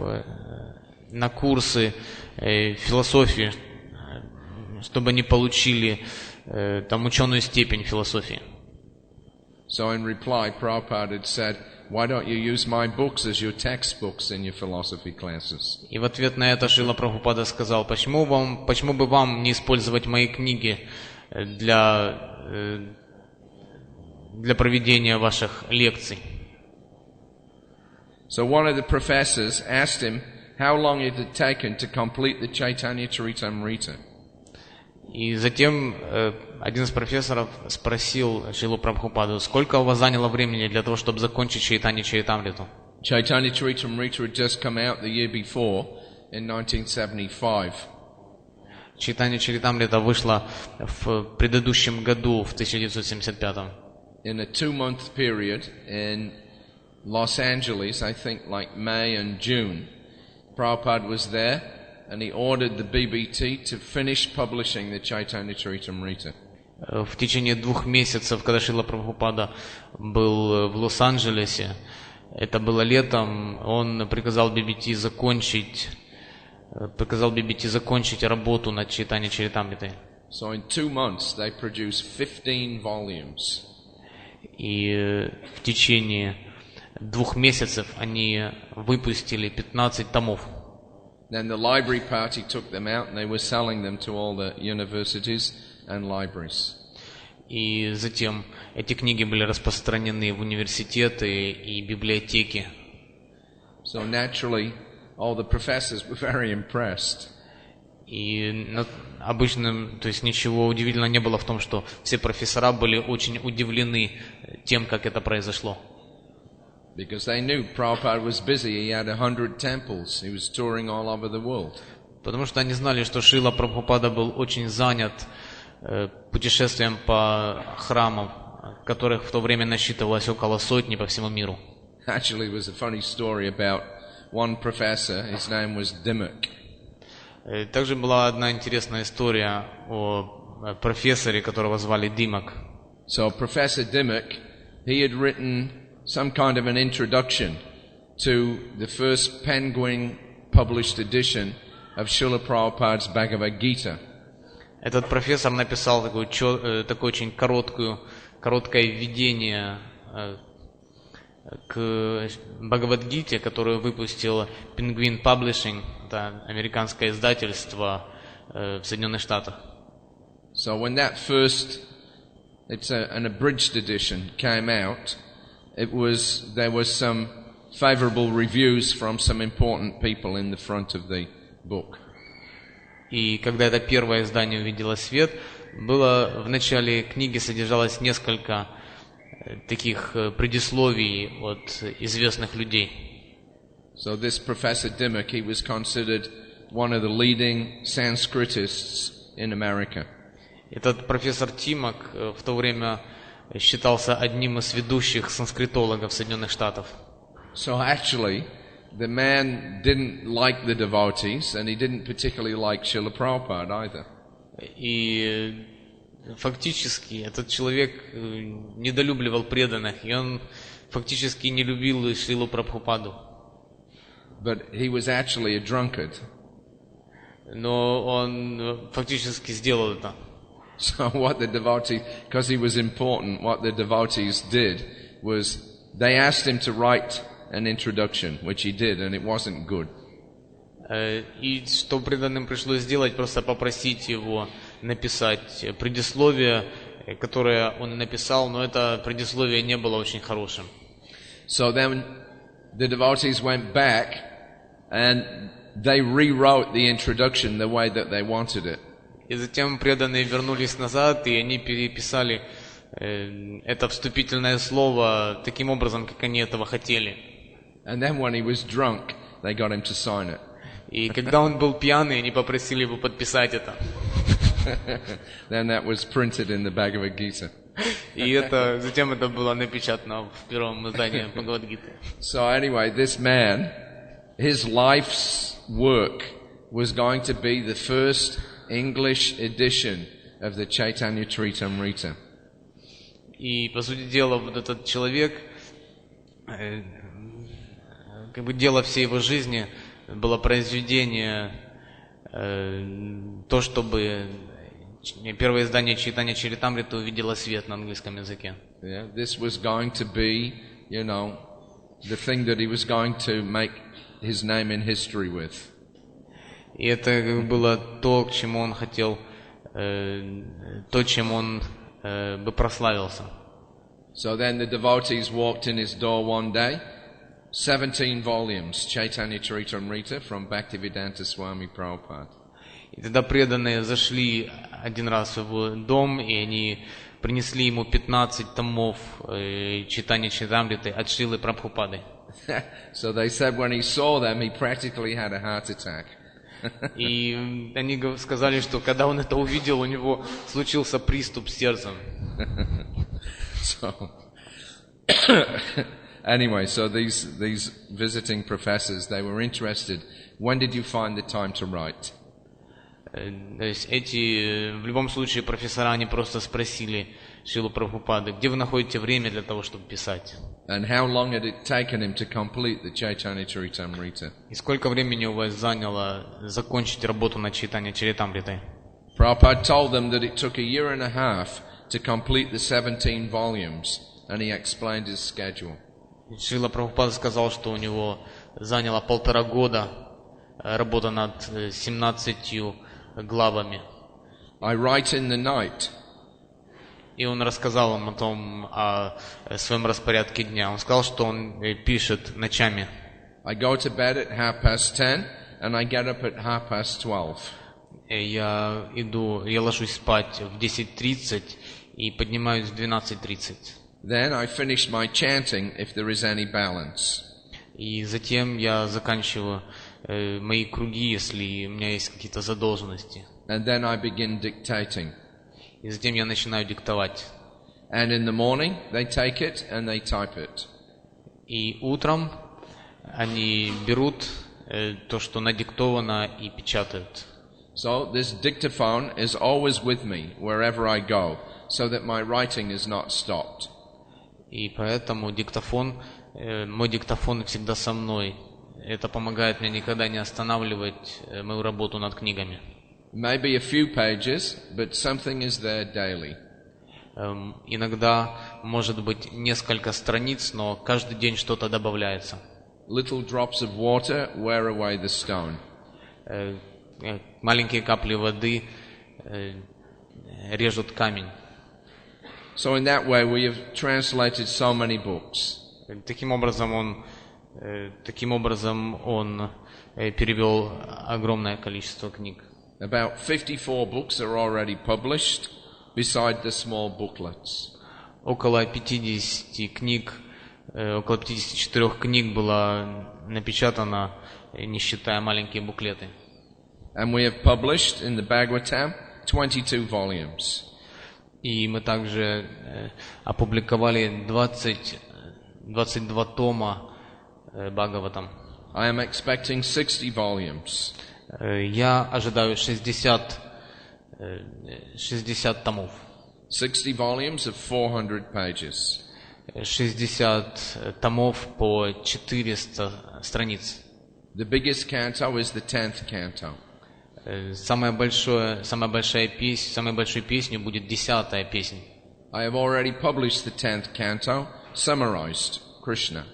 на курсы философии, чтобы они получили там ученую степень философии? So in reply, Prabhupada had said, why don't you use my books as your textbooks in your philosophy classes? И в ответ на это Шрила Прабхупада сказал, почему бы вам не использовать мои книги для проведения ваших лекций? So one of the professors asked him how long it had taken to complete the Chaitanya Charitamrita. И затем один из профессоров спросил Шрилу Прабхупаду, сколько у вас заняло времени для того, чтобы закончить Чайтанья Чаритамриту? Chaitanya Charitamrita had just come out the year before, in 1975. Чайтанья Чаритамрита вышла в предыдущем году, в 1975. In a 2-month period in Los Angeles, I think like May and June, Prabhupada was there. And he ordered the BBT to finish publishing the Chaitanya Charitamrita. В течение 2 месяцев, когда Шрила Прабхупада был в Лос-Анджелесе, это было летом, он приказал BBT закончить работу над Чайтанья Чаритамритой. So in 2 months they produced 15 volumes. И в течение 2 месяцев они выпустили 15 томов. Then the library party took them out and they were selling them to all the universities and libraries. И затем эти книги были распространены в университеты и библиотеки. So naturally, all the professors were very impressed. И обычно, то есть ничего удивительного не было в том, что все профессора были очень удивлены тем, как это произошло. Because they knew Prabhupada was busy. He had 100 temples. He was touring all over the world. Потому что они знали, что Шрила Прабхупада был очень занят путешествием по храмам, которых в то время насчитывалось около 100 по всему миру. Actually, it was a funny story about one professor. His name was Dimmock. Также была одна интересная история о профессоре, которого звали Димок. So Professor Dimmock, he had written some kind of an introduction to the first Penguin published edition of Srila Prabhupada's Bhagavad Gita. Этот профессор написал такое очень короткое введение к Бхагавад-гите, которую выпустил Penguin Publishing, это американское издательство в Соединенных Штатах. So when that first, it's an abridged edition, came out, there was some favorable reviews from some important people in the front of the book. И когда это первое издание увидело свет, было в начале книги содержалось несколько таких предисловий от известных людей. So this Professor Dimmock, he was considered one of the leading Sanskritists in America. Этот профессор Тимок в то время считался одним из ведущих санскритологов Соединенных Штатов. So actually, the man didn't like the devotees, and he didn't particularly like Srila Prabhupada either. И фактически этот человек недолюбливал преданных, и он фактически не любил Шрилу Прабхупаду. But he was actually a drunkard. Но он фактически сделал это. So what the devotees, because he was important, what the devotees did was they asked him to write an introduction, which he did, and it wasn't good. И что преданным пришлось сделать, просто попросить его написать предисловие, которое он написал, но это предисловие не было очень хорошим. So then the devotees went back and they rewrote the introduction the way that they wanted it. И затем преданные вернулись назад, и они переписали это вступительное слово таким образом, как они этого хотели. And then when he was drunk, they got him to sign it. И когда он был пьяный, они попросили его подписать это. Then that was printed in the Bhagavad Gita. И затем это было напечатано в первом издании Бхагавад-гиты. So anyway, this man, his life's work was going to be the first English edition of the Chaitanya Charitamrita. И по сути дела, вот этот человек, как бы дело всей его жизни было произведение, то, чтобы первое издание Чайтанья Чаритамриты увидело свет на английском языке. Yeah, this was going to be, you know, the thing that he was going to make his name in history with. И это было то, к чему он хотел, то, чем он бы прославился. So then the devotees walked in his door one day, 17 volumes, Chaitanya Charitamrita from Bhaktivedanta Swami Prabhupada. И тогда преданные зашли один раз в его дом, и они принесли ему 15 томов Чайтанья Чаритамриты от Шрилы Прабхупады. So they said when he saw them, he practically had a heart attack. И они сказали, что когда он это увидел, у него случился приступ сердца. So, anyway, so these visiting professors, they were interested. When did you find the time to write? То есть в любом случае профессора, они просто спросили Шрилу Прабхупады, где вы находите время для того, чтобы писать? And how long had it taken him to complete the Chaitanya Charitamrita? И сколько времени у вас заняло закончить работу над Чайтанья Чаритамритой? Prabhupada told them that it took a year and a half to complete the 17 volumes, and he explained his schedule. Шрила Прабхупада сказал, что у него заняло 1,5 года работа над 17 главами. I write in the night. И он рассказал им о своем распорядке дня. Он сказал, что он пишет ночами. I go to bed at 10:30 and I get up at 12:30. Я ложусь спать в 10:30 и поднимаюсь в 12:30. Then I finish my chanting if there is any balance. И затем я заканчиваю мои круги, если у меня есть какие-то задолженности. And then I begin dictating. И затем я начинаю диктовать. And in the morning they take it and they type it. И утром они берут то, что надиктовано, и печатают. So this dictaphone is always with me wherever I go, so that my writing is not stopped. И поэтому мой диктофон всегда со мной, это помогает мне никогда не останавливать мою работу над книгами. Maybe a few pages, but something is there daily. Иногда может быть несколько страниц, но каждый день что-то добавляется. Little drops of water wear away the stone. Маленькие капли воды режут камень. So in that way we have translated so many books. Таким образом он перевел огромное количество книг. About 54 books are already published, beside the small booklets. Около 50 книг, около 54 книг было напечатано, не считая маленькие буклеты. And we have published in the Bhagavatam 22 volumes. И мы также опубликовали 22 тома Бхагаватам. I am expecting 60 volumes. Я ожидаю 60 томов. 60 volumes of 400 pages. 60 томов по 400 страниц. The biggest canto is the 10th canto. Самая большая песня будет 10-я песня. I have already published the 10th canto, summarized, Krishna.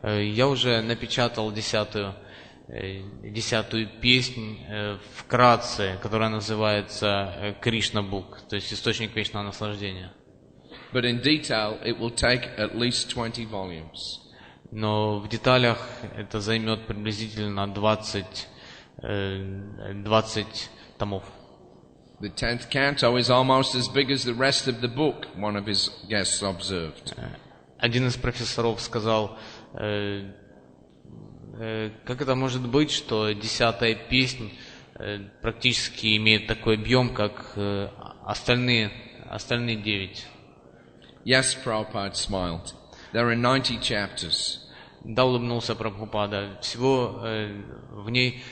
Я уже напечатал 10-ю песнь вкратце, которая называется Кришна Бук, то есть источник вечного наслаждения. But in detail, it will take at least 20 volumes. Но в деталях это займет приблизительно 20 томов. The 10th canto is almost as big as the rest of the book, one of his guests observed. Один из профессоров сказал, как это может быть, что 10-я песня практически имеет такой объем, как остальные 9. Yes, Prabhupada smiled. There are 90 chapters. Да, улыбнулся Прабхупада. Всего в ней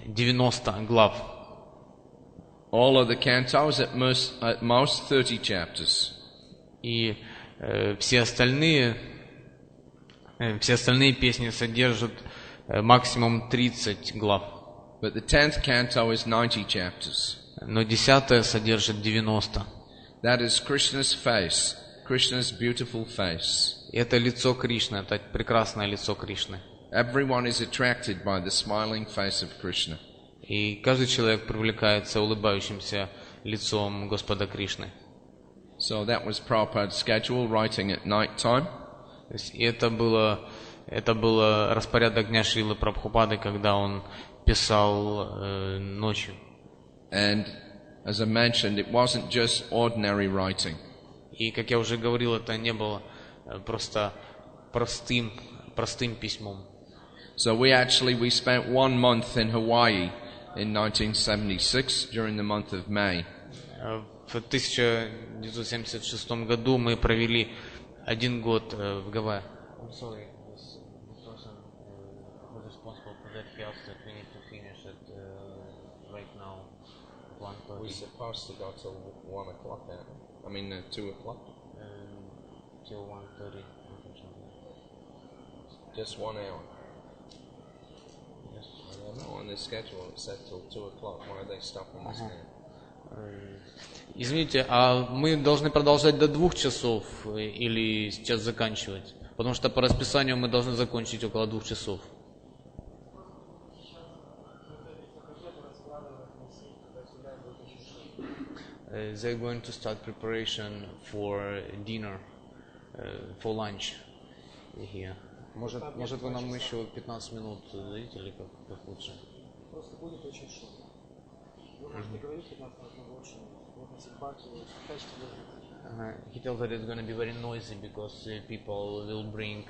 90 глав. All of the cantos at most 30 chapters. И все остальные песни содержат максимум 30 глав. But the 10th canto is 90 chapters. Но 10-я содержит 90. That is Krishna's face, Krishna's beautiful face. Это лицо Кришны, это прекрасное лицо Кришны. Everyone is attracted by the smiling face of Krishna. И каждый человек привлекается улыбающимся лицом Господа Кришны. So that was Prabhupada's schedule, writing at night time. То есть это было распорядок дня Шрилы Прабхупады, когда он писал ночью. And as I mentioned, it wasn't just ordinary writing. И, как я уже говорил, это не было просто простым письмом. So we spent 1 month in Hawaii in 1976 during the month of May. В 1976 году мы провели 1 год в Гавайях. I'm sorry, this person who's responsible for that he asked that we need to finish it right now, 1:30. We're supposed to go till 1 o'clock, I mean 2 o'clock. Till 1:30, unfortunately. Just 1 hour. Yes. I don't know, on the schedule it said till 2 o'clock. Why are they stopping us now? Извините, а мы должны продолжать до 2 часов или сейчас заканчивать? Потому что по расписанию мы должны закончить около 2 часов. They're going to start preparation for dinner, for lunch here. Может вы нам еще 15 минут дадите или как лучше? Просто будет очень шумно. Вы можете говорить 15 минут, но лучше носить баки и тачки. He tells that it's going to be very noisy because people will bring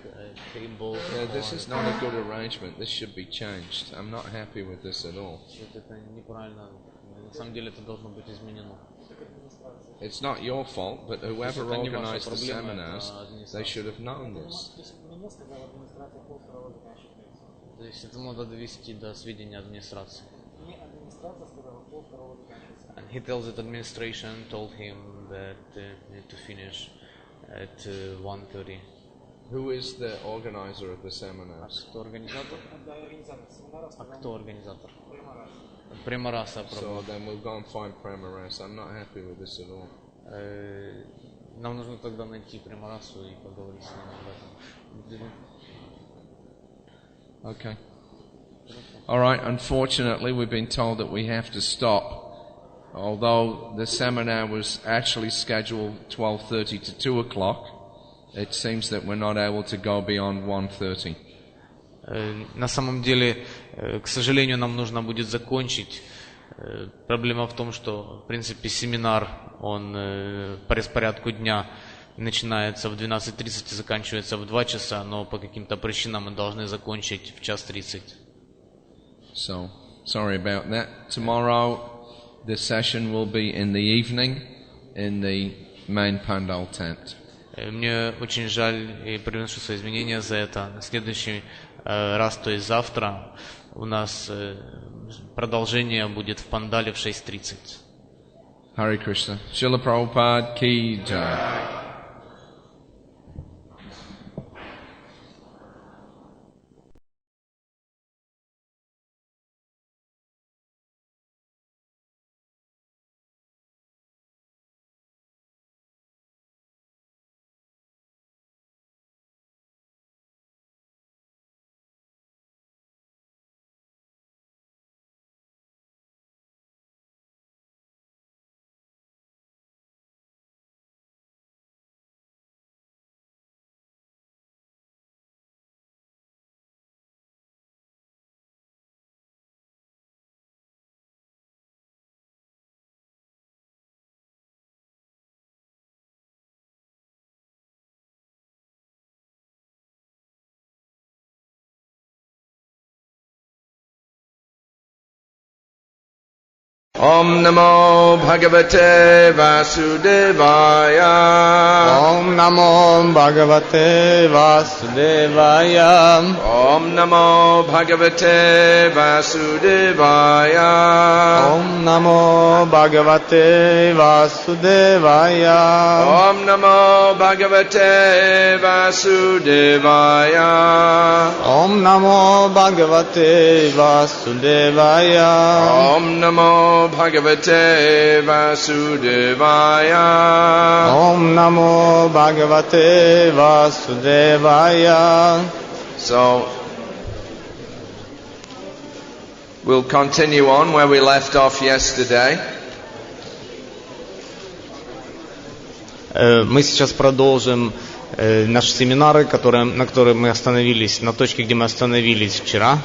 tables. This is not a good arrangement. This should be changed. I'm not happy with this at all. Это неправильно. На самом деле это должно быть изменено. It's not your fault, but whoever organized the seminars, they should have known this. То есть это надо довести до сведения администрации. And he tells that administration told him that need to finish at 1:30. Who is the organizer of the seminars? Кто организатор? Да, организатор семинара. Кто организатор? Примарас. Примараса. So then we'll go and find Pramaras. I'm not happy with this at all. Нам нужно тогда найти Примарасу и поговорить с ним об этом. Okay. All right. Unfortunately, we've been told that we have to stop. Although the seminar was actually scheduled 12:30 to 2 o'clock, it seems that we're not able to go beyond 1:30. На самом деле, к сожалению, нам нужно будет закончить. Проблема в том, что, в принципе, семинар, он по распорядку дня начинается в 12:30 и заканчивается в 2 часа, но по каким-то причинам мы должны закончить в 1:30. So, sorry about that. Tomorrow, the session will be in the evening in the main pandal tent. Мне очень жаль и приношу свои извинения за это. На следующий раз, то есть завтра, у нас продолжение будет в пандале в 6:30. Харе Кришна. Шриле Прабхупада ki jai. Om Namo Bhagavate Vasudevaya. Om Namo Bhagavate Vasudevaya. Om Namo Bhagavate Vasudevaya. Om Namo Bhagavate Vasudevaya. Om Namo Bhagavate Vasudevaya. Om Namo Bhagavate Vasudevaya. Om Namo Bhagavate Vasudevaya. Om Namo Bhagavate Vasudevaya. So, we'll continue on where we left off yesterday. Мы сейчас продолжим наши семинары, на которые мы остановились, на точке, где мы остановились вчера.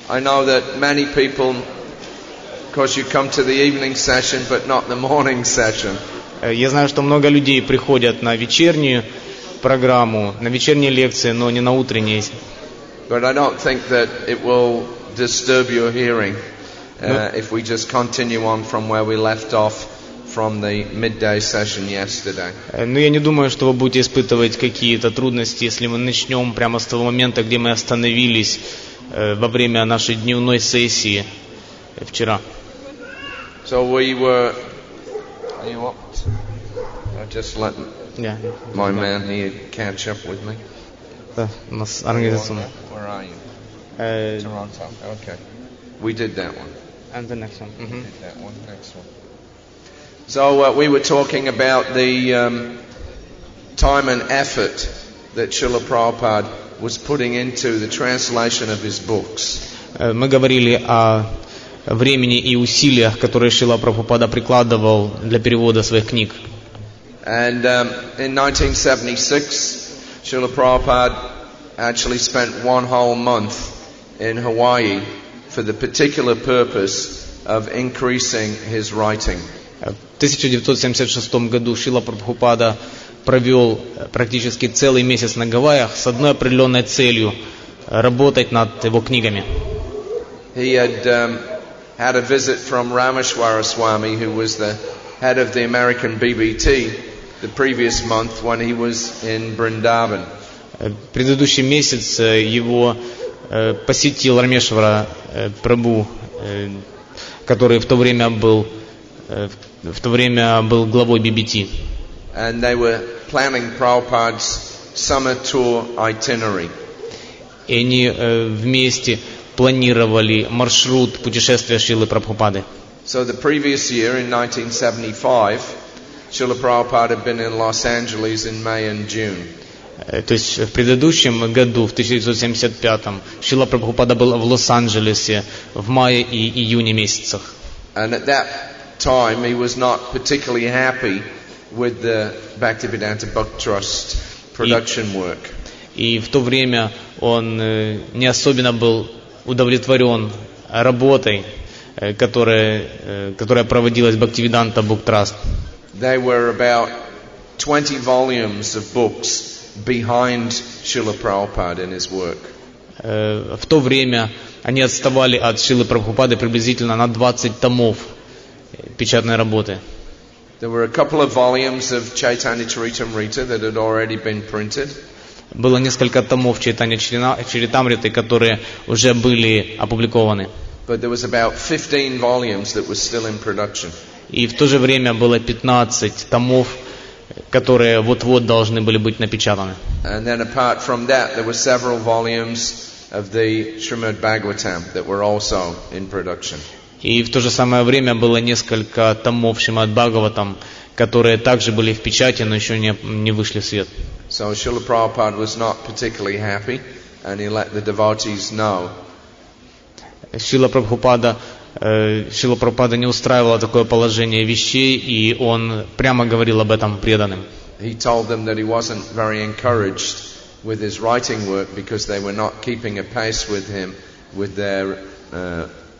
I know that many people, of course, you come to the evening session, but not the morning session. Я знаю, что много людей приходят на вечернюю программу, на вечерние лекции, но не на утренние. But I don't think that it will disturb your hearing if we just continue on from where we left off from the midday session yesterday. Но я не думаю, что вы будете испытывать какие-то трудности, если мы начнем прямо с того момента, где мы остановились во время нашей дневной сессии вчера. So we were. You what? I just let my man here catch up with me. У нас организационно. Where are you? Toronto. Okay. We did that one. And the next one. We did that one. Next one. So we were talking about the time and effort that Srila Prabhupada was putting into the translation of his books. Мы говорили о времени и усилиях, которые Шрила Прабхупада прикладывал для перевода своих книг. And in 1976, Srila Prabhupada actually spent one whole month in Hawaii for the particular purpose of increasing his writing. В 1976 году Шрила Прабхупада провел практически целый месяц на Гавайях с одной определенной целью – работать над его книгами. He had a visit from Rameshwara Swami, who was the head of the American BBT, the previous month when he was in Vrindavan. Предыдущий месяц его посетил Рамешвара Прабху, который в то время был главой BBT. And they were planning Prabhupada's summer tour itinerary. И они вместе планировали маршрут путешествия Шрилы Прабхупады. So the previous year, in 1975, Srila Prabhupada had been in Los Angeles in May and June. То есть в предыдущем году, в 1975-м, Шрила Прабхупада был в Лос-Анджелесе в мае и июне месяцах. And at that time, he was not particularly happy with the Bhaktivedanta Book Trust production work. И в то время он не особенно был удовлетворен работой, которая проводилась в Bhaktivedanta Book Trust. There were about 20 volumes of books behind Srila Prabhupada in his work. В то время они отставали от Шрилы Прабхупады приблизительно на 20 томов печатной работы. There were a couple of volumes of Chaitanya Charitamrita that had already been printed. Было несколько томов Чайтанья Чаритамриты, которые уже были опубликованы. But there was about 15 volumes that were still in production. И в то же время было 15 томов, которые вот-вот должны были быть напечатаны. And then apart from that, there were several volumes of the Srimad Bhagavatam that were also in production. И в то же самое время было несколько томов Шримад Бхагаватам, которые также были в печати, но еще не вышли в свет. So Srila Prabhupada was not particularly happy, and he let the devotees know. Шрила Прабхупада не устраивало такое положение вещей, и он прямо говорил об этом преданным. He told them that he wasn't very encouraged with his writing work because they were not keeping a pace with him with their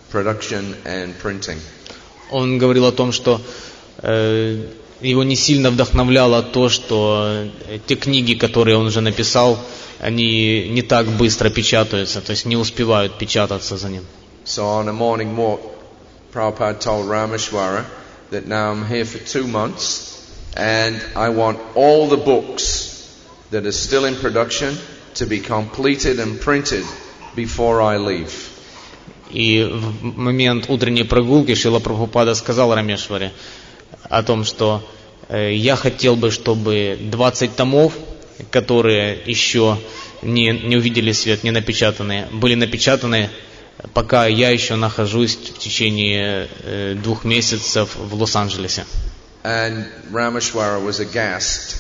production and printing. Он говорил о том, что его не сильно вдохновляло то, что те книги, которые он уже написал, они не так быстро печатаются, то есть не успевают печататься за ним. So on a morning walk, Prabhupada told Rameshwara that now I'm here for 2 months and I want all the books that are still in production to be completed and printed before I leave. И в момент утренней прогулки Шрила Прабхупада сказал Рамешваре о том, что я хотел бы, чтобы 20 томов, которые еще не увидели свет, не напечатанные, были напечатаны, пока я еще нахожусь в течение 2 месяцев в Лос-Анджелесе. And Rameshwara was aghast.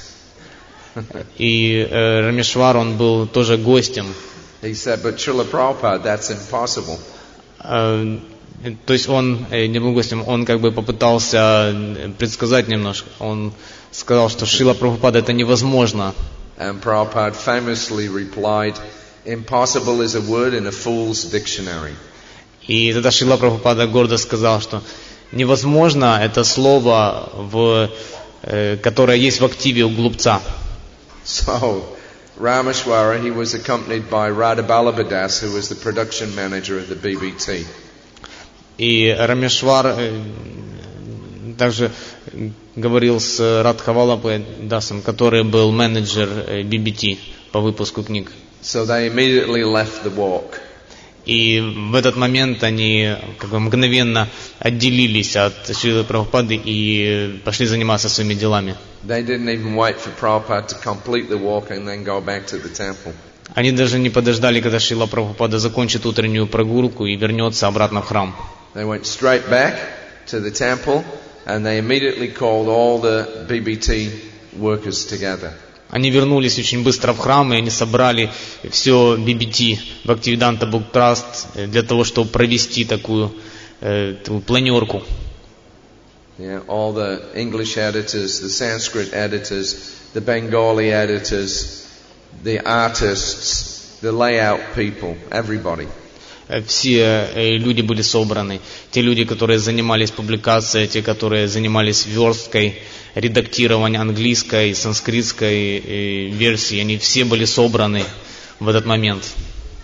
И Рамешвар, он был тоже гостем. He said, but Srila Prabhupada, that's impossible. То есть он не был гостем, он как бы попытался предсказать немножко. Он сказал, что Шрила Прабхупада это невозможно. And Prabhupada famously replied, impossible is a word in a fool's dictionary. И тогда Шрила Прабхупада гордо сказал, что невозможно это слово, которое есть в активе у глупца. So, Rameshwara, he was accompanied by Radha Balabadas, who was the production manager of the BBT. И Рамешвар также говорил с Радхавалабадасом, который был менеджер BBT по выпуску книг. So they immediately left the walk. И в этот момент они как бы мгновенно отделились от Шрилы Прабхупады и пошли заниматься своими делами. They didn't even wait for Prabhupada to complete the walk and then go back to the temple. Они даже не подождали, когда Шрила Прабхупада закончит утреннюю прогулку и вернется обратно в храм. They went straight back to the temple and they immediately called all the BBT workers together. Они вернулись очень быстро в храм, и они собрали все BBT, Bhaktivedanta Book Trust, для того, чтобы провести такую планерку. Yeah, all the English editors, the Sanskrit editors, the Bengali editors, the artists, the layout people, everybody. Все люди были собраны. Те люди, которые занимались публикацией, те, которые занимались версткой, редактированием английской, санскритской версии, они все были собраны в этот момент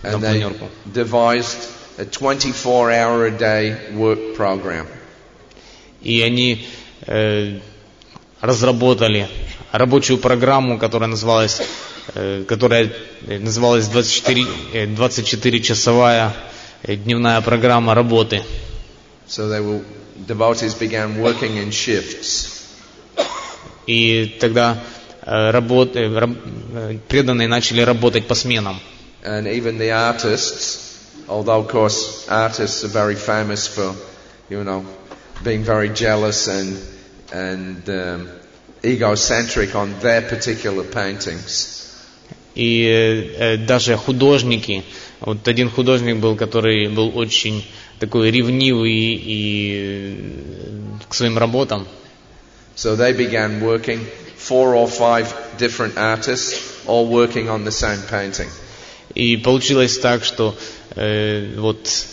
на планерку. Devised a 24-hour-a-day work program. И они разработали рабочую программу, которая называлась 24-часовая дневная программа работы. So devotees began working in shifts. И тогда преданные начали работать по сменам. And even the artists, although of course artists are very famous for, being very jealous and egocentric on their particular paintings. И даже художники, вот один художник был, который был очень такой ревнивый и к своим работам. So they began working, 4 or 5 different artists, all working on the same painting. И получилось так, что вот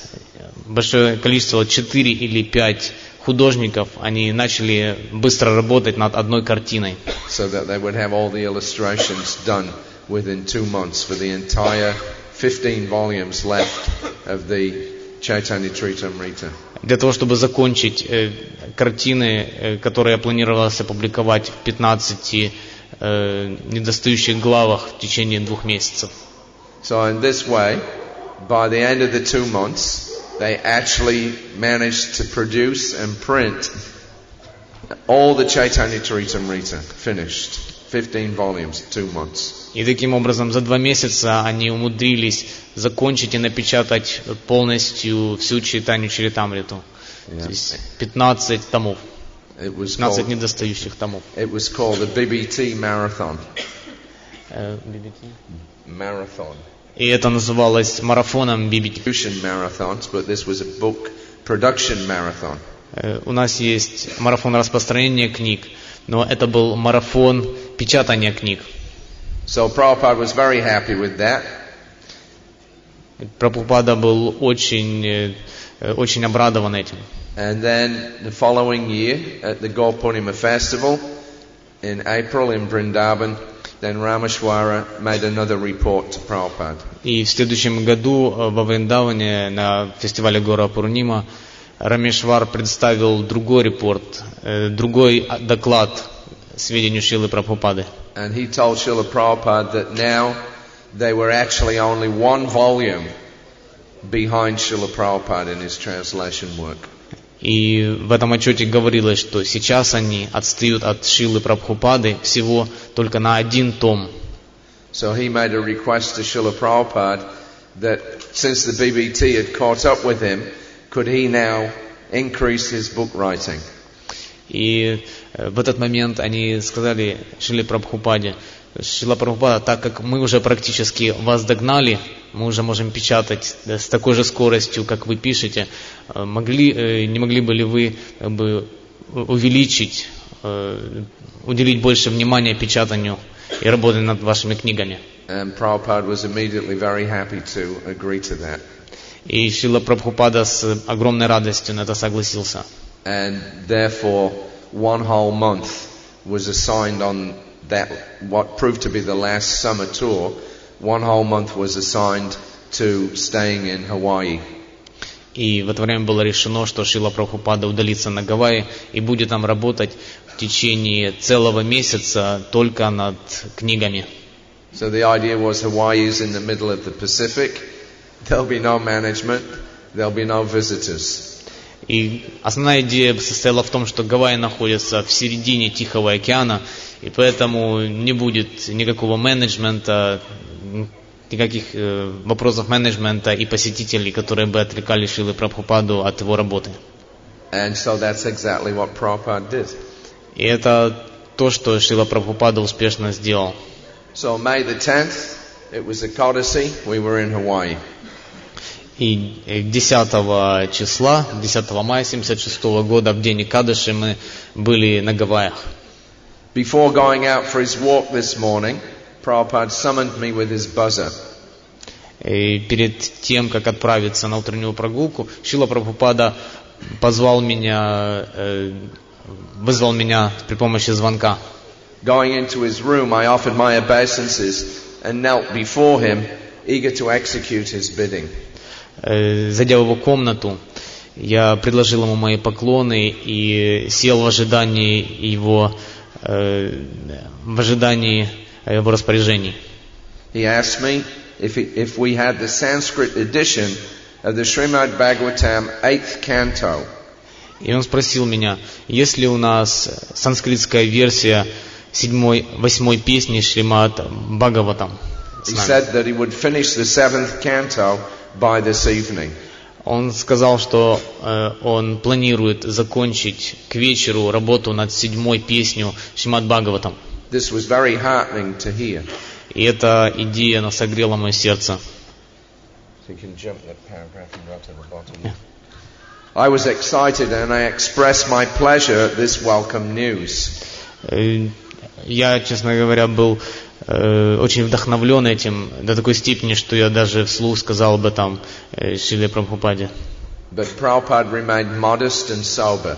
большое количество, 4 или 5 художников, они начали быстро работать над одной картиной. So that they would have all the illustrations done within 2 months for the entire 15 volumes left of the Chaitanya Charitamrita. Для того, чтобы закончить картины, которые я планировался опубликовать в 15 недостающих главах в течение 2 месяцев. So in this way, by the end of the 2 months, they actually managed to produce and print all the Chaitanya Charitamrita, finished. 15 volumes, 2 months. И таким образом за 2 месяца они умудрились закончить и напечатать полностью всю Чайтанью Чаритамриту. То есть 15 томов. 15 недостающих томов. It was called the BBT Marathon. Marathon. И это называлось марафоном BBT. Marathons, but this was a book production marathon. У нас есть марафон распространения книг, но это был марафон печатания книг. So Prabhupada was very happy with that. Прабхупада был очень обрадован этим. And then the following year at the Gaurpurnima festival in April in Vrindavan, then Rameshwara made another report to Prabhupada. И в следующем году во Вриндаване на фестивале Гора Пурнима Рамешвар представил другой репорт, другой доклад сведению Шрилы Прабхупады. And he told Srila Prabhupada that now they were actually only 1 volume behind Srila Prabhupada in his translation work. И в этом отчете говорилось, что сейчас они отстают от Шрилы Прабхупады всего только на 1 том. So he made a request to Srila Prabhupada that since the BBT had caught up with him, could he now increase his book writing? И в этот момент они сказали Шриле Прабхупаде: Шрила Прабхупада, так как мы уже практически вас догнали, мы уже можем печатать с такой же скоростью, как вы пишете, не могли бы ли вы увеличить, уделить больше внимания печатанию и работать над вашими книгами? And Prabhupada was immediately very happy to agree to that. И Шрила Прабхупада с огромной радостью на это согласился. And therefore 1 whole month was assigned on that, what proved to be the last summer tour. 1 whole month was assigned to staying in Hawaii. И в это время было решено, что Шрила Прабхупада удалится на Гавайи и будет там работать в течение целого месяца только над книгами. So the idea was Hawaii is in the middle of the Pacific. There'll be no management. There'll be no visitors. И основная идея состояла в том, что Гавайи находятся в середине Тихого океана, и поэтому не будет никакого менеджмента, никаких вопросов менеджмента и посетителей, которые бы отвлекали Шрилу Прабхупаду от его работы. And so that's exactly what Prabhupada did. И это то, что Шрила Прабхупада успешно сделал. So May the 10th, it was a Kodasi, we were in Hawaii. И 10 числа, 10 мая 1976 года, в день Экадаши, мы были на Гавайях. Before going out for his walk this morning, Prabhupada summoned me with his buzzer. И перед тем, как отправиться на утреннюю прогулку, Шрила Прабхупада вызвал меня при помощи звонка. Going into his room, I offered my obeisances and knelt before him, eager to execute his bidding. Зайдя в его комнату, я предложил ему мои поклоны и сел в ожидании его распоряжений. He asked me if we had the Sanskrit edition of the Srimad Bhagavatam 8th canto. И он спросил меня, есть ли у нас санскритская версия восьмой песни Шримад Бхагаватам. He said that he would finish the 7th canto by this evening. Он сказал, что он планирует закончить к вечеру работу над 7-й песней Шримад Бхагаватам. This was very heartening to hear. И эта идея, она согрела мое сердце. So you can jump that paragraph and go to the bottom. Yeah. I was excited and I expressed my pleasure at this welcome news. Я, честно говоря, был очень вдохновлен этим до такой степени, что я даже вслух сказал об этом Шриле Прабхупаде. But Prabhupada remained modest and sober.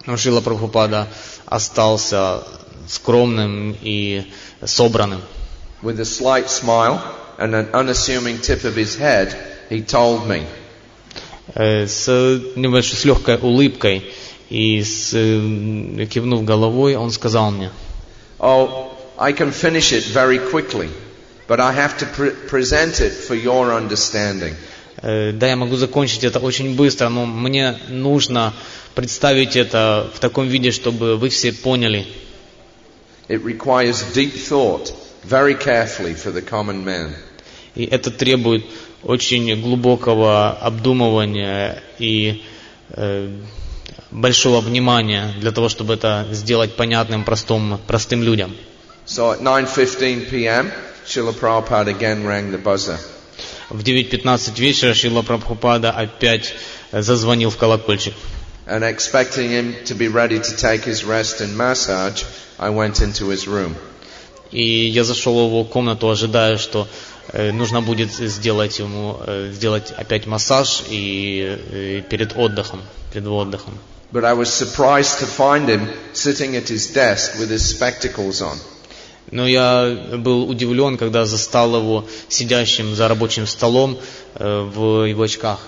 Но Шрила Прабхупада остался скромным и собранным. With a slight smile and an unassuming tip of his head, he told me. С легкой улыбкой и кивнув головой, он сказал мне: "Oh, I can finish it very quickly, but I have to present it for your understanding." Да, я могу закончить это очень быстро, но мне нужно представить это в таком виде, чтобы вы все поняли. It requires deep thought, very carefully for the common man. И это требует очень глубокого обдумывания и большого внимания для того, чтобы это сделать понятным простым людям. So at 9:15 p.m., Srila Prabhupada again rang the buzzer. В 9:15 вечера Шрила Прабхупада опять зазвонил в колокольчик. And expecting him to be ready to take his rest and massage, I went into his room. И я зашел в его комнату, ожидая, что нужно будет сделать опять массаж и перед его отдыхом. But I was surprised to find him sitting at his desk with his spectacles on. Но я был удивлен, когда застал его сидящим за рабочим столом в его очках.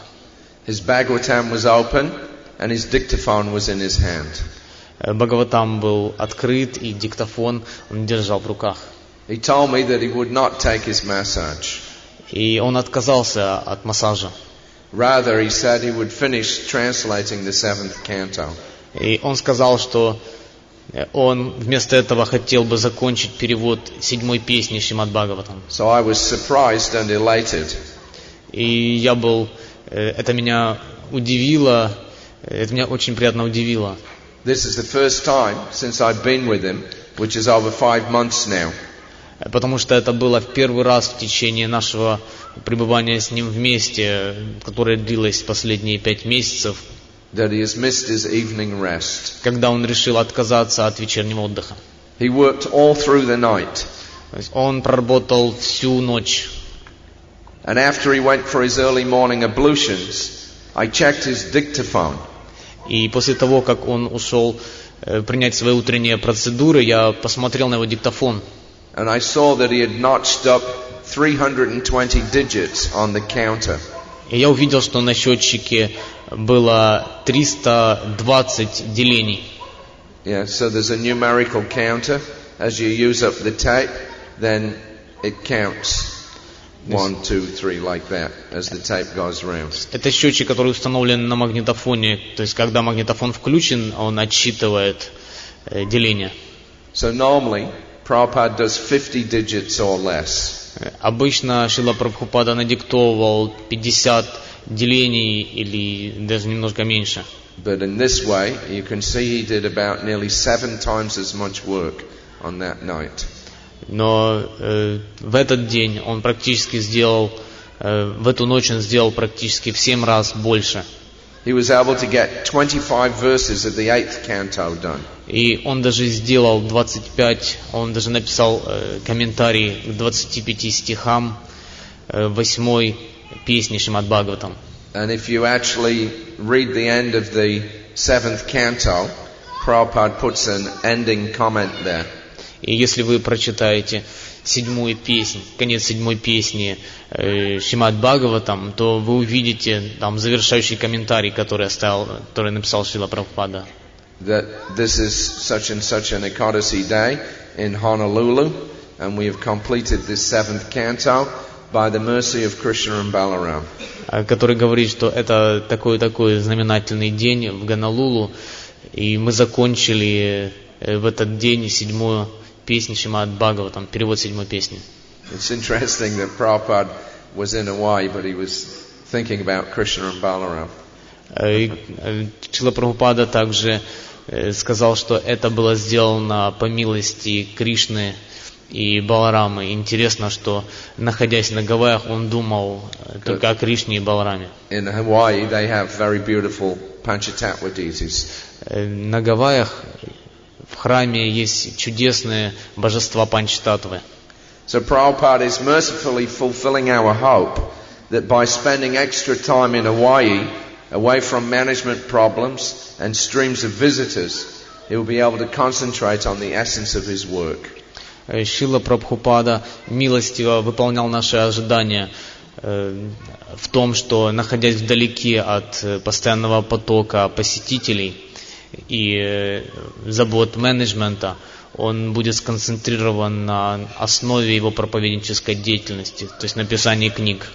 His Bhagavatam was open and his dictaphone was in his hand. Бхагаватам был открыт, и диктофон он держал в руках. He told me that he would not take his massage. И он отказался от массажа. Rather, he said he would finish translating the 7th canto. И он сказал, что он вместо этого хотел бы закончить перевод 7-й песни Шримад Бхагаватам. So I was surprised and elated. И это меня удивило, это меня очень приятно удивило. This is the first time since I've been with him, which is over 5 months now. Потому что это было в первый раз в течение нашего пребывания с ним вместе, которое длилось последние 5 месяцев, that he has missed his evening rest. Когда он решил отказаться от вечернего отдыха. He worked all through the night. То есть он проработал всю ночь. And after he went for his early morning ablutions, I checked his dictaphone. И после того, как он ушел принять свои утренние процедуры, я посмотрел на его диктофон. And I saw that he had notched up 320 digits on the counter. И я увидел, что на счетчике было 320 делений. Yeah, so there's a numerical counter. As you use up the tape, then it counts 1, 2, 3 like that as the tape goes round. Это счетчик, который установлен на магнитофоне. То есть, когда магнитофон включен, он отсчитывает деление. So normally, Prabhupada does 50 digits or less. Обычно Шрила Прабхупада надиктовывал 50 делений или даже немножко меньше. But in this way, you can see he did about nearly 7 times as much work on that night. Но в этот день он практически в эту ночь он сделал практически в 7 раз больше. He was able to get 25 verses of the 8th canto done. И он даже сделал он даже написал комментарий к 25 стихам 8-й песни Шримад Бхагаватам. And if you actually read the end of the 7th canto, Prabhupada puts an ending comment there. И если вы прочитаете конец 7-й песни Шримад Бхагаватам, то вы увидите там завершающий комментарий, который написал Шрила Прабхупада. That this is such and such an Ekadasi day in Honolulu, and we have completed this 7th canto by the mercy of Krishna and Balaram. Который говорит, что это такой знаменательный день в Гонолулу, и мы закончили в этот день 7 песни Шримад Бхагаватам, перевод 7 песни. It's interesting that Prabhupada was in Hawaii, but he was thinking about Krishna and Balaram. Шрила Прабхупада также сказал, что это было сделано по милости Кришны и Баларамы. Интересно, что, находясь на Гавайях, он думал только о Кришне и Балараме. In Hawaii, they have very beautiful Panchatattva deities. На Гавайях в храме есть чудесные божества Панчтаттвы. So Prabhupada is mercifully fulfilling our hope that by spending extra time in Hawaii, away from management problems and streams of visitors, he will be able to concentrate on the essence of his work. Шрила Прабхупада милостиво выполнял наши ожидания в том, что, находясь вдалеке от постоянного потока посетителей и забот менеджмента, он будет сконцентрирован на основе его проповеднической деятельности, то есть написании книг.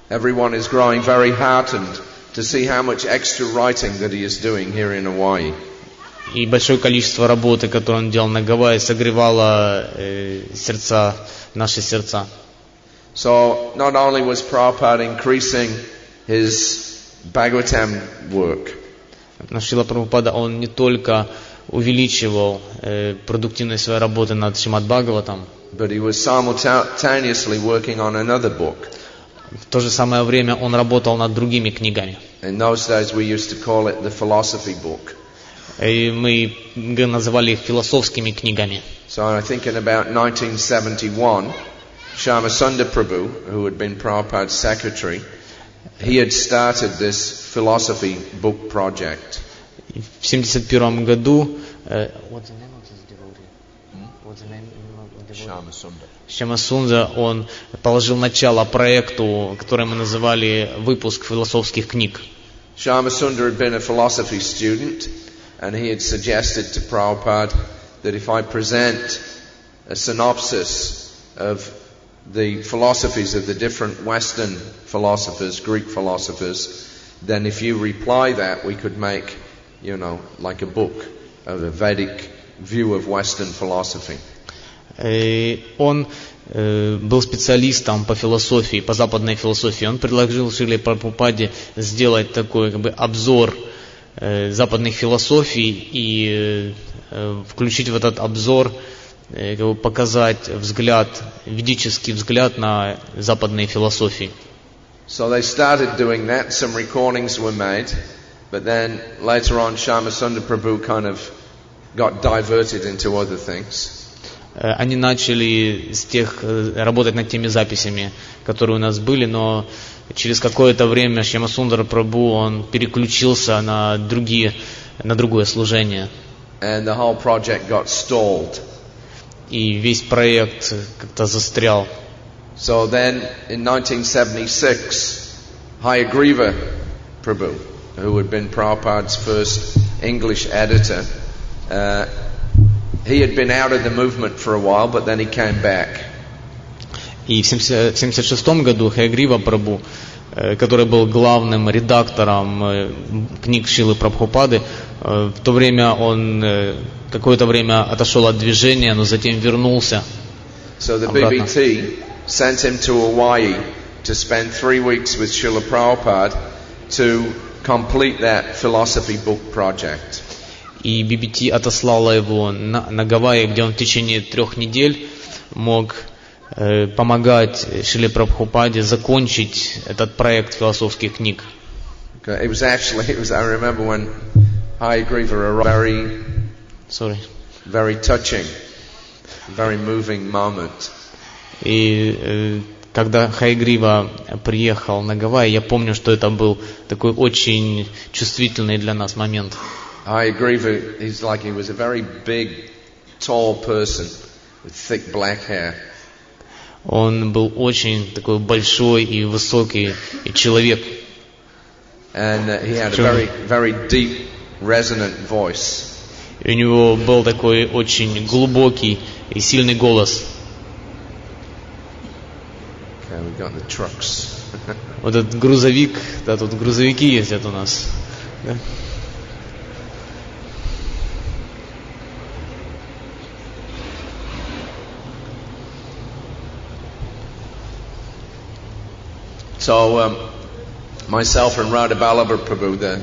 Everyone is growing very heartened to see how much extra writing that he is doing here in Hawaii. И большое количество работы, которую он делал на Гавайи, согревало сердца, наши сердца. So not only was Prabhupada increasing his Bhagavatam work, но Шрила Прабхупада, он не только увеличивал продуктивность своей работы над Шримад Бхагаватам, but he was simultaneously working on another book. В то же самое время он работал над другими книгами. In those days we used to call it the philosophy book. И мы называли их философскими книгами. So I think in about 1971, Shyamasundar Prabhu, who had been Prabhupada's secretary, he had started this philosophy book project. В 1971 году Шьямасунда, он положил начало проекту, который мы называли «Выпуск философских книг». Shyamasundar had been a philosophy student, and he had suggested to Prabhupada that if I present a synopsis of the philosophies of the different Western philosophers, Greek philosophers, then if you reply that, we could make, like a book of a Vedic view of Western philosophy. Он был специалистом по философии, по западной философии. Он предложил Шриле Прабхупаде сделать такой обзор западных философий и включить в этот обзор, показать ведический взгляд на западные философии. So they started doing that. Some recordings were made, but then later on Shyamasundar Prabhu kind of got diverted into other things. Они начали работать над теми записями, которые у нас были, но через какое-то время Шьямасундар Прабху, он переключился на другое служение. And the whole project got stalled. И весь проект как-то застрял. So then in 1976, Hayagriva Prabhu, who had been Prabhupada's first English editor, he had been out of the movement for a while, but then he came back. И в 1976 году Хайагрива Прабху, который был главным редактором книг Шрилы Прабхупады, в то время он какое-то время отошел от движения, но затем вернулся. So the BBT sent him to Hawaii to spend 3 weeks with Srila Prabhupada to complete that philosophy book project. И BBT отослала его на Гавайи, где он в течение 3 недель мог помогать Шриле Прабхупаде закончить этот проект философских книг. It was I remember when Hayagriva arrived, very touching, very moving moment. И когда Хайгрива приехал на Гавайи, я помню, что это был такой очень чувствительный для нас момент. Hayagriva, he was a very big, tall person with thick black hair. Он был очень такой большой и высокий человек. And he had a very, very deep, resonant voice. И у него был такой очень глубокий и сильный голос. Okay, we've got the trucks. Вот этот грузовик, да, тут грузовики ездят у нас. Да? So myself and Radha Vallabha Prabhu, the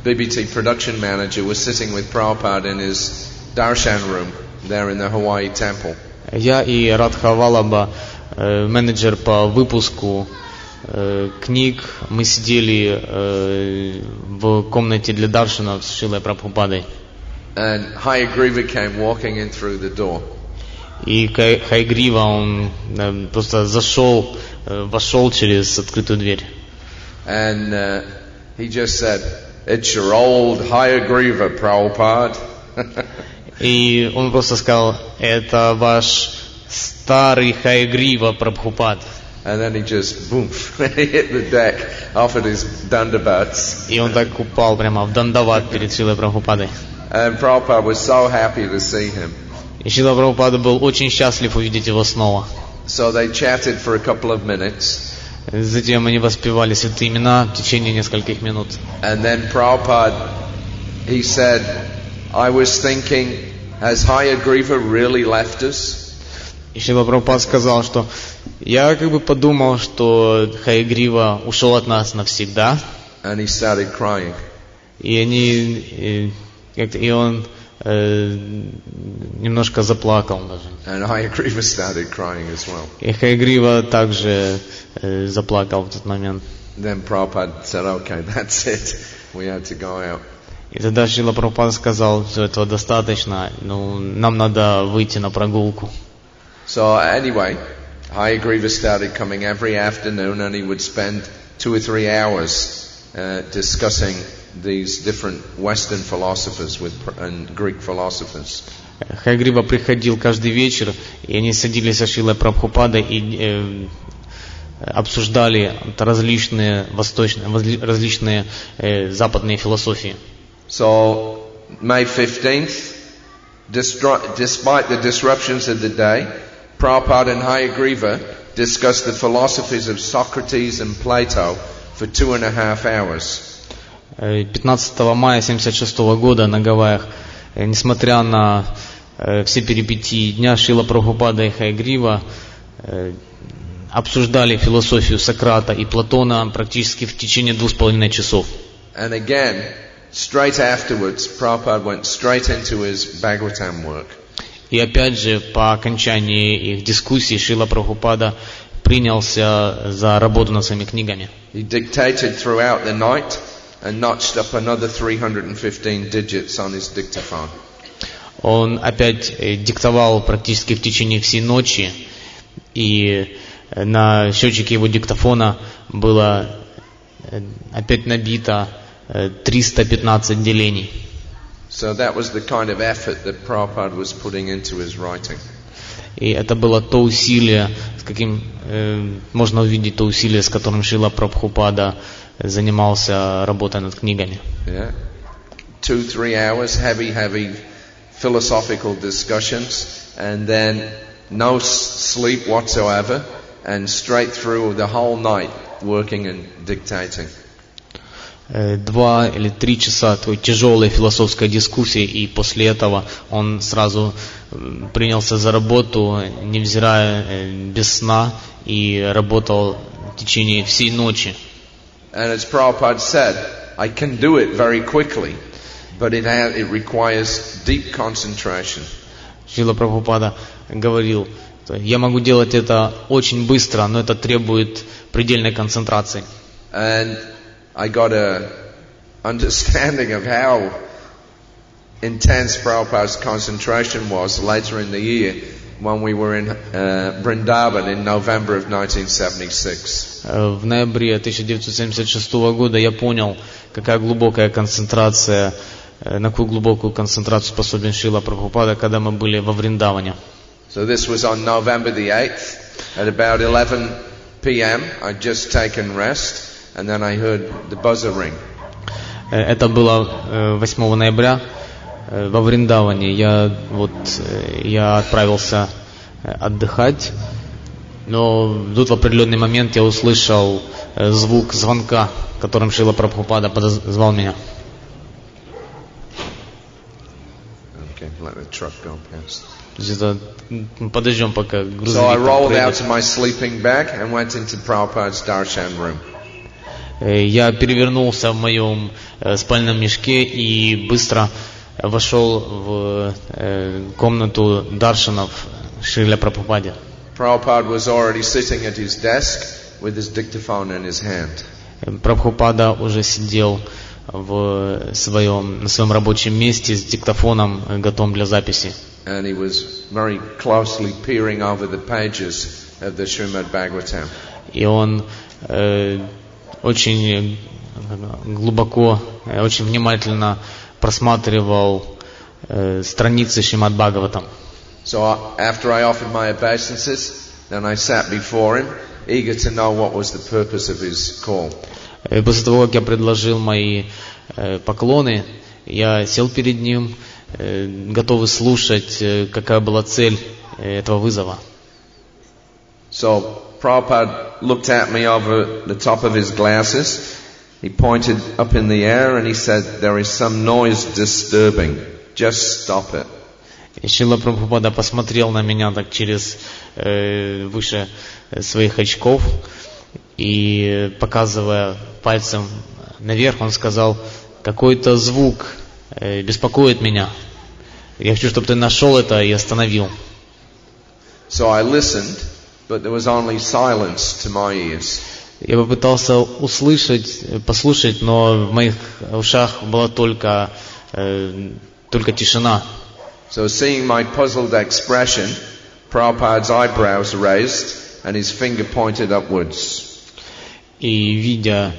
BBT production manager, was sitting with Prabhupada in his darshan room there in the Hawaii temple. Я и Радха Валаба, менеджер по выпуску книг, мы сидели в комнате для даршана с Шрилой Прабхупадой. And Hayagriva came walking in through the door. И Хайгрива, он просто вошел через открытую дверь. And he just said, "It's your old Hayagriva, Prabhupada." И он просто сказал, это ваш старый Хайгрива, Прабхупад. And then he just, boom, hit the deck, offered his dandavats. И он так упал прямо в дандават перед Шрилой Прабхупадой. And Prabhupada was so happy to see him. И Шрила Прабхупада был очень счастлив увидеть его снова. So they chatted for a couple of minutes. Затем они воспевали святые имена в течение нескольких минут. And then Prabhupada, he said, I was thinking, has Hayagriva really left us? И Шрила Прабхупада сказал, что я как бы подумал, что Хайгрива ушел от нас навсегда. And he started crying. И он немножко заплакал даже. And Hayagriva started crying as well. И Хайгрива также заплакал в тот момент. Then Prabhupada said, okay, that's it. We had to go out. И тогда Шрила Прабхупада сказал, что этого достаточно, нам надо выйти на прогулку. So anyway, Hayagriva started coming every afternoon, and he would spend 2 or 3 hours discussing these different Western philosophers and Greek philosophers. Хайгрива приходил каждый вечер, и они садились со Шрилой Прабхупадой и обсуждали различные различные западные философии. So May 15th, despite the disruptions of the day, Prabhupada and Hayagriva discussed the philosophies of Socrates and Plato for 2.5 hours. 15 мая 1976 года на Гавайях, несмотря на все перипетии дня, Шрила Прабхупада и Хайгрива обсуждали философию Сократа и Платона практически в течение 2,5 часов. And again, straight afterwards, Prabhupada went straight into his Bhagavatam work. И опять же, по окончании их дискуссий, Шрила Прабхупада принялся за работу над своими книгами. He dictated throughout the night and notched up another 315 digits on his dictaphone. Он опять диктовал практически в течение всей ночи, и на счетчике его диктофона было опять набито 315 делений. So that was the kind of effort that Prabhupada was putting into his writing. И это было то усилие, с каким можно увидеть то усилие, с которым Шрила Прабхупада занимался работой над книгами. Yeah. 2-3 hours, heavy philosophical discussions, and then no sleep whatsoever, and straight through the whole night working and dictating. 2 или 3 часа такой тяжелой философской дискуссии, и после этого он сразу принялся за работу, невзирая без сна, и работал в течение всей ночи. And as Prabhupada said, I can do it very quickly, but it requires deep concentration. Шрила Прабхупада говорил, я могу делать это очень быстро, но это требует предельной концентрации. And I got a understanding of how intense Prabhupada's concentration was later in the year when we were in Vrindavan in November of 1976. В ноябре 1976 года я понял, какая глубокая концентрация, на какую глубокую концентрацию способен Шрила Прабхупада, когда мы были во Вриндаване. So this was on November the 8th at about 11 p.m. I'd just taken rest. And then I heard the buzzer ring. Это было 8 ноября во Вриндаване. Я отправился отдыхать, но тут в определенный момент я услышал звук звонка, которым Шрила Прабхупада подозвал меня. Okay. let the truck go past. Подождем, пока So грузовик I там rolled out пройдет. of my sleeping bag and went into Prabhupada's darshan room. Я перевернулся в моем спальном мешке и быстро вошел в комнату даршанов Шриле Прабхупаде. Prabhupada was already sitting at his desk with his dictaphone in his hand. Прабхупада уже сидел на своем рабочем месте с диктофоном, готовым для записи. And he was very closely peering over the pages of the Srimad Bhagavatam. И он очень глубоко, очень внимательно просматривал страницы Шримад Бхагаватам. So after I offered my obeisances, then I sat before him, eager to know what was the purpose of his call. После того, как я предложил мои поклоны, я сел перед ним, готовый слушать, какая была цель этого вызова. So Prabhupada looked at me over the top of his glasses. He pointed up in the air and he said, "There is some noise disturbing. Just stop it." Шрила Прабхупада посмотрел на меня так через выше своих очков и, показывая пальцем наверх, он сказал: какой-то звук беспокоит меня. Я хочу, чтобы ты нашел это и остановил. So I listened, but there was only silence to my ears. Я попытался послушать, но в моих ушах была только тишина. So seeing my puzzled expression, Prabhupada's eyebrows raised and his finger pointed upwards. И видя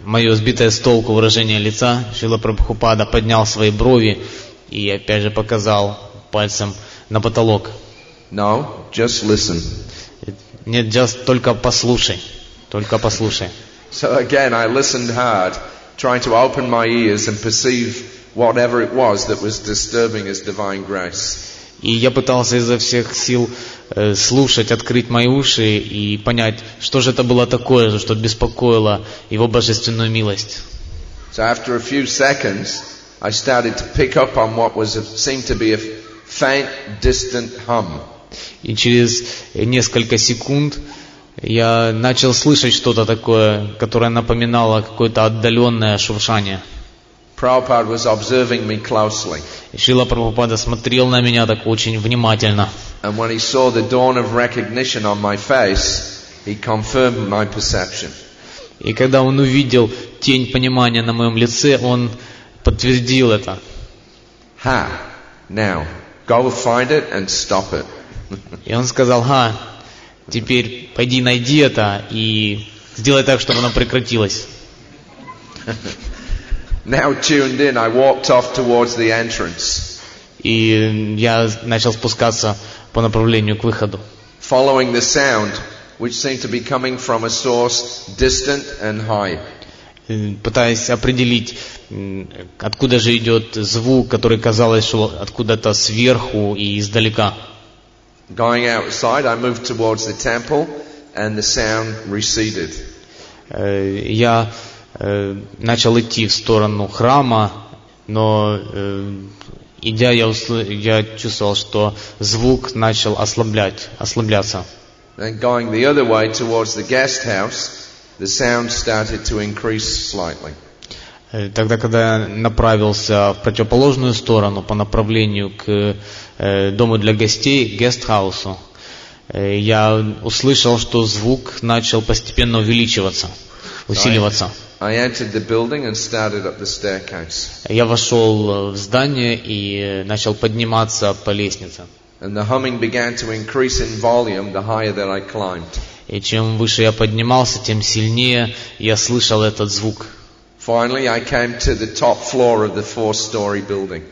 мое сбитое с толку выражение лица, Шрила Прабхупада поднял свои брови и опять же показал пальцем на потолок. No, just listen. Нет, только послушай. Только послушай. So again I listened hard, trying to open my ears and perceive whatever it was that was disturbing his divine grace. И я пытался изо всех сил слушать, открыть мои уши и понять, что же это было такое, что беспокоило его божественную милость. So after a few seconds, I started to pick up on what seemed to be a faint, distant hum. И через несколько секунд я начал слышать что-то такое, которое напоминало какое-то отдаленное шуршание. Prabhupada was observing me closely. Шрила Прабхупада смотрел на меня так очень внимательно. And when he saw the dawn of recognition on my face, he confirmed my perception. И когда он увидел тень понимания на моем лице, он подтвердил это. Ha! Now, go find it and stop it. И он сказал: теперь пойди найди это и сделай так, чтобы оно прекратилось. Now tuned in, I walked off towards the entrance. И я начал спускаться по направлению к выходу. Following the sound, which seemed to be coming from a source distant and high. Пытаясь определить, откуда же идет звук, который, казалось, шел откуда-то сверху и издалека. Going outside, I moved towards the temple, and the sound receded. Я начал идти в сторону храма, но идя, я чувствовал, что звук начал ослабляться. Then going the other way towards the guest house, the sound started to increase slightly. Тогда, когда я направился в противоположную сторону, по направлению к дому для гостей, гестхаусу, я услышал, что звук начал постепенно увеличиваться, усиливаться. I entered the building and started up the staircase. Я вошел в здание и начал подниматься по лестнице. And the humming began to increase in volume the higher that I climbed. И чем выше я поднимался, тем сильнее я слышал этот звук. Finally, I came to the top floor of the 4-story building.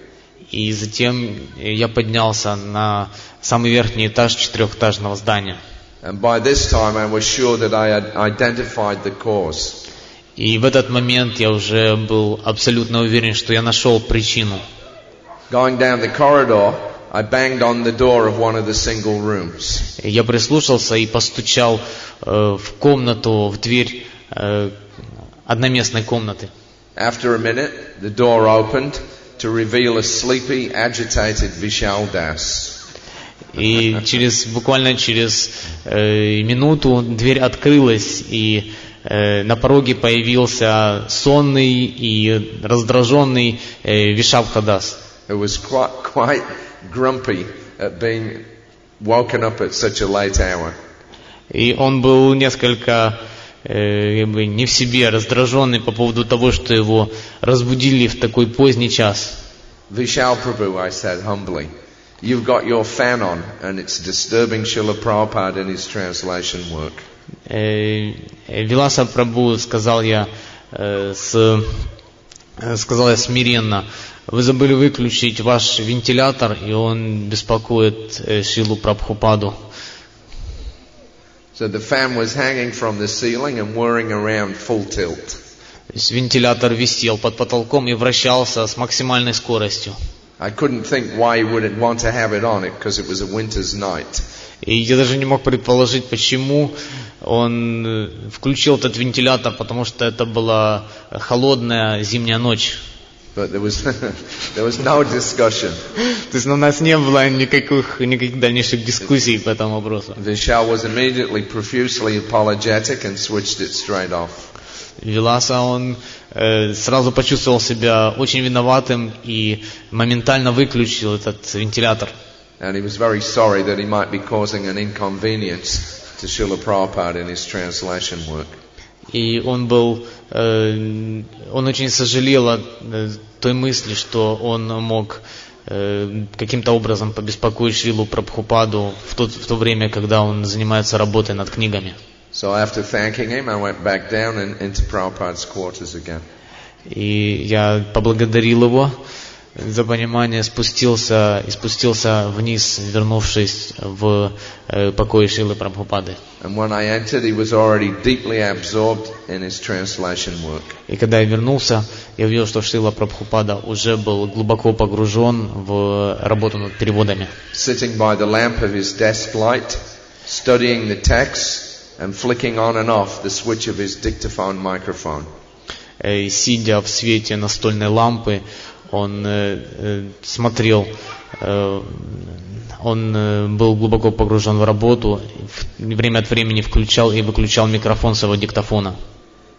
И затем я поднялся на самый верхний этаж 4-этажного здания. And by this time, I was sure that I had identified the cause. И в этот момент я уже был абсолютно уверен, что я нашел причину. Going down the corridor, I banged on the door of one of the single rooms. Я прислушался и постучал в комнату, в дверь одноместной комнаты. After a minute, the door opened. to reveal a sleepy, agitated Vishal Das. И буквально через минуту дверь открылась, и на пороге появился сонный и раздраженный Вишабхадас. Who was quite grumpy at being woken up at such a late hour. И он был несколько не в себе, раздраженный по поводу того, что его разбудили в такой поздний час. Vishal Prabhu, I said humbly, you've got your fan on and it's disturbing Srila Prabhupada in his translation work. Виласа Прабху, сказал я смиренно, вы забыли выключить ваш вентилятор, и он беспокоит Шрилу Прабхупаду. So the fan was hanging from the ceiling and whirring around full tilt. Вентилятор висел под потолком и вращался с максимальной скоростью. I couldn't think why he would want to have it on it because it was a winter's night. И я даже не мог предположить, почему он включил этот вентилятор, потому что это была холодная зимняя ночь. But there was no discussion. То есть у нас не было никаких дальнейших дискуссий по этому вопросу. Vishal was immediately profusely apologetic and switched it straight off. Виласа, он сразу почувствовал себя очень виноватым и моментально выключил этот вентилятор. And he was very sorry that he might be causing an inconvenience to Srila Prabhupada in his translation work. И он очень сожалел о той мысли, что он мог каким-то образом побеспокоить Шрилу Прабхупаду в то время, когда он занимается работой над книгами. So after thanking him, I went back down into Prabhupada's quarters again. И я поблагодарил его за понимание, спустился вниз, вернувшись в покои Шрилы Прабхупады. And when I entered, he was already deeply absorbed in his translation work. И когда я вернулся, я увидел, что Шрила Прабхупада уже был глубоко погружен в работу над переводами. Sitting by the lamp of his desk light, studying the text and flicking on and off the switch of his dictaphone microphone. Сидя в свете настольной лампы, он смотрел, он был глубоко погружен в работу, время от времени включал и выключал микрофон своего диктофона.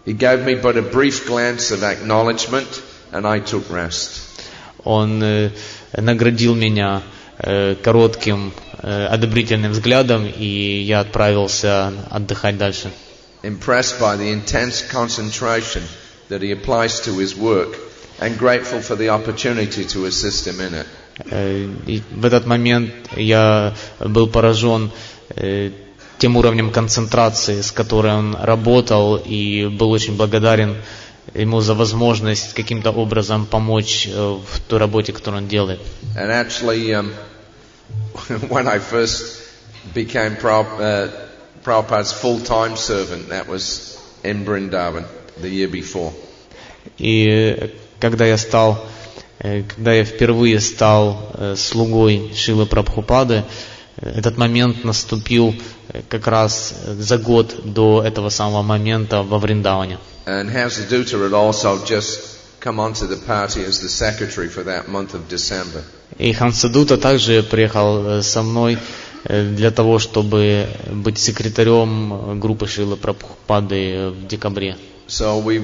He gave me but a brief glance of acknowledgement, and I took rest. Он наградил меня коротким одобрительным взглядом, и я отправился отдыхать дальше. Impressed by the intense concentration that he applies to his work, and grateful for the opportunity to assist him in it. И в этот момент я был поражен тем уровнем концентрации, с которой он работал, и был очень благодарен ему за возможность каким-то образом помочь в той работе, которую он делает. And actually, when I first became Prabhupada's full-time servant, that was in Vrindavan the year before. И когда я впервые стал слугой Шрилы Прабхупады, этот момент наступил как раз за год до этого самого момента во Вриндаване. And Hasadutta had also just come onto the party as the secretary for that month of December. И Хансадута также приехал со мной для того, чтобы быть секретарем группы Шрилы Прабхупады в декабре. So we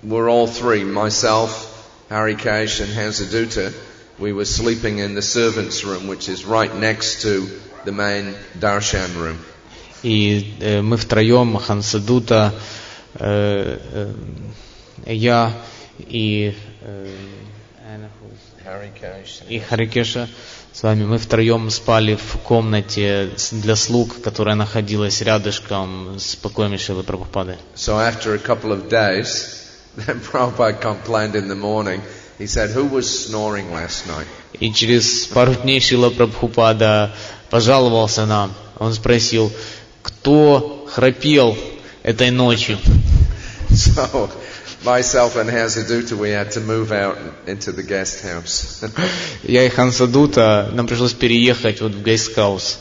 were all three, myself, Haри Krishna and Hasadutta, we were sleeping in the servants' room, which is right next to the main darshan room. И мы втроем, Хансадута, я и Харе Кришна, с вами, мы втроем спали в комнате для слуг, которая находилась рядышком с покоями Шрилы Прабхупады. So after a couple of days, then Prabhupada complained in the morning. He said, "Who was snoring last night?" И через пару дней Шрила Прабхупада пожаловался нам. Он спросил, кто храпел этой ночью. So myself and Hasadutta, we had to move out into the guest house. Я и Хансадута, нам пришлось переехать вот в гестхаус.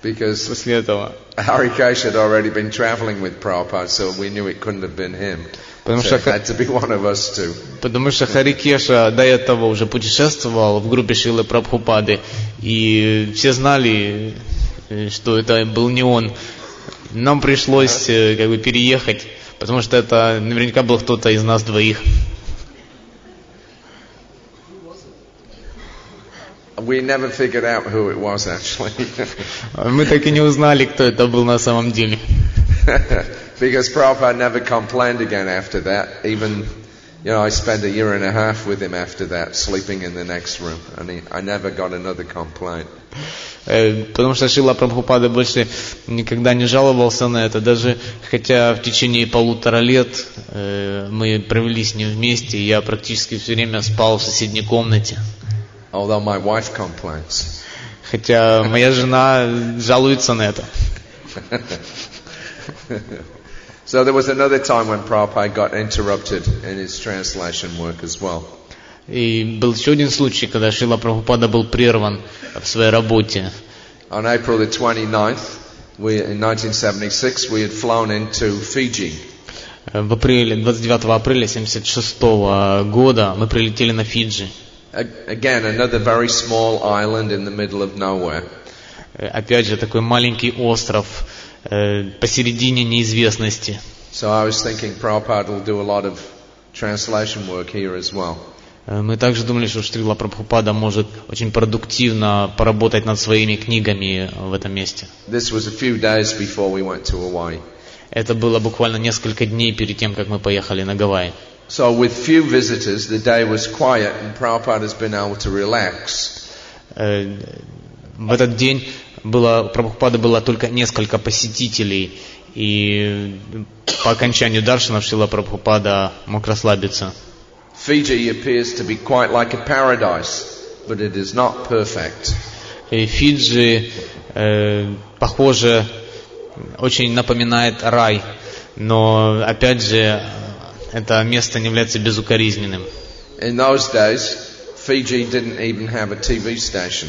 Because после этого. Haри Krishna had already been traveling with Prabhupada, so we knew it couldn't have been him. Потому So что, it had to be one of us too. потому что Хари Кеша до этого уже путешествовал в группе Шрилы Прабхупады, и все знали, что это был не он. Нам пришлось как бы переехать, потому что это наверняка был кто-то из нас двоих. We never figured out who it was actually. Мы так и не узнали, кто это был на самом деле. Because Prabhupada never complained again after that. Even, I spent 1.5 years with him after that, sleeping in the next room. And I never got another complaint. Потому что Шрила Прабхупада больше никогда не жаловался на это, даже хотя в течение 1,5 лет мы провели с ним вместе, и я практически все время спал в соседней комнате. Although my wife complains. Хотя моя жена жалуется на это. So there was another time when Prabhupada got interrupted in his translation work as well. И был еще один случай, когда Шрила Прабхупада был прерван в своей работе. On April the 29th, in 1976, we had flown into Fiji. В апреле, 29 апреля 1976 года мы прилетели на Фиджи. Again, another very small island in the middle of nowhere. Опять же, такой маленький остров посередине неизвестности. So I was thinking Prabhupada will do a lot of translation work here as well. Мы также думали, что Шрила Прабхупада может очень продуктивно поработать над своими книгами в этом месте. This was a few days before we went to Hawaii. Это было буквально несколько дней перед тем, как мы поехали на Гавайи. So with few visitors, the day was quiet and Prabhupada has been able to relax. В этот день у Прабхупады было только несколько посетителей, и по окончанию даршанов Шрила Прабхупада мог расслабиться. Fiji appears to be quite like a paradise, but it is not perfect. Фиджи, похоже, очень напоминает рай, но опять же это место не является безукоризненным. In those days, Fiji didn't even have a TV station.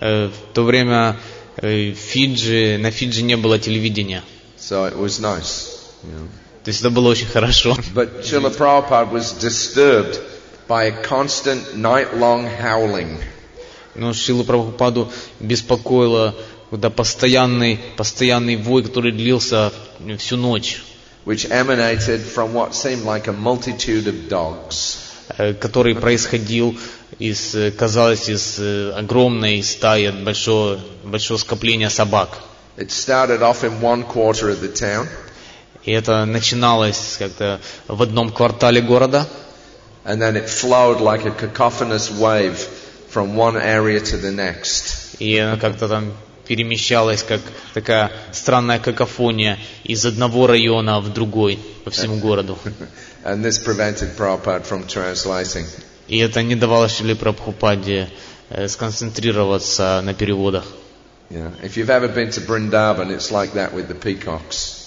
В то время на Фиджи не было телевидения. So it was nice. То есть это было очень хорошо. But Srila Prabhupada was disturbed by a constant night-long howling. Но Шрилу Прабхупаду беспокоило постоянный вой, который длился всю ночь. Which emanated from what seemed like a multitude of dogs. Который происходил казалось, из огромной стаи, большого скопления собак. It started off in one quarter of the town. И это начиналось как-то в одном квартале города. And then it flowed like a cacophonous wave from one area to the next. И она как-то там перемещалась, как такая странная какофония из одного района в другой по всему городу. And this prevented Prabhupada from translating. И это не давало Шриле Прабхупаде сконцентрироваться на переводах. If you've ever been to Vrindavan, it's like that with the peacocks.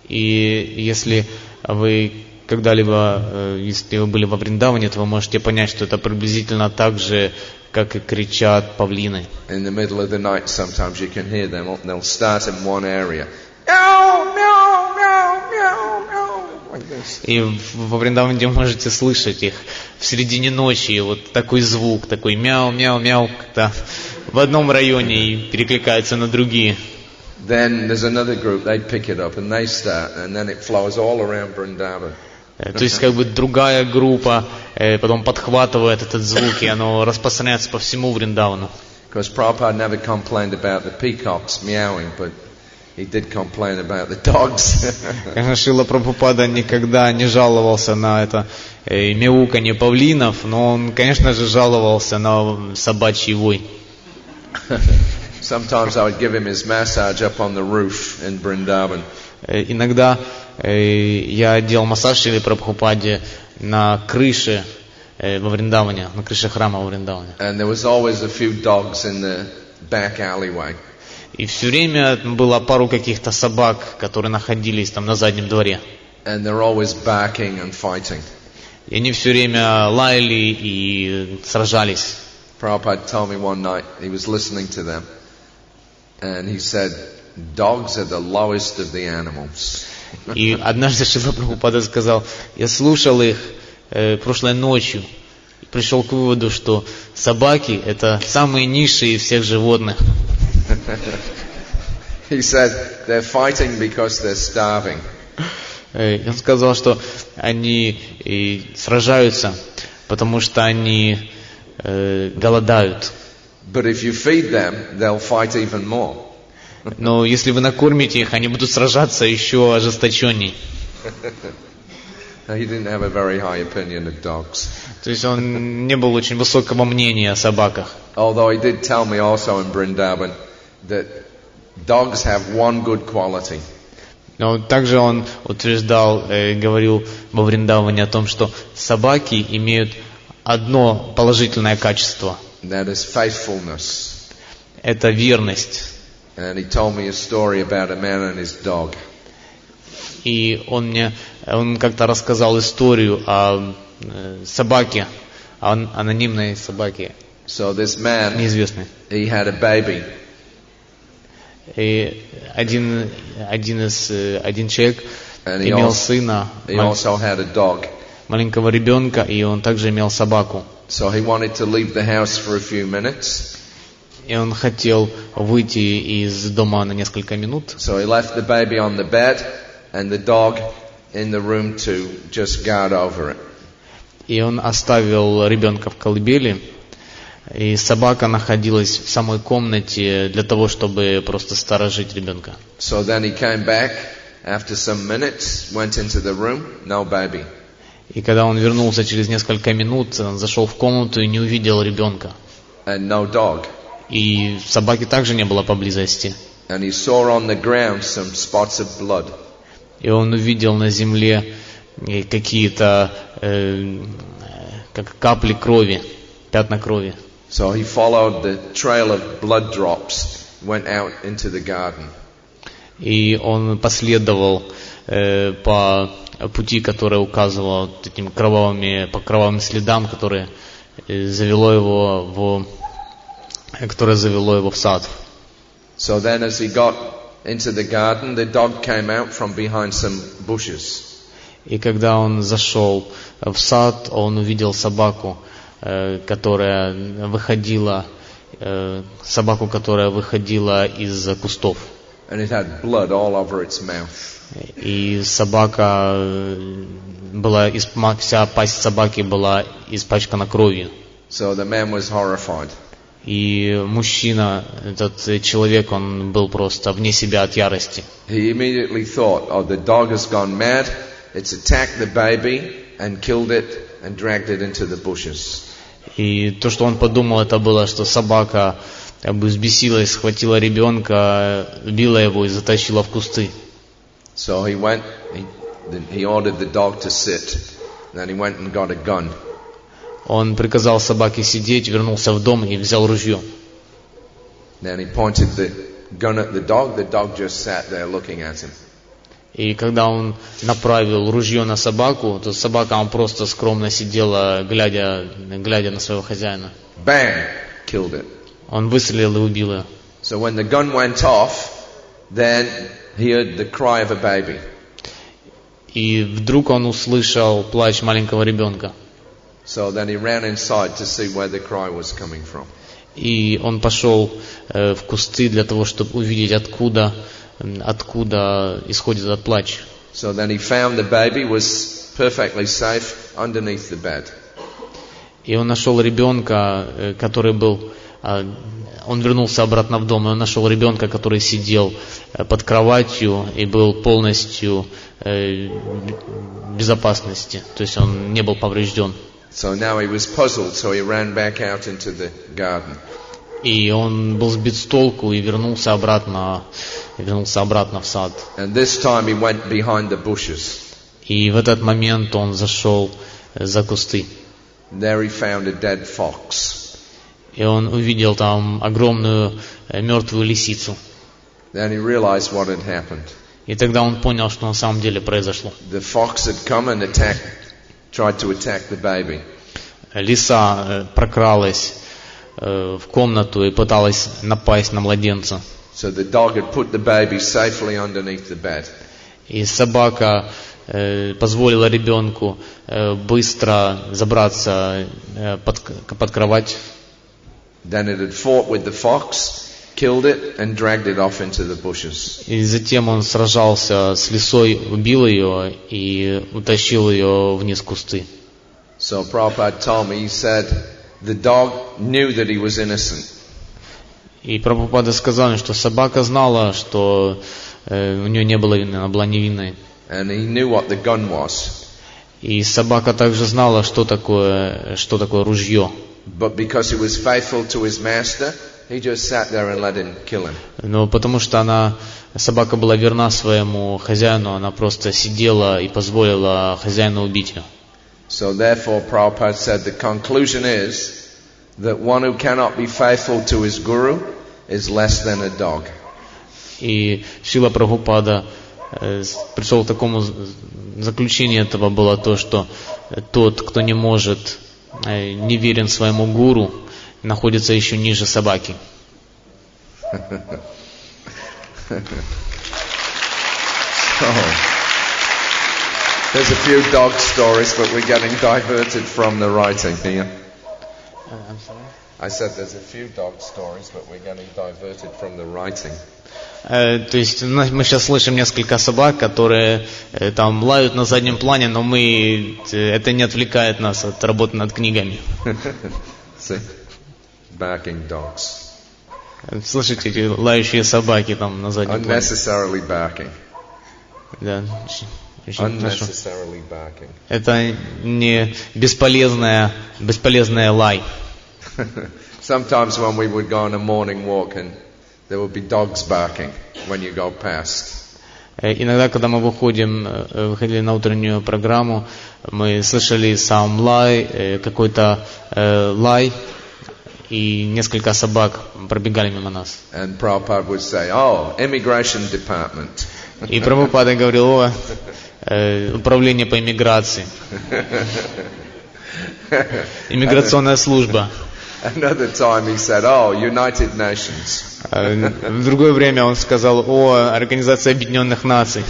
И если вы когда-либо, если вы были во Вриндаване, то вы можете понять, что это приблизительно так же, как и кричат павлины. In the middle of the night, sometimes you can hear them. They'll start in one area. Meow, meow, meow, meow, meow, like this. И во Вриндаване вы можете слышать их в середине ночи, вот такой звук, такой мяу, мяу, мяу, как-то в одном районе и перекликаются на другие. Then there's another group, they pick it up and they start, and then it flows all around Vrindavan. То есть как бы другая группа потом подхватывает этот звук, и оно распространяется по всему Вриндавану. Because Prabhupada never complained about the peacocks meowing, but he did complain about the dogs. Конечно, Шрила Прабхупада никогда не жаловался на это мяуканье павлинов, но он, конечно же, жаловался на собачий вой. Sometimes I would give him his massage up on the roof in Vrindavan. Иногда я делал массаж Шриле Прабхупаде на крыше во Вриндаване, на крыше храма во Вриндаване. And there was always a few dogs in the back alleyway. И все время было пару каких-то собак, которые находились там на заднем дворе. And they're always barking and fighting. И они все время лаяли и сражались. Prabhupada told me one night, he was listening to them, and he said, dogs are the lowest of the animals. И однажды Шрила Прабхупада сказал: я слушал их прошлой ночью и пришел к выводу, что собаки — это самые низшие из всех животных. He said they're fighting because they're starving. Он сказал, что они сражаются, потому что они голодают. But if you feed them, they'll fight even more. Но если вы накормите их, они будут сражаться еще ожесточенней. He didn't have a very high opinion of dogs. То есть он не был очень высокого мнения о собаках. Although he did tell me also in Vrindavan that dogs have one good quality. Но также он утверждал, говорил во Вриндаване о том, что собаки имеют одно положительное качество. That is faithfulness. Это верность. And he told me a story about a man and his dog. И он как-то рассказал историю о собаке, о анонимной собаке, So this man, неизвестной. he had a baby. И один человек And he имел сына, also had a dog. маленького ребенка, и он также имел собаку. So he wanted to leave the house for a few minutes. И он хотел выйти из дома на несколько минут. So he left the baby on the bed and the dog in the room to just guard over it. И он оставил ребенка в колыбели, и собака находилась в самой комнате для того, чтобы просто сторожить ребенка. So then he came back after some minutes, went into the room, no baby. И когда он вернулся через несколько минут, он зашел в комнату и не увидел ребенка. And no dog. И собаки также не было поблизости. And he saw on the ground some spots of blood. И он увидел на земле какие-то как капли крови, пятна крови. So he followed the trail of blood drops, went out into the garden. И он последовал по пути, который указывал этим по кровавым следам, которое завело его в сад. So then as he got into the garden, the dog came out from behind some bushes. И когда он зашел в сад, он увидел собаку, которая выходила из кустов. And it had blood all over its mouth. И собака вся пасть собаки была испачкана кровью. So the man was horrified. И мужчина, этот человек, он был просто вне себя от ярости. He immediately thought, oh, the dog has gone mad. It's attacked the baby and killed it and dragged it into the bushes. И то, что он подумал, это было, что собака взбесилась, схватила ребенка, била его и затащила в кусты. So he went, he ordered the dog to sit. Then he went and got a gun. Он приказал собаке сидеть, вернулся в дом и взял ружье. Then he pointed the gun at the dog just sat there looking at him. И когда он направил ружье на собаку, то собака просто скромно сидела, глядя на своего хозяина. Bang! Killed it. Он выстрелил и убил ее. So when the gun went off, then he heard the cry of a baby. И вдруг он услышал плач маленького ребенка. So then he ran inside to see where the cry was coming from. И он пошел в кусты для того, чтобы увидеть, откуда исходит этот плач. So then he found the baby was perfectly safe underneath the bed. И он нашел ребенка, который был... Он вернулся обратно в дом, и он нашел ребенка, который сидел под кроватью и был полностью в безопасности. То есть он не был поврежден. So now he was puzzled, so he ran back out into the garden. И он был сбит с толку и вернулся обратно в сад. And this time he went behind the bushes. И в этот момент он зашел за кусты. There he found a dead fox. И он увидел там огромную мертвую лисицу. Then he realized what had happened. И тогда он понял, что на самом деле произошло. The fox had come and tried to attack the baby. Лиса прокралась в комнату и пыталась напасть на младенца. So the dog had put the baby safely underneath the bed. И собака позволила ребенку быстро забраться под кровать. Then it had fought with the fox, killed it and dragged it off into the bushes. И затем он сражался с лисой, убил ее и утащил ее вниз кусты. So Prabhupada told me, he said, the dog knew that he was innocent. И Прабхупада сказал, что собака знала, что у нее не было вины, она была невинной. And he knew what the gun was. И собака также знала, что такое ружье. But because he was faithful to his master, he just sat there and let him kill him. Но потому что собака была верна своему хозяину, она просто сидела и позволила хозяину убить ее. So therefore Prabhupada said the conclusion is that one who cannot be faithful to his guru is less than a dog. И Шрила Прабхупада пришел к такому заключению этого было то, что тот, кто не может, не верен своему гуру, находится еще ниже собаки. There's a few dog stories, but we're getting diverted from the writing here. I'm sorry? I said there's a few dog stories, but we're getting diverted from the writing. То есть мы сейчас слышим несколько собак, которые там лают на заднем плане, но это не отвлекает нас от работы над книгами. See? Barking dogs. Слышите, эти лающие собаки там на заднем плане? Unnecessarily barking. Да, очень хорошо. Unnecessarily barking. Это не бесполезная лай. Sometimes when we would go on a morning walk and there would be dogs barking when you go past. Иногда, когда мы выходили на утреннюю программу, мы слышали сам лай, какой-то лай, и несколько собак пробегали мимо нас. And Prabhupada would say, "Oh, immigration department." И Прабхупада говорил: управление по иммиграции, иммиграционная служба. Another time he said, "Oh, United Nations." В другое время он сказал: о, Организация Объединенных Наций.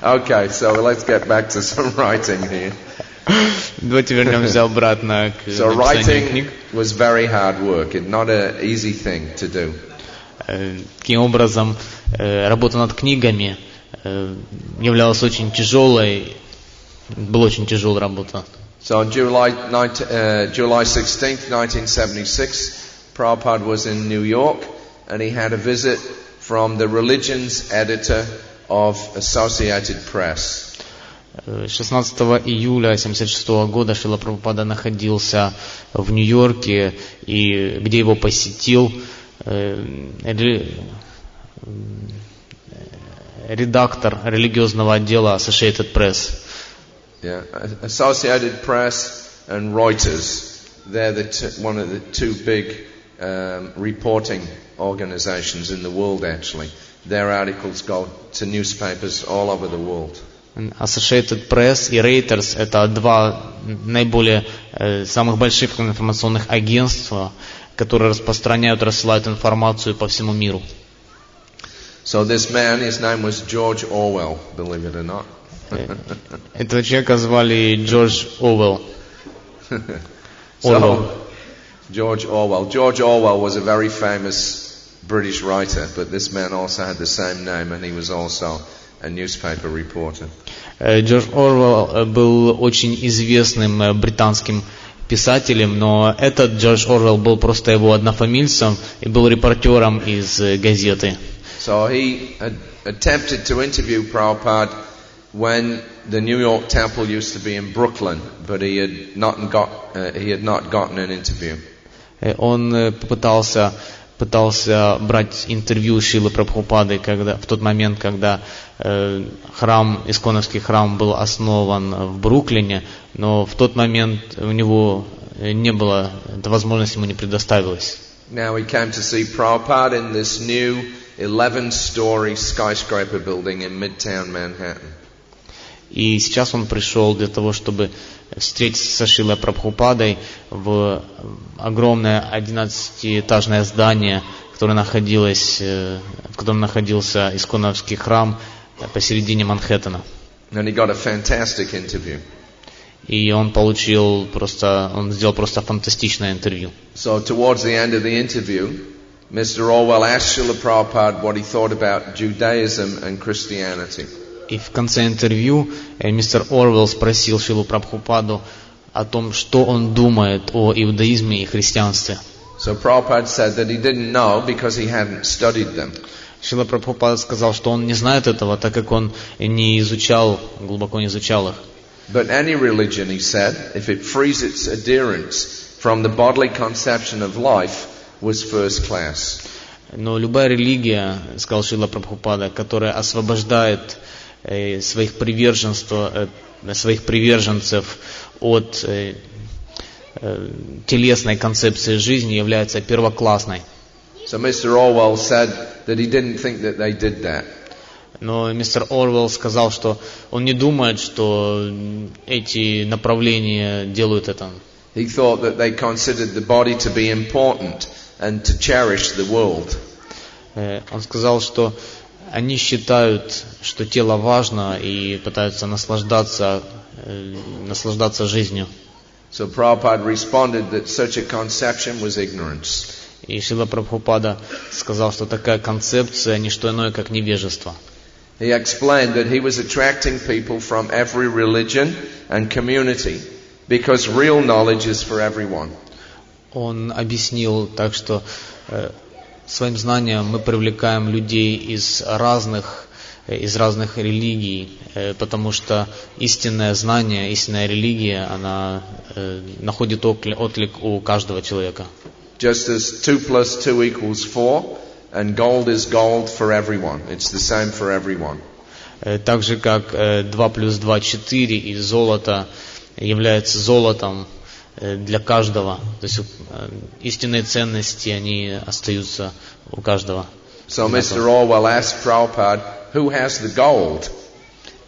Okay, so let's get back to some writing here. Давайте вернемся обратно к So написанию книг. writing was very hard work. It's not an easy thing to do. Таким образом, работа над книгами являлась очень тяжелой, была очень тяжелая работа. So on July 16th, 1976, Prabhupada was in New York and he had a visit from the religions editor of Associated Press. 16 июля 1976 года Шрила Прабхупада находился в Нью-Йорке, и где его посетил редактор религиозного отдела Associated Press. Yeah, Associated Press and Reuters, they're one of the two big reporting organizations in the world actually. Their articles go to newspapers all over the world. Associated Press и Reuters — это два наиболее самых больших информационных агентства, которые распространяют, рассылают информацию по всему миру. So this man, his name was George Orwell, believe it or not. Этого человека звали Джордж Оруэлл. George Orwell. George Orwell was a very famous British writer, but this man also had the same name, and he was also a newspaper reporter. Джордж Оруэлл был очень известным британским писателем, но этот Джордж Оруэлл был просто его однофамильцем и был репортером из газеты. So he had attempted to interview Prabhupada when the New York Temple used to be in Brooklyn, but he had not gotten an interview. Он пытался брать интервью Шрилы Прабхупады в тот момент, когда исконовский храм был основан в Бруклине, но в тот момент у него не было, эта возможность ему не предоставилась. Now he came to see Prabhupada in this new 11-story skyscraper building in Midtown Manhattan. И сейчас он пришел для того, чтобы встретиться со Шрилой Прабхупадой в огромное 11-этажное здание в в котором находился исконовский храм посередине Манхэттена. And he got a fantastic interview. И он сделал просто фантастичное интервью. So towards the end of the interview, Mr. Orwell asked Srila Prabhupada what he thought about Judaism and Christianity. И в конце интервью мистер Орвелл спросил Шрилу Прабхупаду о том, что он думает о иудаизме и христианстве. So Prabhupada said that he didn't know because he hadn't studied them. Шрила Прабхупада сказал, что он не знает этого, так как он глубоко не изучал их. But any religion, he said, if it frees its adherents from the bodily conception of life, was first class. Но любая религия, сказал Шрила Прабхупада, которая освобождает своих приверженцев от телесной концепции жизни, является первоклассной. So Mr. Orwell said that he didn't think that they did that. Но мистер Орвелл сказал, что он не думает, что эти направления делают это. He thought that they considered the body to be important and to cherish the world. Он сказал, что они считают, что тело важно и пытаются наслаждаться жизнью. So Prabhupada responded that such a conception was ignorance. И Шрила Прабхупада сказал, что такая концепция не что иное, как невежество. He explained that he was attracting people from every religion and community because real knowledge is for everyone. Он объяснил так, что своим знанием мы привлекаем людей из разных религий, потому что истинное знание, истинная религия, она находит отклик у каждого человека. Just as 2 + 2 = 4, and gold is gold for everyone. It's the same for everyone. Так же, как 2 + 2 = 4, и золото является золотом для каждого. То есть истинные ценности, они остаются у каждого. So Mr. Orwell asked Prabhupada, who has the gold?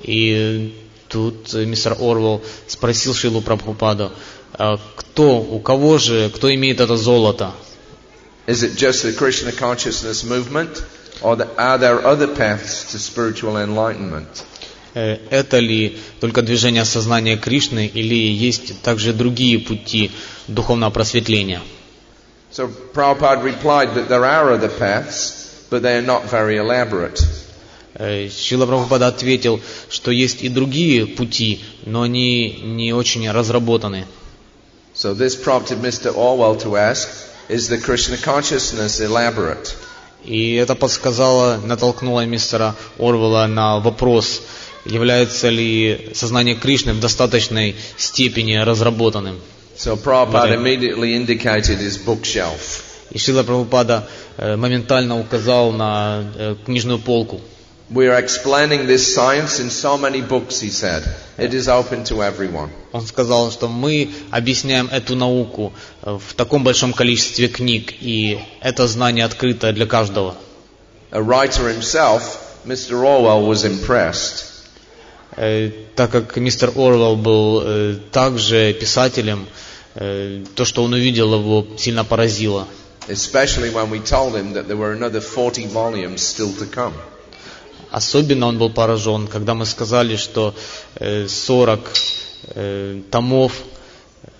И тут мистер Орвелл спросил Шрилу Прабхупаду, кто имеет это золото? Is it just the Krishna consciousness movement, or are there other paths to spiritual enlightenment? Это ли только движение сознания Кришны, или есть также другие пути духовного просветления? So Prabhupada replied that there are other paths, but they are not very elaborate. Шрила Прабхупада ответил, что есть и другие пути, но они не очень разработаны. So this prompted Mr. Orwell to ask, is the Krishna consciousness elaborate? И это натолкнуло мистера Орвелла на вопрос, является ли сознание Кришны в достаточной степени разработанным. So Prabhupada immediately indicated his bookshelf. И Шрила Прабхупада моментально указал на книжную полку. We are explaining this science in so many books, he said. It is open to everyone. Он сказал, что мы объясняем эту науку в таком большом количестве книг, и это знание открыто для каждого. A writer himself, Mr. Orwell, was impressed. Так как мистер Орвелл был также писателем, то, что он увидел, его сильно поразило. Especially when we told him that there were another 40 volumes still to come. Особенно он был поражен, когда мы сказали, что 40 томов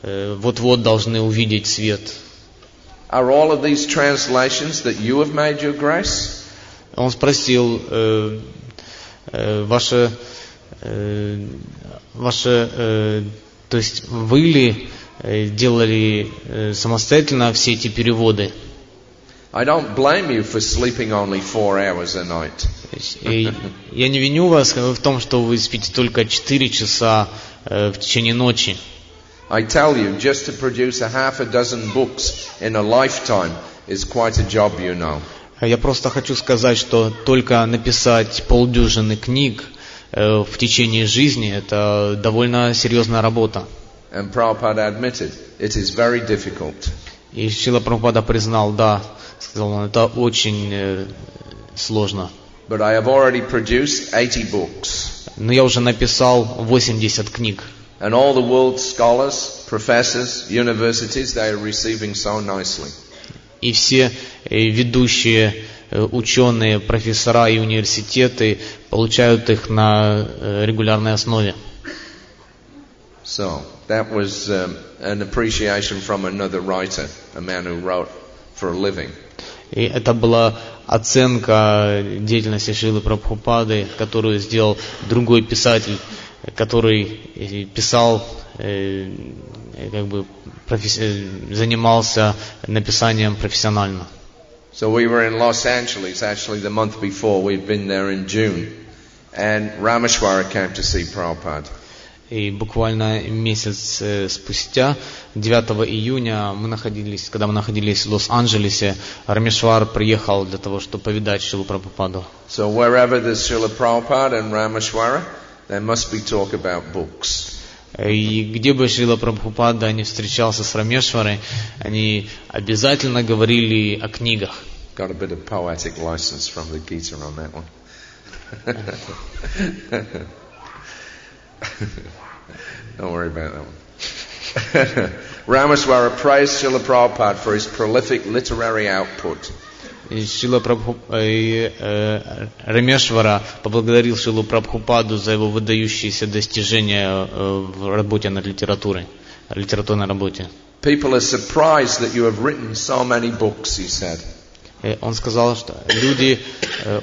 вот-вот должны увидеть свет. Are all of these translations that you have made, Your Grace? Он спросил, то есть вы ли делали самостоятельно все эти переводы? I don't blame you for sleeping only 4 hours a night. Я не виню вас в том, что вы спите только 4 часа в течение ночи. I tell you, just to produce a half a dozen books in a lifetime is quite a job, you know. Я просто хочу сказать, что только написать полдюжины книг в течение жизни – это довольно серьезная работа. And Prabhupada admitted, it is very difficult. И Шрила Прабхупада признал, да, сказал он, это очень сложно. But I have already produced 80 books. Но я уже написал 80 книг. And all the world's scholars, professors, universities, they are receiving so nicely. и все ведущие ученые, профессора и университеты получают их на регулярной основе. So that was an appreciation from another writer, a man who wrote for a living. И это была оценка деятельности Шрилы Прабхупады, которую сделал другой писатель, который писал, занимался написанием профессионально. So we were in Los Angeles, actually the month before, we'd been there in June, and Rameshwara came to see Prabhupada. И буквально месяц спустя, 9 июня, когда мы находились в Лос-Анджелесе, Рамешвар приехал для того, чтобы повидать Шрилу Прабхупаду. So wherever there's Srila Prabhupada and Rameshwara, there must be talk about books. И где бы Шрила Прабхупада не встречался с Рамешварой, они обязательно говорили о книгах. Got a bit of poetic license from the Gita on that one. Don't worry about that one. Rameshwara praised Srila Prabhupada for his prolific literary output. Рамешвара поблагодарил Шрилу Прабхупаду за его выдающиеся достижения в работе над литературной работе. People are surprised that you have written so many books, he said. Он сказал, что люди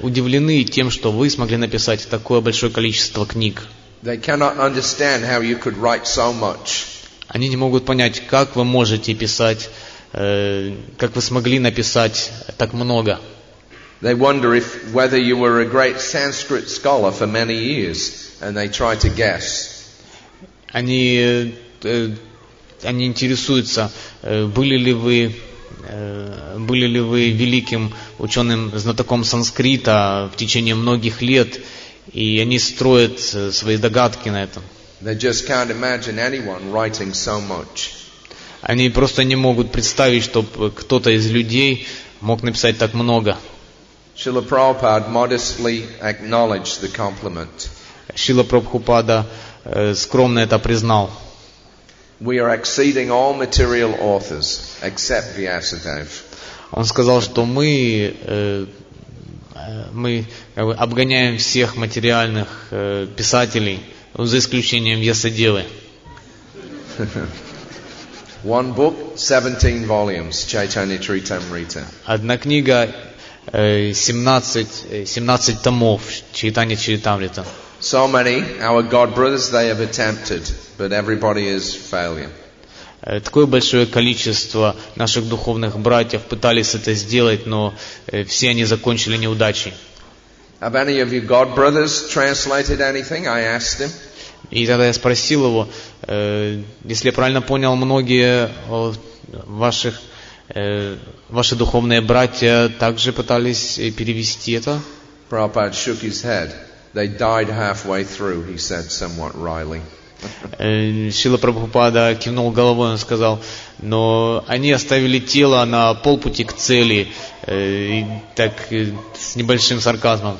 удивлены тем, что вы смогли написать такое большое количество книг. They cannot understand how you could write so much. Они не могут понять, как вы можете писать, как вы смогли написать так много. They wonder whether you were a great Sanskrit scholar for many years, and they try to guess. Они интересуются, были ли вы великим ученым знатоком санскрита в течение многих лет, и они строят свои догадки на этом. They just can't imagine anyone writing so much. Они просто не могут представить, чтобы кто-то из людей мог написать так много. Srila Prabhupada modestly acknowledged the compliment. Шрила Прабхупада скромно это признал. We are exceeding all material authors except Vyasadeva. Он сказал, что мы обгоняем всех материальных писателей, за исключением Вьясадевы. One book, 17 volumes, Chaitanya Charitamrita. Одна книга, 17 томов, Чайтанья Чаритамрита. So many, our God brothers, they have attempted, but everybody is failure. Такое большое количество наших духовных братьев пытались это сделать, но все они закончили неудачей. Have any of you God brothers translated anything? I asked him. И тогда я спросил его, если я правильно понял, многие ваши духовные братья также пытались перевести это? Prabhupada shook his head. They died halfway through, he said somewhat wryly. Шрила Прабхупада кивнул головой, он сказал, но они оставили тело на полпути к цели, так с небольшим сарказмом.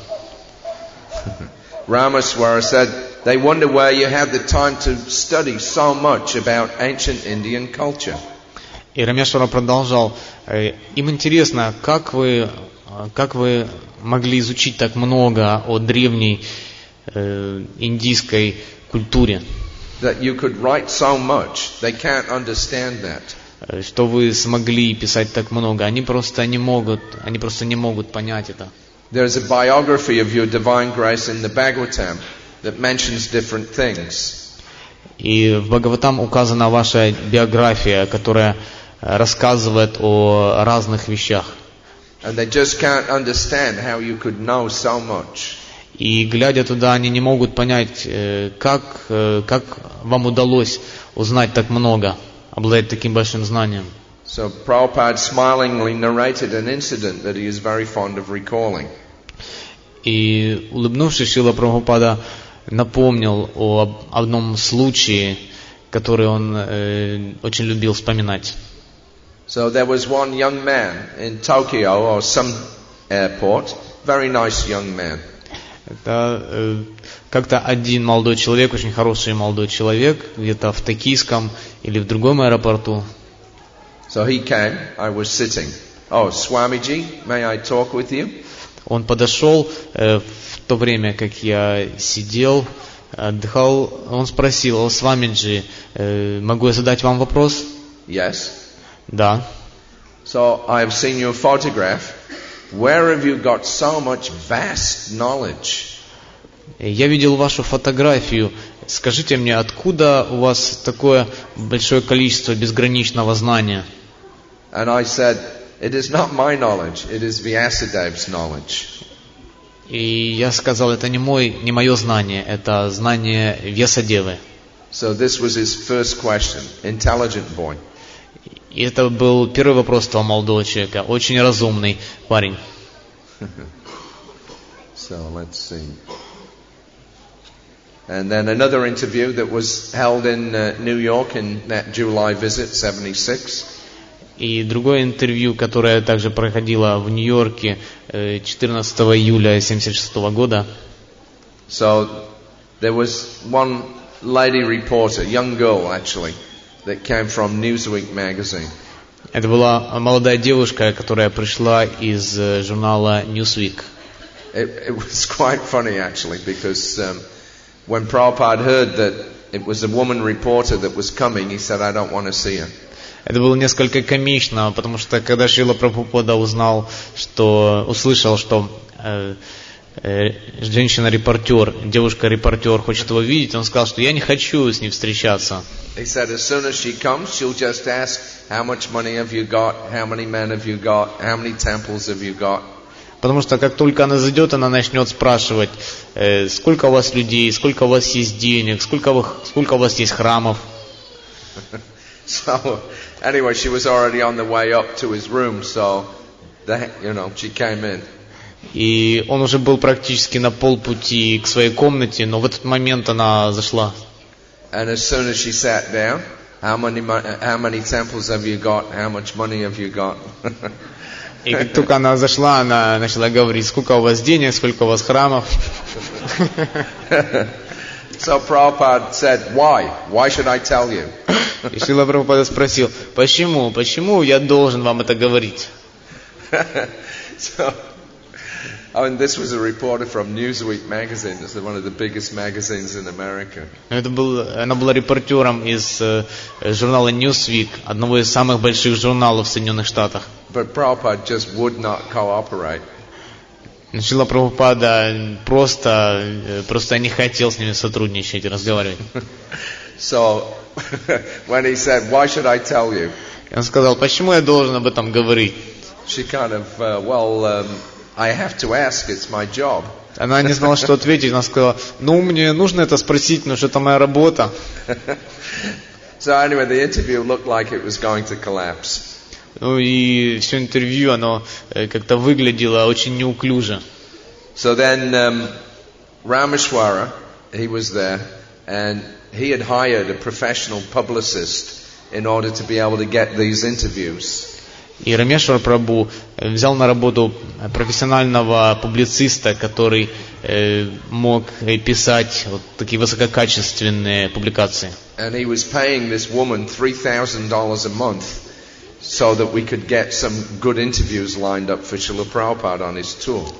Rameshwara said, they wonder where you had the time to study so much about ancient Indian culture. И Рамешвара продолжал, им интересно, как вы могли изучить так много о древней индийской культуре. That you could write so much, they can't understand that. Что вы смогли писать так много, они просто не могут понять это. There's a biography of your divine grace in the Bhagavatam that mentions different things. И в Бхагаватам указана ваша биография, которая рассказывает о разных вещах. And they just can't understand how you could know so much. И глядя туда, они не могут понять, как вам удалось узнать так много, обладать таким большим знанием. So Prabhupada smilingly narrated an incident that he is very fond of recalling. И улыбнувшись, Шрила Прабхупада напомнил о одном случае, который он очень любил вспоминать. So there was one young man in Tokyo or some airport, very nice young man. Это как-то один молодой человек, очень хороший молодой человек, где-то в токийском или в другом аэропорту. So he came, I was sitting. Oh, Swamiji, may I talk with you? Он подошел в то время, как я сидел, отдыхал, он спросил: Свамиджи, могу я задать вам вопрос? Yes. Да. So I have seen your photograph. Where have you got so much vast knowledge? Я видел вашу фотографию. Скажите мне, откуда у вас такое большое количество безграничного знания? And I said, it is not my knowledge, it is Vyasadev's knowledge. И я сказал, это не мое знание, это знание Вьясадевы. So this was his first question, intelligent boy. И это был первый вопрос того молодого человека, очень разумный парень. So let's see. And then another interview that was held in New York in that July visit, 76. И другое интервью, которое также проходило в Нью-Йорке 14 июля 1976 года. So there was one lady reporter, young girl actually, that came from Newsweek magazine. Это была молодая девушка, которая пришла из журнала Newsweek. It was quite funny actually, because when Prabhupada heard that it was a woman reporter that was coming, he said, I don't want to see her. Это было несколько комично, потому что когда Шрила Прабхупада услышал, что женщина-репортер, девушка-репортер хочет его видеть, он сказал, что я не хочу с ней встречаться. He said, as soon as she comes, she'll just ask, how much money have you got, how many men have you got, how many temples have you got? Потому что как только она зайдет, она начнет спрашивать, сколько у вас людей, сколько у вас есть денег, сколько у вас есть храмов. So, anyway, she was already on the way up to his room, so, she came in. И он уже был практически на полпути к своей комнате, но в этот момент она зашла. And as soon as she sat down, how many temples have you got, how much money have you got? И как только она зашла, она начала говорить, сколько у вас денег, сколько у вас храмов. So Prabhupada said, why? Why should I tell you? И Шрила Прабхупада спросил, почему я должен вам это говорить? So, this was a reporter from Newsweek magazine. It's one of the biggest magazines in America. Она была репортером из журнала Newsweek, одного из самых больших журналов в Соединенных Штатах. But Prabhupada just would not cooperate. Шрила Прабхупада просто не хотел с ними сотрудничать и разговаривать. So, when he said, why should I tell you? Он сказал, почему я должен об этом говорить? She kind of, I have to ask, it's my job. Она не знала, что ответить. Она сказала, мне нужно это спросить, но что это моя работа. So anyway, the interview looked like it was going to collapse. И все интервью, оно как-то выглядело очень неуклюже. So then Rameshwara, he was there, and he had hired a professional publicist in order to be able to get these interviews. И Рамешвар Прабху взял на работу профессионального публициста, который мог писать вот такие высококачественные публикации. And he was paying this woman $3,000 a month so that we could get some good interviews lined up for Srila Prabhupada on his tour.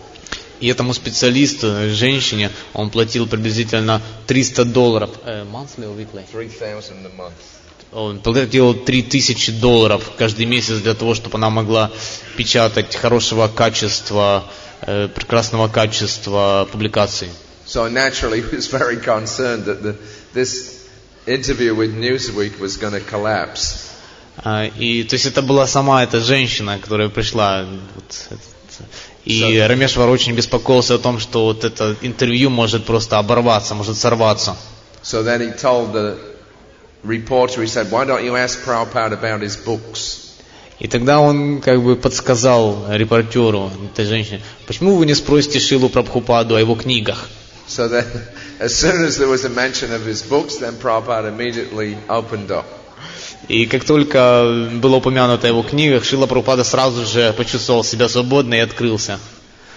И этому специалисту, женщине, он платил приблизительно $300. Monthly or weekly? $3,000 a month. Он платил $3000 каждый месяц для того, чтобы она могла печатать хорошего качества, прекрасного качества публикации. So naturally he was very concerned that this interview with Newsweek was going to collapse. И то есть это была сама эта женщина, которая пришла. И Рамешвар очень беспокоился о том, что вот это интервью может просто оборваться, может сорваться. So then he told the reporter, he said, why don't you ask Prabhupada about his books? И тогда он как бы подсказал репортеру, этой женщине, почему вы не спросите Шрилу Прабхупаду о его книгах? So then, as soon as there was a mention of his books, then Prabhupada immediately opened up. И как только было упомянуто о его книгах, Шрила Прабхупада сразу же почувствовал себя свободно и открылся.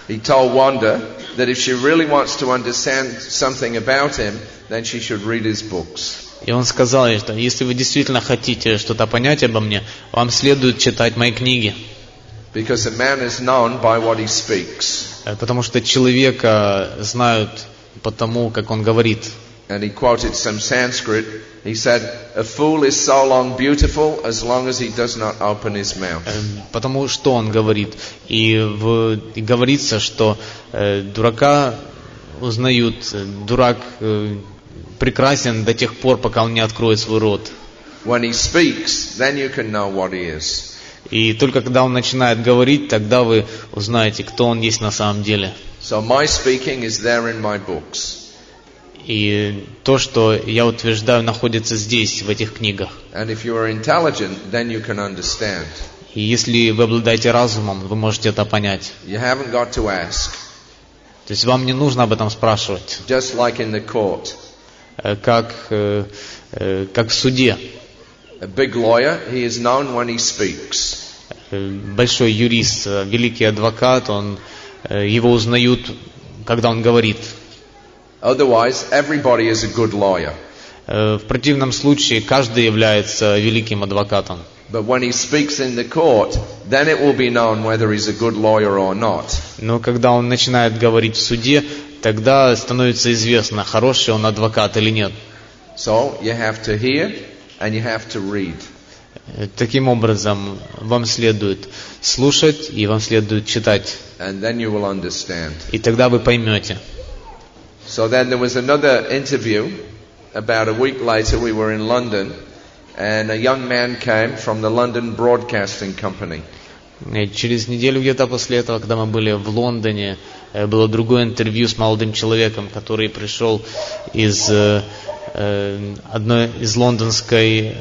He told Wanda that if she really wants to understand something about him, then she should read his books. И он сказал ей, что если вы действительно хотите что-то понять обо мне, вам следует читать мои книги. Because a man is known by what he speaks. Потому что человека знают по тому, как он говорит. And he quoted some Sanskrit. He said, "A fool is so long beautiful as long as he does not open his mouth." Потому что он говорит. И говорится, что дурака узнают. Дурак прекрасен до тех пор, пока он не откроет свой рот. When he speaks, then you can know what he is. И только когда он начинает говорить, тогда вы узнаете, кто он есть на самом деле. So my speaking is there in my books. И то, что я утверждаю, находится здесь, в этих книгах. And if you are intelligent, then you can understand. И если вы обладаете разумом, вы можете это понять. You haven't got to ask. То есть вам не нужно об этом спрашивать. Just like in the court. Как в суде. A big lawyer, he is known when he speaks. Большой юрист, великий адвокат, его узнают, когда он говорит. Otherwise, everybody is a good lawyer. В противном случае каждый является великим адвокатом. But when he speaks in the court, then it will be known whether he's a good lawyer or not. Но когда он начинает говорить в суде, тогда становится известно, хороший он адвокат или нет. So you have to hear and you have to read. Таким образом, вам следует слушать и вам следует читать. And then you will understand. И тогда вы поймете. So then there was another interview. About a week later we were in London and a young man came from the London Broadcasting Company. Через неделю где-то после этого, когда мы были в Лондоне, было другое интервью с молодым человеком, который пришел из одной из лондонской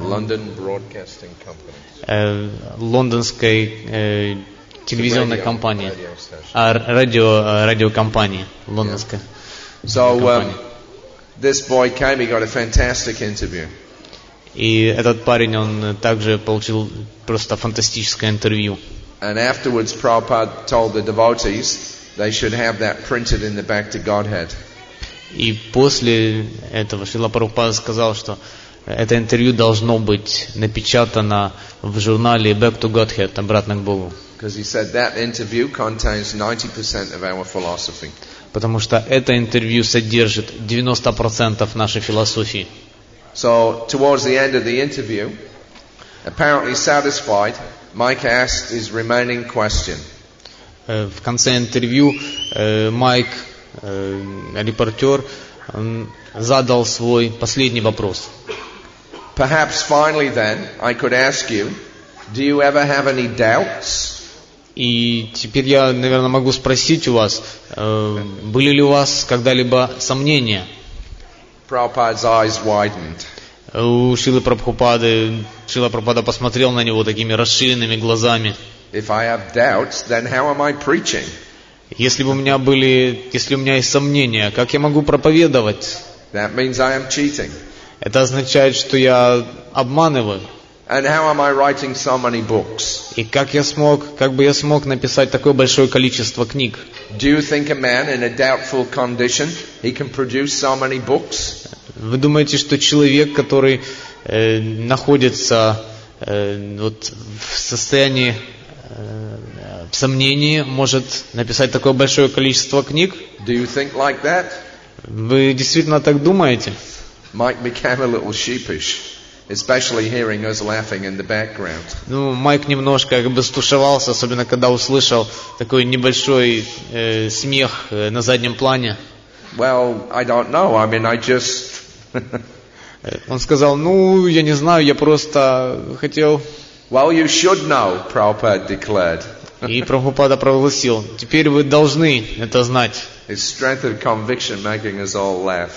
London Broadcasting Company. Лондонской телевизионной компании, радиокомпании лондонской. So this boy came, he got a fantastic interview. И этот парень, он также получил просто фантастическое интервью. And afterwards Prabhupada told the devotees they should have that printed in the back to Godhead. И после этого Шрила Прабхупада сказал, что это интервью должно быть напечатано в журнале Back to Godhead, обратно к Богу. Because he said that interview contains 90% of our philosophy. Потому что это интервью содержит 90% нашей философии. So towards the end of the interview, apparently satisfied, Mike asked his remaining question. В конце интервью Майк, репортер, задал свой последний вопрос. Perhaps finally then, I could ask you, do you ever have any doubts? И теперь я, наверное, могу спросить у вас, были ли у вас когда-либо сомнения? Prabhupada's eyes widened. У Шрилы Прабхупады, Шрила Прабхупада посмотрел на него такими расширенными глазами. If I have doubts, then how am I preaching? Если у меня есть сомнения, как я могу проповедовать? That means I am cheating. Это означает, что я обманываю. And how am I writing so many books? И как бы я смог написать такое большое количество книг? Do you think a man in a doubtful condition, he can produce so many books? Вы думаете, что человек, который находится в состоянии в сомнении, может написать такое большое количество книг? Do you think like that? Вы действительно так думаете? Mike became a little sheepish, especially hearing us laughing in the background. Майк немножко стушевался, особенно когда услышал такой небольшой смех на заднем плане. Well, I don't know. I mean, I just... Он сказал, я не знаю, я просто хотел... Well, you should know, Prabhupada declared. И Прабхупада провозгласил, теперь вы должны это знать. His strength of conviction making us all laugh.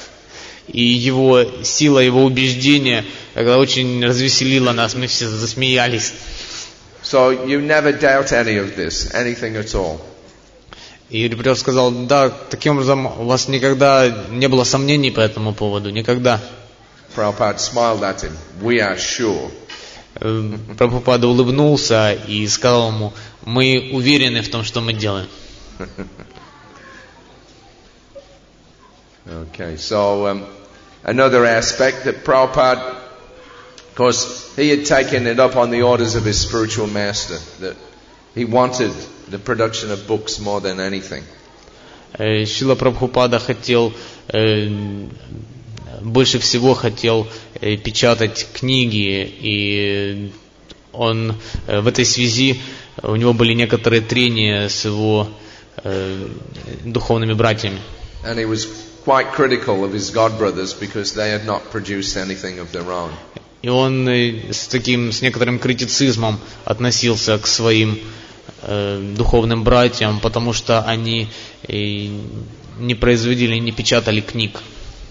И его сила, его убеждения, когда очень развеселило нас, мы все засмеялись. So you never doubt any of this, anything at all. И репортер сказал, да, таким образом у вас никогда не было сомнений по этому поводу, никогда. Prabhupada smiled at him. We are sure. Прабхупада улыбнулся и сказал ему, мы уверены в том, что мы делаем. Okay, so another aspect that Prabhupada Of course, he had taken it up on the orders of his spiritual master, that he wanted the production of books more than anything. Шрила Прабхупада больше всего хотел печатать книги, и он в этой связи, у него были некоторые трения с его духовными братьями. And he was quite critical of his god brothers because they had not produced anything of their own. И он с некоторым критицизмом относился к своим духовным братьям, потому что они не производили, не печатали книг.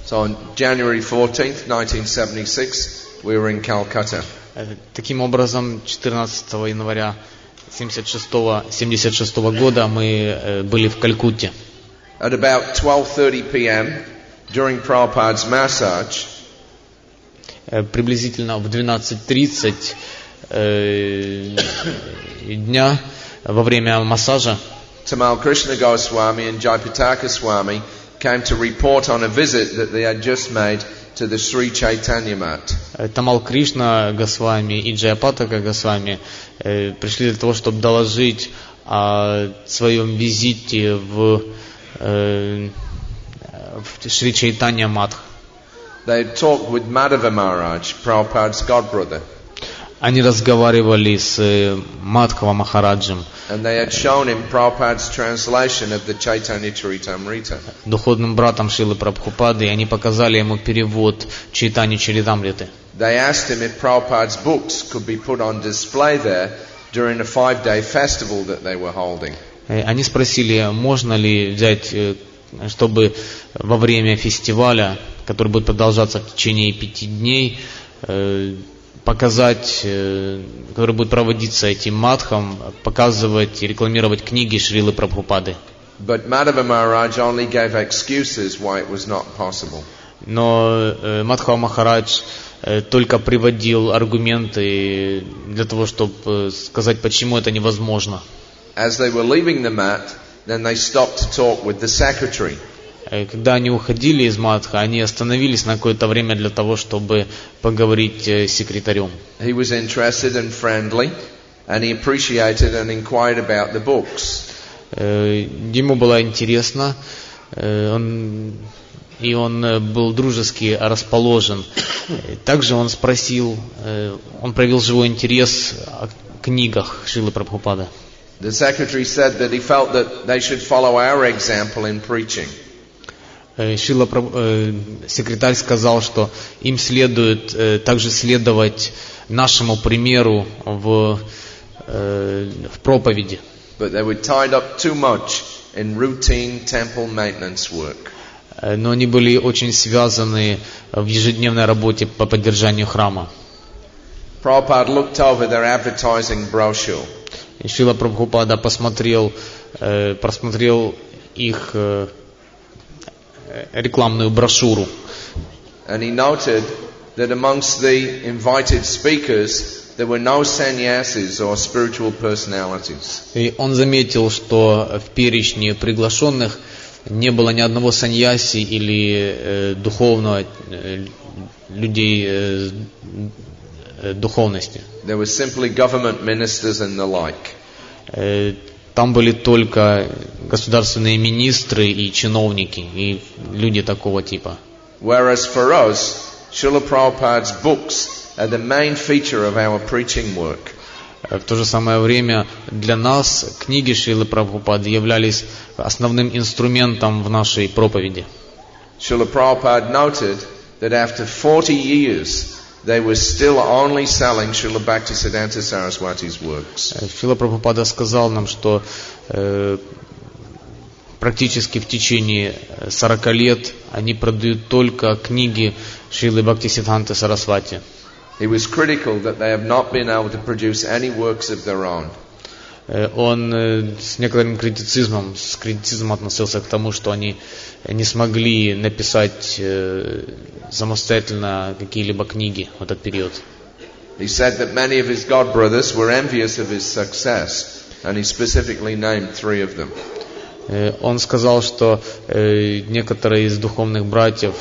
So on January 14th, 1976, we were in Calcutta. Таким образом, 14 января 1976 года мы были в Калькутте. At about 12:30 p.m., during Prabhupada's massage, приблизительно в 12:30 дня во время массажа Tamal Krishna Goswami and Jayapataka Swami came to report on a visit that they had just made to the Sri Chaitanya Mat. Тамал Кришна Госвами и Джаяпатака Госвами пришли для того, чтобы доложить о своем визите в Шри Чайтанья Матх. They had talked with Madhava Maharaj, Prabhupada's godbrother. Они разговаривали с Мадхава Махараджем, And they had shown him Prabhupada's translation of the Chaitanya Charitamrita. духовным братом Шрилы Прабхупады, и они показали ему перевод Чайтани Чаритамриты. They asked him if Prabhupada's books could be put on display there during a 5-day festival that they were holding. Они спросили, можно ли взять, чтобы во время фестиваля, который будет продолжаться в течение 5 дней, показать, который будет проводиться этим мадхом, показывать и рекламировать книги Шрилы Прабхупады. But Madhava Maharaj only gave excuses why it was not possible. Но Мадхава Махарадж только приводил аргументы для того, чтобы сказать, почему это невозможно. As they were leaving the mat, then they stopped to talk with the secretary. Когда они уходили из Мадха, они остановились на какое-то время для того, чтобы поговорить с секретарем. He was interested and friendly, and he appreciated and inquired about the books. Ему было интересно, он был дружески расположен. Также он спросил, он проявил живой интерес о книгах Шрилы Прабхупады. The secretary said that he felt that they should follow our example in preaching. Секретарь сказал, что им следует также следовать нашему примеру в проповеди. But they were tied up too much in routine temple maintenance work. Но они были очень связаны в ежедневной работе по поддержанию храма. Prabhupada looked over their advertising brochure. Шрила Прабхупада просмотрел их рекламную брошюру. And he noted that amongst the invited speakers there were no sannyasis or spiritual personalities. И он заметил, что в перечне приглашенных не было ни одного саньяси или духовного людей духовности. There were simply government ministers and the like. Там были только государственные министры и чиновники, и люди такого типа. Whereas for us, Srila Prabhupada's books are the main feature of our preaching work. В то же самое время для нас книги Шрилы Прабхупады являлись основным инструментом в нашей проповеди. Srila Prabhupada noted that after 40 years, they were still only selling Srila Bhaktisiddhanta Saraswati's works. Шрила Прабхупада сказал нам, что практически в течение 40 лет они продают только книги Шрилы Бхактисиддханты Сарасвати. He was critical that they have not been able to produce any works of their own. Он с некоторым критицизмом относился к тому, что они не смогли написать самостоятельно какие-либо книги в этот период. He said that many of his god brothers were envious of his success, and he specifically named 3 of them. Он сказал, что некоторые из духовных братьев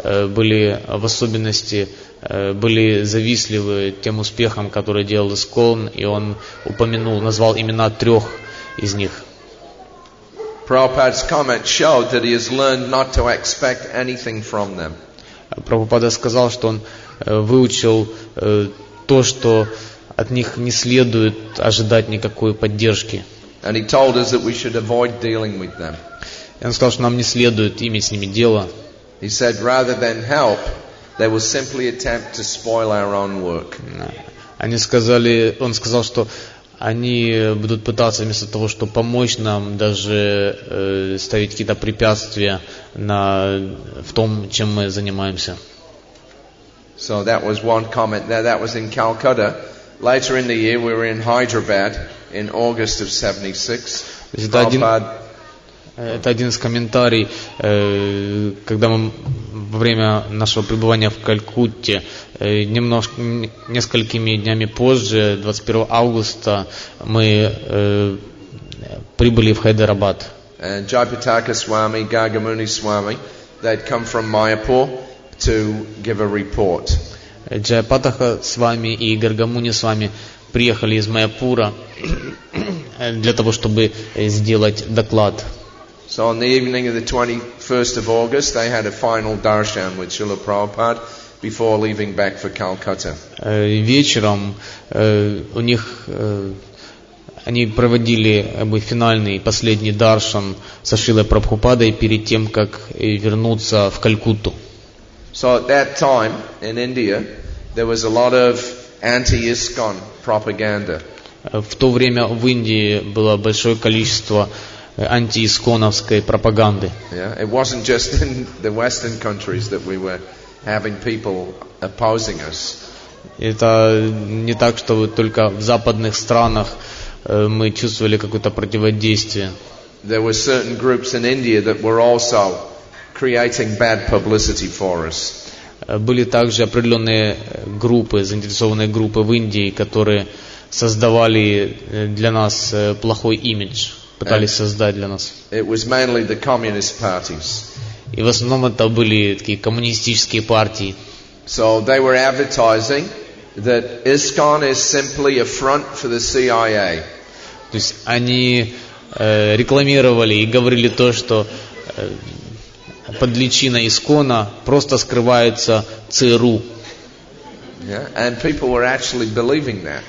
были в особенности были завистливы тем успехом, который делал Искон, и он назвал имена 3 из них. Prabhupada's comment showed that he has learned not to expect anything from them. Прабхупада сказал, что он выучил то, что от них не следует ожидать никакой поддержки. And he told us that we should avoid dealing with them. И он сказал, что нам не следует иметь с ними дело. He said rather than help, they will simply attempt to spoil our own work. Он сказал, что они будут пытаться вместо того, чтобы помочь нам, даже ставить какие-то препятствия в том, чем мы занимаемся. So that was one comment there. That was in Calcutta. Later in the year, we were in Hyderabad in August of 76. Это один из комментариев, когда мы во время нашего пребывания в Калькутте, несколькими днями позже, 21 августа, мы прибыли в Хайдарабад. Jayapataka Swami, Gargamuni Swami, they'd come from Mayapur to give a report. Джайапатаха с вами и Гаргамуни с вами приехали из Майяпура для того, чтобы сделать доклад. So on the evening of the 21st of August, they had a final darshan with Srila Prabhupada before leaving back for Calcutta. Вечером они проводили финальный, последний даршан со Шрилой Прабхупадой перед тем, как вернуться в Калькутту. So at that time in India, there was a lot of anti-ISKCON propaganda. В то время в Индии было большое количество антиисконовской пропаганды. Yeah, it wasn't just in the Western countries that we were having people opposing us. Это не так, что только в западных странах мы чувствовали какое-то противодействие. There were certain groups in India that were also creating bad publicity for us. Были также определенные группы, заинтересованные группы в Индии, которые создавали для нас плохой имидж, пытались создать для нас. It was mainly the communist parties. И в основном это были такие коммунистические партии. So they were advertising that ISKCON is simply a front for the CIA. То есть они рекламировали и говорили то, что под личиной Искона просто скрывается ЦРУ. Yeah, and people were actually believing that.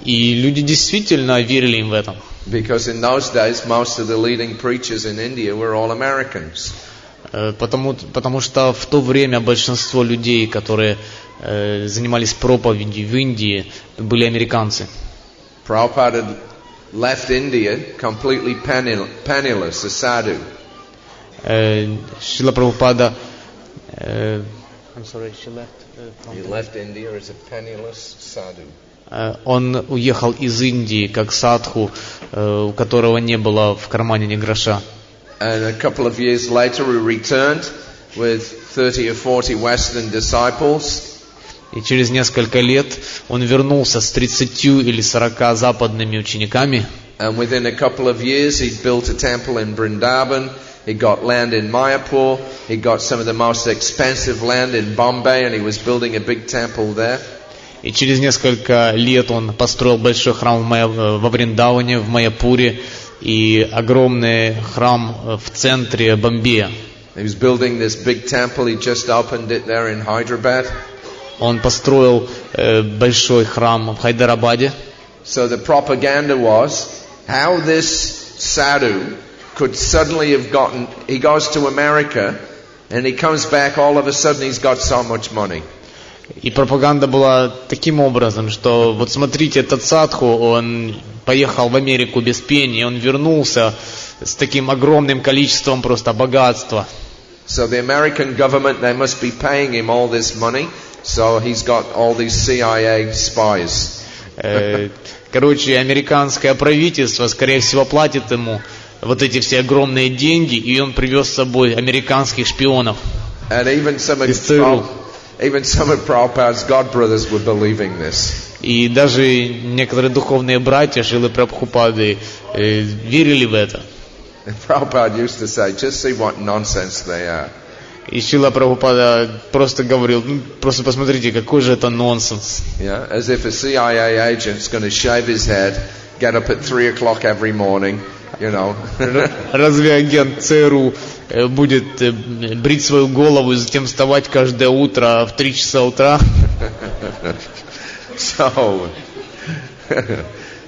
И люди действительно верили им в этом. Because in those days, most of the leading preachers in India were all Americans. Потому что в то время большинство людей, которые занимались проповедью в Индии, были американцы. Prabhupada left India completely penniless, a sadhu. Шрила Прабхупада He left India as a penniless sadhu. Он уехал из Индии как садху, у которого не было в кармане ни гроша. And a couple of years later we returned with 30 or 40 Western disciples. И через несколько лет он вернулся с 30 или 40 западными учениками. And within a couple of years he built a temple in Vrindavan. He got land in Mayapur. He got some of the most expensive land in Bombay, and he was building a big temple there. И через несколько лет он построил большой храм во Вриндаване, в Майяпуре, и огромный храм в центре Бомбея. He was building this big temple. He just opened it there in Hyderabad. Он построил большой храм в Хайдарабаде. So the propaganda was how this sadhu could suddenly have he goes to America and he comes back, all of a sudden he's got so much money. И пропаганда была таким образом, что вот смотрите, этот садху, он поехал в Америку без пени, и он вернулся с таким огромным количеством просто богатства. So the American government, they must be paying him all this money, so he's got all these CIA spies. Короче, американское правительство, скорее всего, платит ему вот эти все огромные деньги, и он привез с собой американских шпионов из ЦРУ. Even some of Prabhupada's godbrothers were believing this. И даже некоторые духовные братья Шрилы Прабхупады верили в это. And Prabhupada used to say, just see what nonsense they are. И Шрила Прабхупада просто говорил, просто посмотрите, какой же это нонсенс. Yeah, as if a CIA agent's going to shave his head, get up at 3 o'clock every morning, you know. Разве агент ЦРУ будет брить свою голову и затем вставать каждое утро в 3 часа утра? So,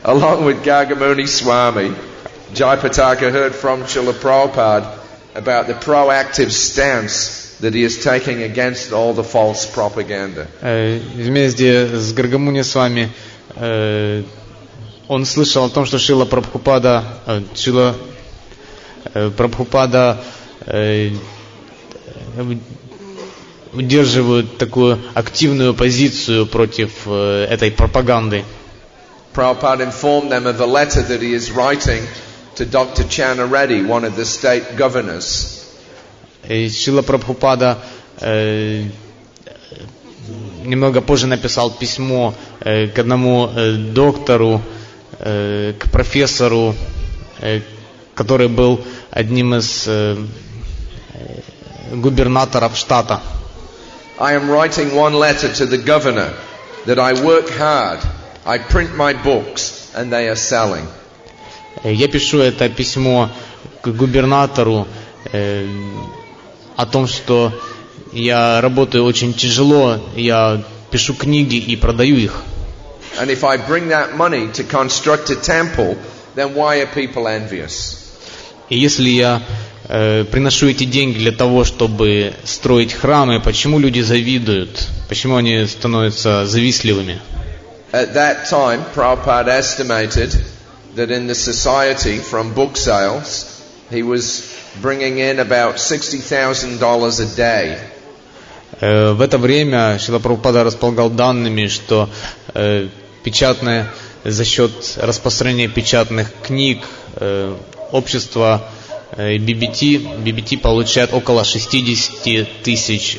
along with Gargamuni Swami, Jayapataka heard from Srila Prabhupada about the proactive stance that he is taking against all the false propaganda. Вместе с Гаргамуни с вами он слышал о том, что Шрила Прабхупада удерживают такую активную позицию против этой пропаганды. Prabhupada informed them of a letter that he is writing to Dr. Channa Reddy, one of the state governors. Шрила Прабхупада немного позже написал письмо к одному доктору, к профессору, который был одним из губернаторов штата. I am writing one letter to the governor that I work hard, I print my books, and they are selling. Я пишу это письмо к губернатору о том, что я работаю очень тяжело, я пишу книги и продаю их. And if I bring that money to construct a temple, then why are people envious? И если я приношу эти деньги для того, чтобы строить храмы, почему люди завидуют? Почему они становятся завистливыми? At that time, Prabhupada estimated that in the society from book sales, he was bringing in about $60,000 a day. В это время Шрила Прабхупада располагал данными, что печатное, за счет распространения печатных книг общество BBT получает около 60 тысяч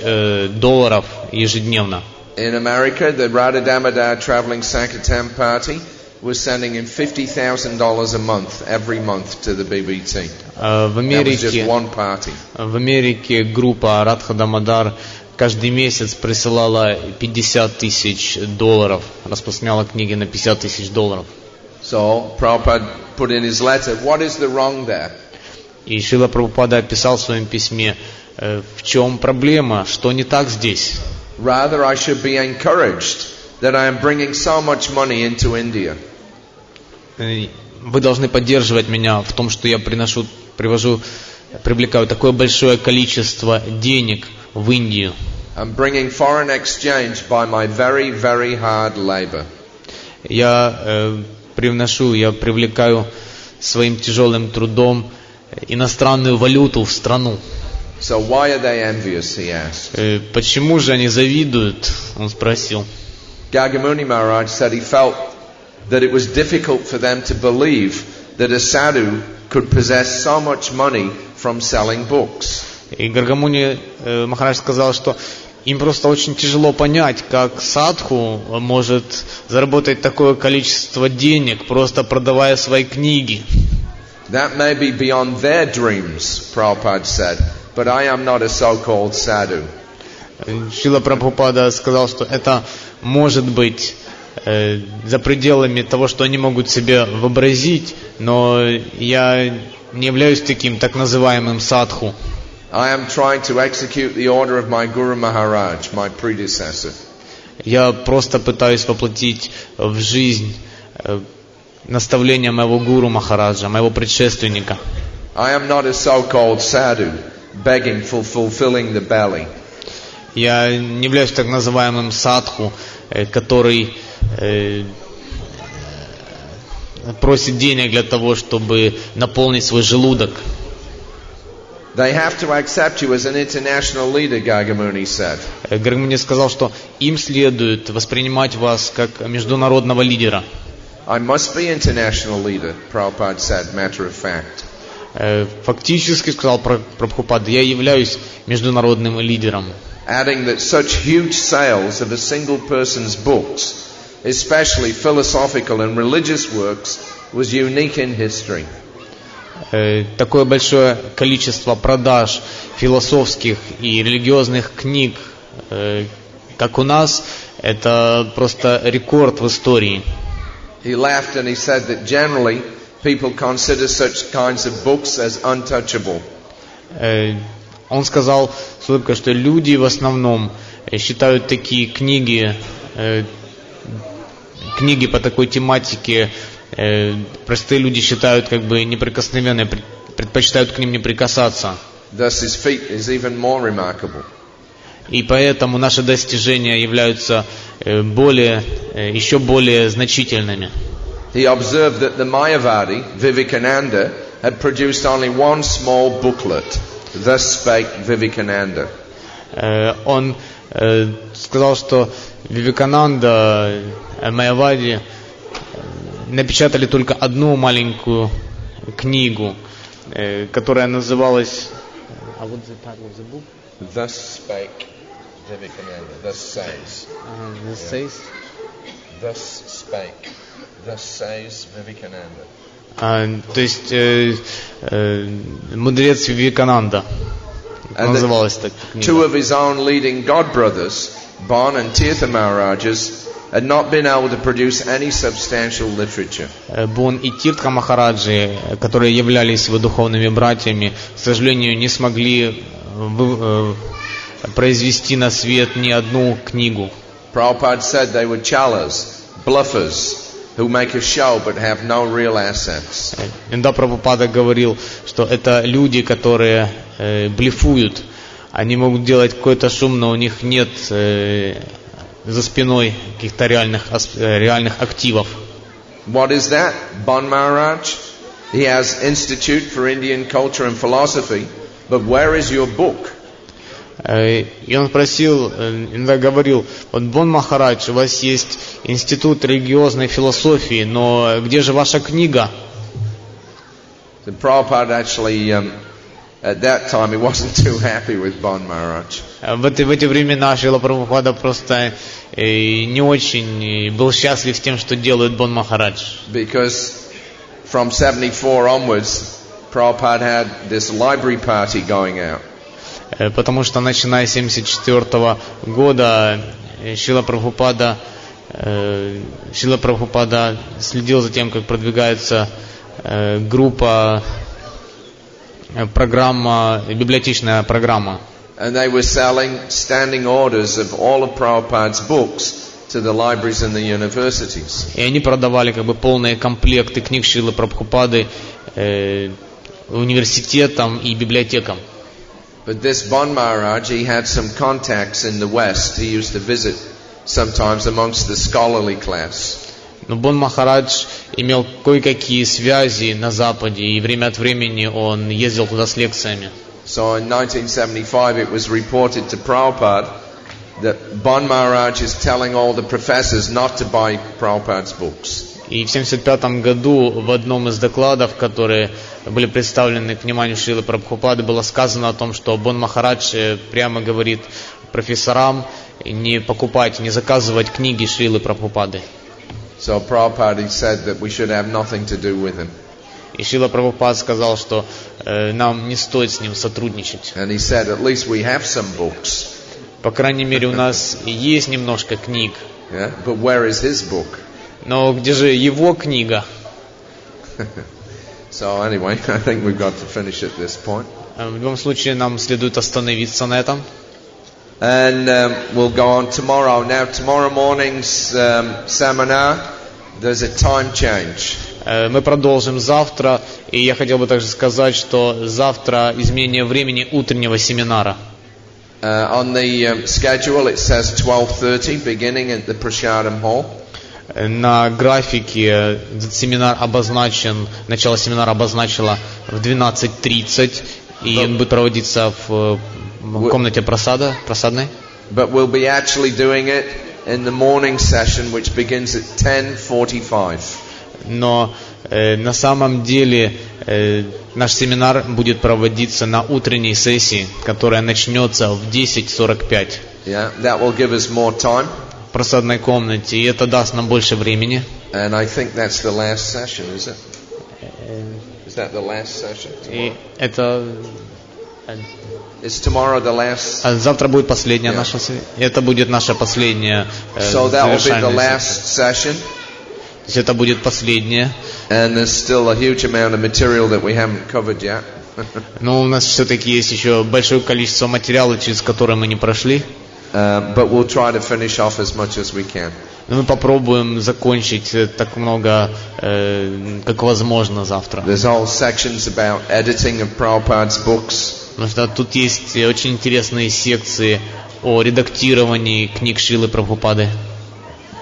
долларов ежедневно. In America, the Radha Damodar Traveling Sankirtan Party was sending in $50,000 a month, every month, to the BBT. В Америке группа Радха Дамодар каждый месяц присылала 50 тысяч долларов, распространяла книги на 50 тысяч долларов. So Prabhupada put in his letter, what is the wrong there? И Шрила Прабхупада описал в своем письме, в чем проблема, что не так здесь. Rather, I should be encouraged that I am bringing so much money into India. Вы должны поддерживать меня в том, что я привлекаю такое большое количество денег в Индию. I'm bringing foreign exchange by my very, very hard labor. Я привлекаю своим тяжелым трудом иностранную валюту в страну. So why are they envious, he asked. Почему же они завидуют? Он спросил. Gargamuni Maharaj said he felt that it was difficult for them to believe that a sadhu could possess so much money from selling books. И Гаргамуни Махарадж сказал, что им просто очень тяжело понять, как садху может заработать такое количество денег, просто продавая свои книги. That may be beyond their dreams, Prabhupada said, but I am not a so-called sadhu. Шрила Прабхупада сказал, что это может быть за пределами того, что они могут себе вообразить, но я не являюсь таким так называемым садху. I am trying to execute the order of my Guru Maharaj, my predecessor. Я просто пытаюсь воплотить в жизнь наставления моего гуру Махараджа, моего предшественника. I am not a so-called sadhu, begging for fulfilling the belly. Я не являюсь так называемым садху, который просит денег для того, чтобы наполнить свой желудок. They have to accept you as an international leader, Gargamuni said. Гаргамуни сказал, что им следует воспринимать вас как международного лидера. I must be international leader, Prabhupada said, matter of fact. Фактически, сказал Прабхупада, я являюсь международным лидером. Adding that such huge sales of a single person's books, especially philosophical and religious works, was unique in history. такое большое количество продаж философских и религиозных книг, как у нас, это просто рекорд в истории. He laughed and he said that generally people consider such kinds of books as untouchable. Он сказал с улыбкой, что люди в основном считают такие книги по такой тематике, простые люди считают как бы неприкосновенные, предпочитают к ним не прикасаться. Thus his feat is even more remarkable. И поэтому наши достижения являются еще более значительными. He observed that the Mayavadi, Vivekananda, had produced only one small booklet. Thus spake Vivekananda. Он сказал, что Вивекананда, Майявади напечатали только одну маленькую книгу, которая называлась... What's the title of the book? Thus spake Vivekananda. Thus says. Thus says. Thus spake. Thus says Vivekananda. То есть мудрец Вивекананда. Называлась так книга. Two of his own leading god brothers, Bon and Tirtha Maharajas, had not been able to produce any substantial literature. Бон и Тиртха Махараджи, которые являлись его духовными братьями, к сожалению, не смогли произвести на свет ни одну книгу. Prabhupada said they were chalas, bluffers, who make a show but have no real assets. Иногда Прабхупада говорил, что это люди, которые блефуют. Они могут делать какой-то шум, но у них нет за спиной каких-то реальных активов. What is that? Bon Maharaj? He has Institute for Indian Culture and Philosophy, but where is your book? И он просил, иногда говорил, вот Бон Махарадж, у вас есть институт религиозной философии, но где же ваша книга? So Prabhupada actually, at that time, he wasn't too happy with Bon Maharaj. В эти времена Шрила Прабхупада просто не очень был счастлив с тем, что делает Бон Махарадж. Because from 74 onwards, Prabhupada had this library party going out. Потому что начиная с 1974 года Шрила Прабхупада следил за тем, как продвигается библиотечная программа. And they were selling standing orders of all of Prabhupada's books to the libraries and the universities. И они продавали как бы полные комплекты книг Шрилы Прабхупады университетам и библиотекам. But this Bon Maharaj, he had some contacts in the West. He used to visit sometimes amongst the scholarly class. Но Бон Махарадж имел кое-какие связи на Западе, и время от времени он ездил туда с лекциями. So in 1975 it was reported to Prabhupada that Bon Maharaj is telling all the professors not to buy Prabhupada's books. И в 1975 году в одном из докладов, которые были представлены к вниманию Шрилы Прабхупады, было сказано о том, что Бон Махарадж прямо говорит профессорам не покупать, не заказывать книги Шрилы Прабхупады. So Prabhupada said that we should have nothing to do with him. И Шрила Прабхупада сказал, что нам не стоит с ним сотрудничать. And he said, at least we have some books. По крайней мере, у нас есть немножко книг. Yeah? But where is his book? Но где же его книга? So anyway, I think we've got to finish at this point. В любом случае, нам следует остановиться на этом. And we'll go on tomorrow. Now, tomorrow morning's seminar, there's a time change. Мы продолжим завтра, и я хотел бы также сказать, что завтра изменение времени утреннего семинара. On the schedule it says 12:30, beginning at the Prasadam Hall. На графике этот семинар обозначен, начало семинара обозначило в 12:30, и он будет проводиться в комнате просадной. But we'll be actually doing it in the morning session, which begins at 10:45. Но на самом деле наш семинар будет проводиться на утренней сессии, которая начнется в 10:45. Yeah, that will give us more time. В просадной комнате, и это даст нам больше времени. And I think that's the last session, is it? Is that the last session? И это Is tomorrow the last? завтра будет последняя наша, это будет наша последняя So that will be the завершальная last session. То есть это будет последняя. And there's still a huge amount of material that we haven't covered yet. Но у нас все-таки есть еще большое количество материала, через которое мы не прошли. But we'll try to finish off as much as we can. Но мы попробуем закончить так много, как возможно завтра. There's whole sections about editing of Prabhupada's books. Потому что тут есть очень интересные секции о редактировании книг Шрилы Прабхупады,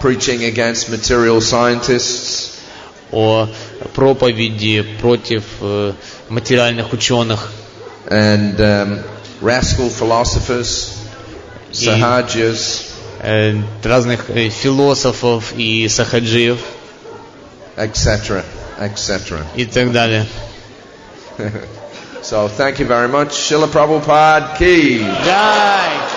Preaching against material scientists. о проповеди против материальных ученых And rascal philosophers, sahajas, разных философов и сахаджиев etc., etc. и так далее. So thank you very much. Srila Prabhupada ki. Jai!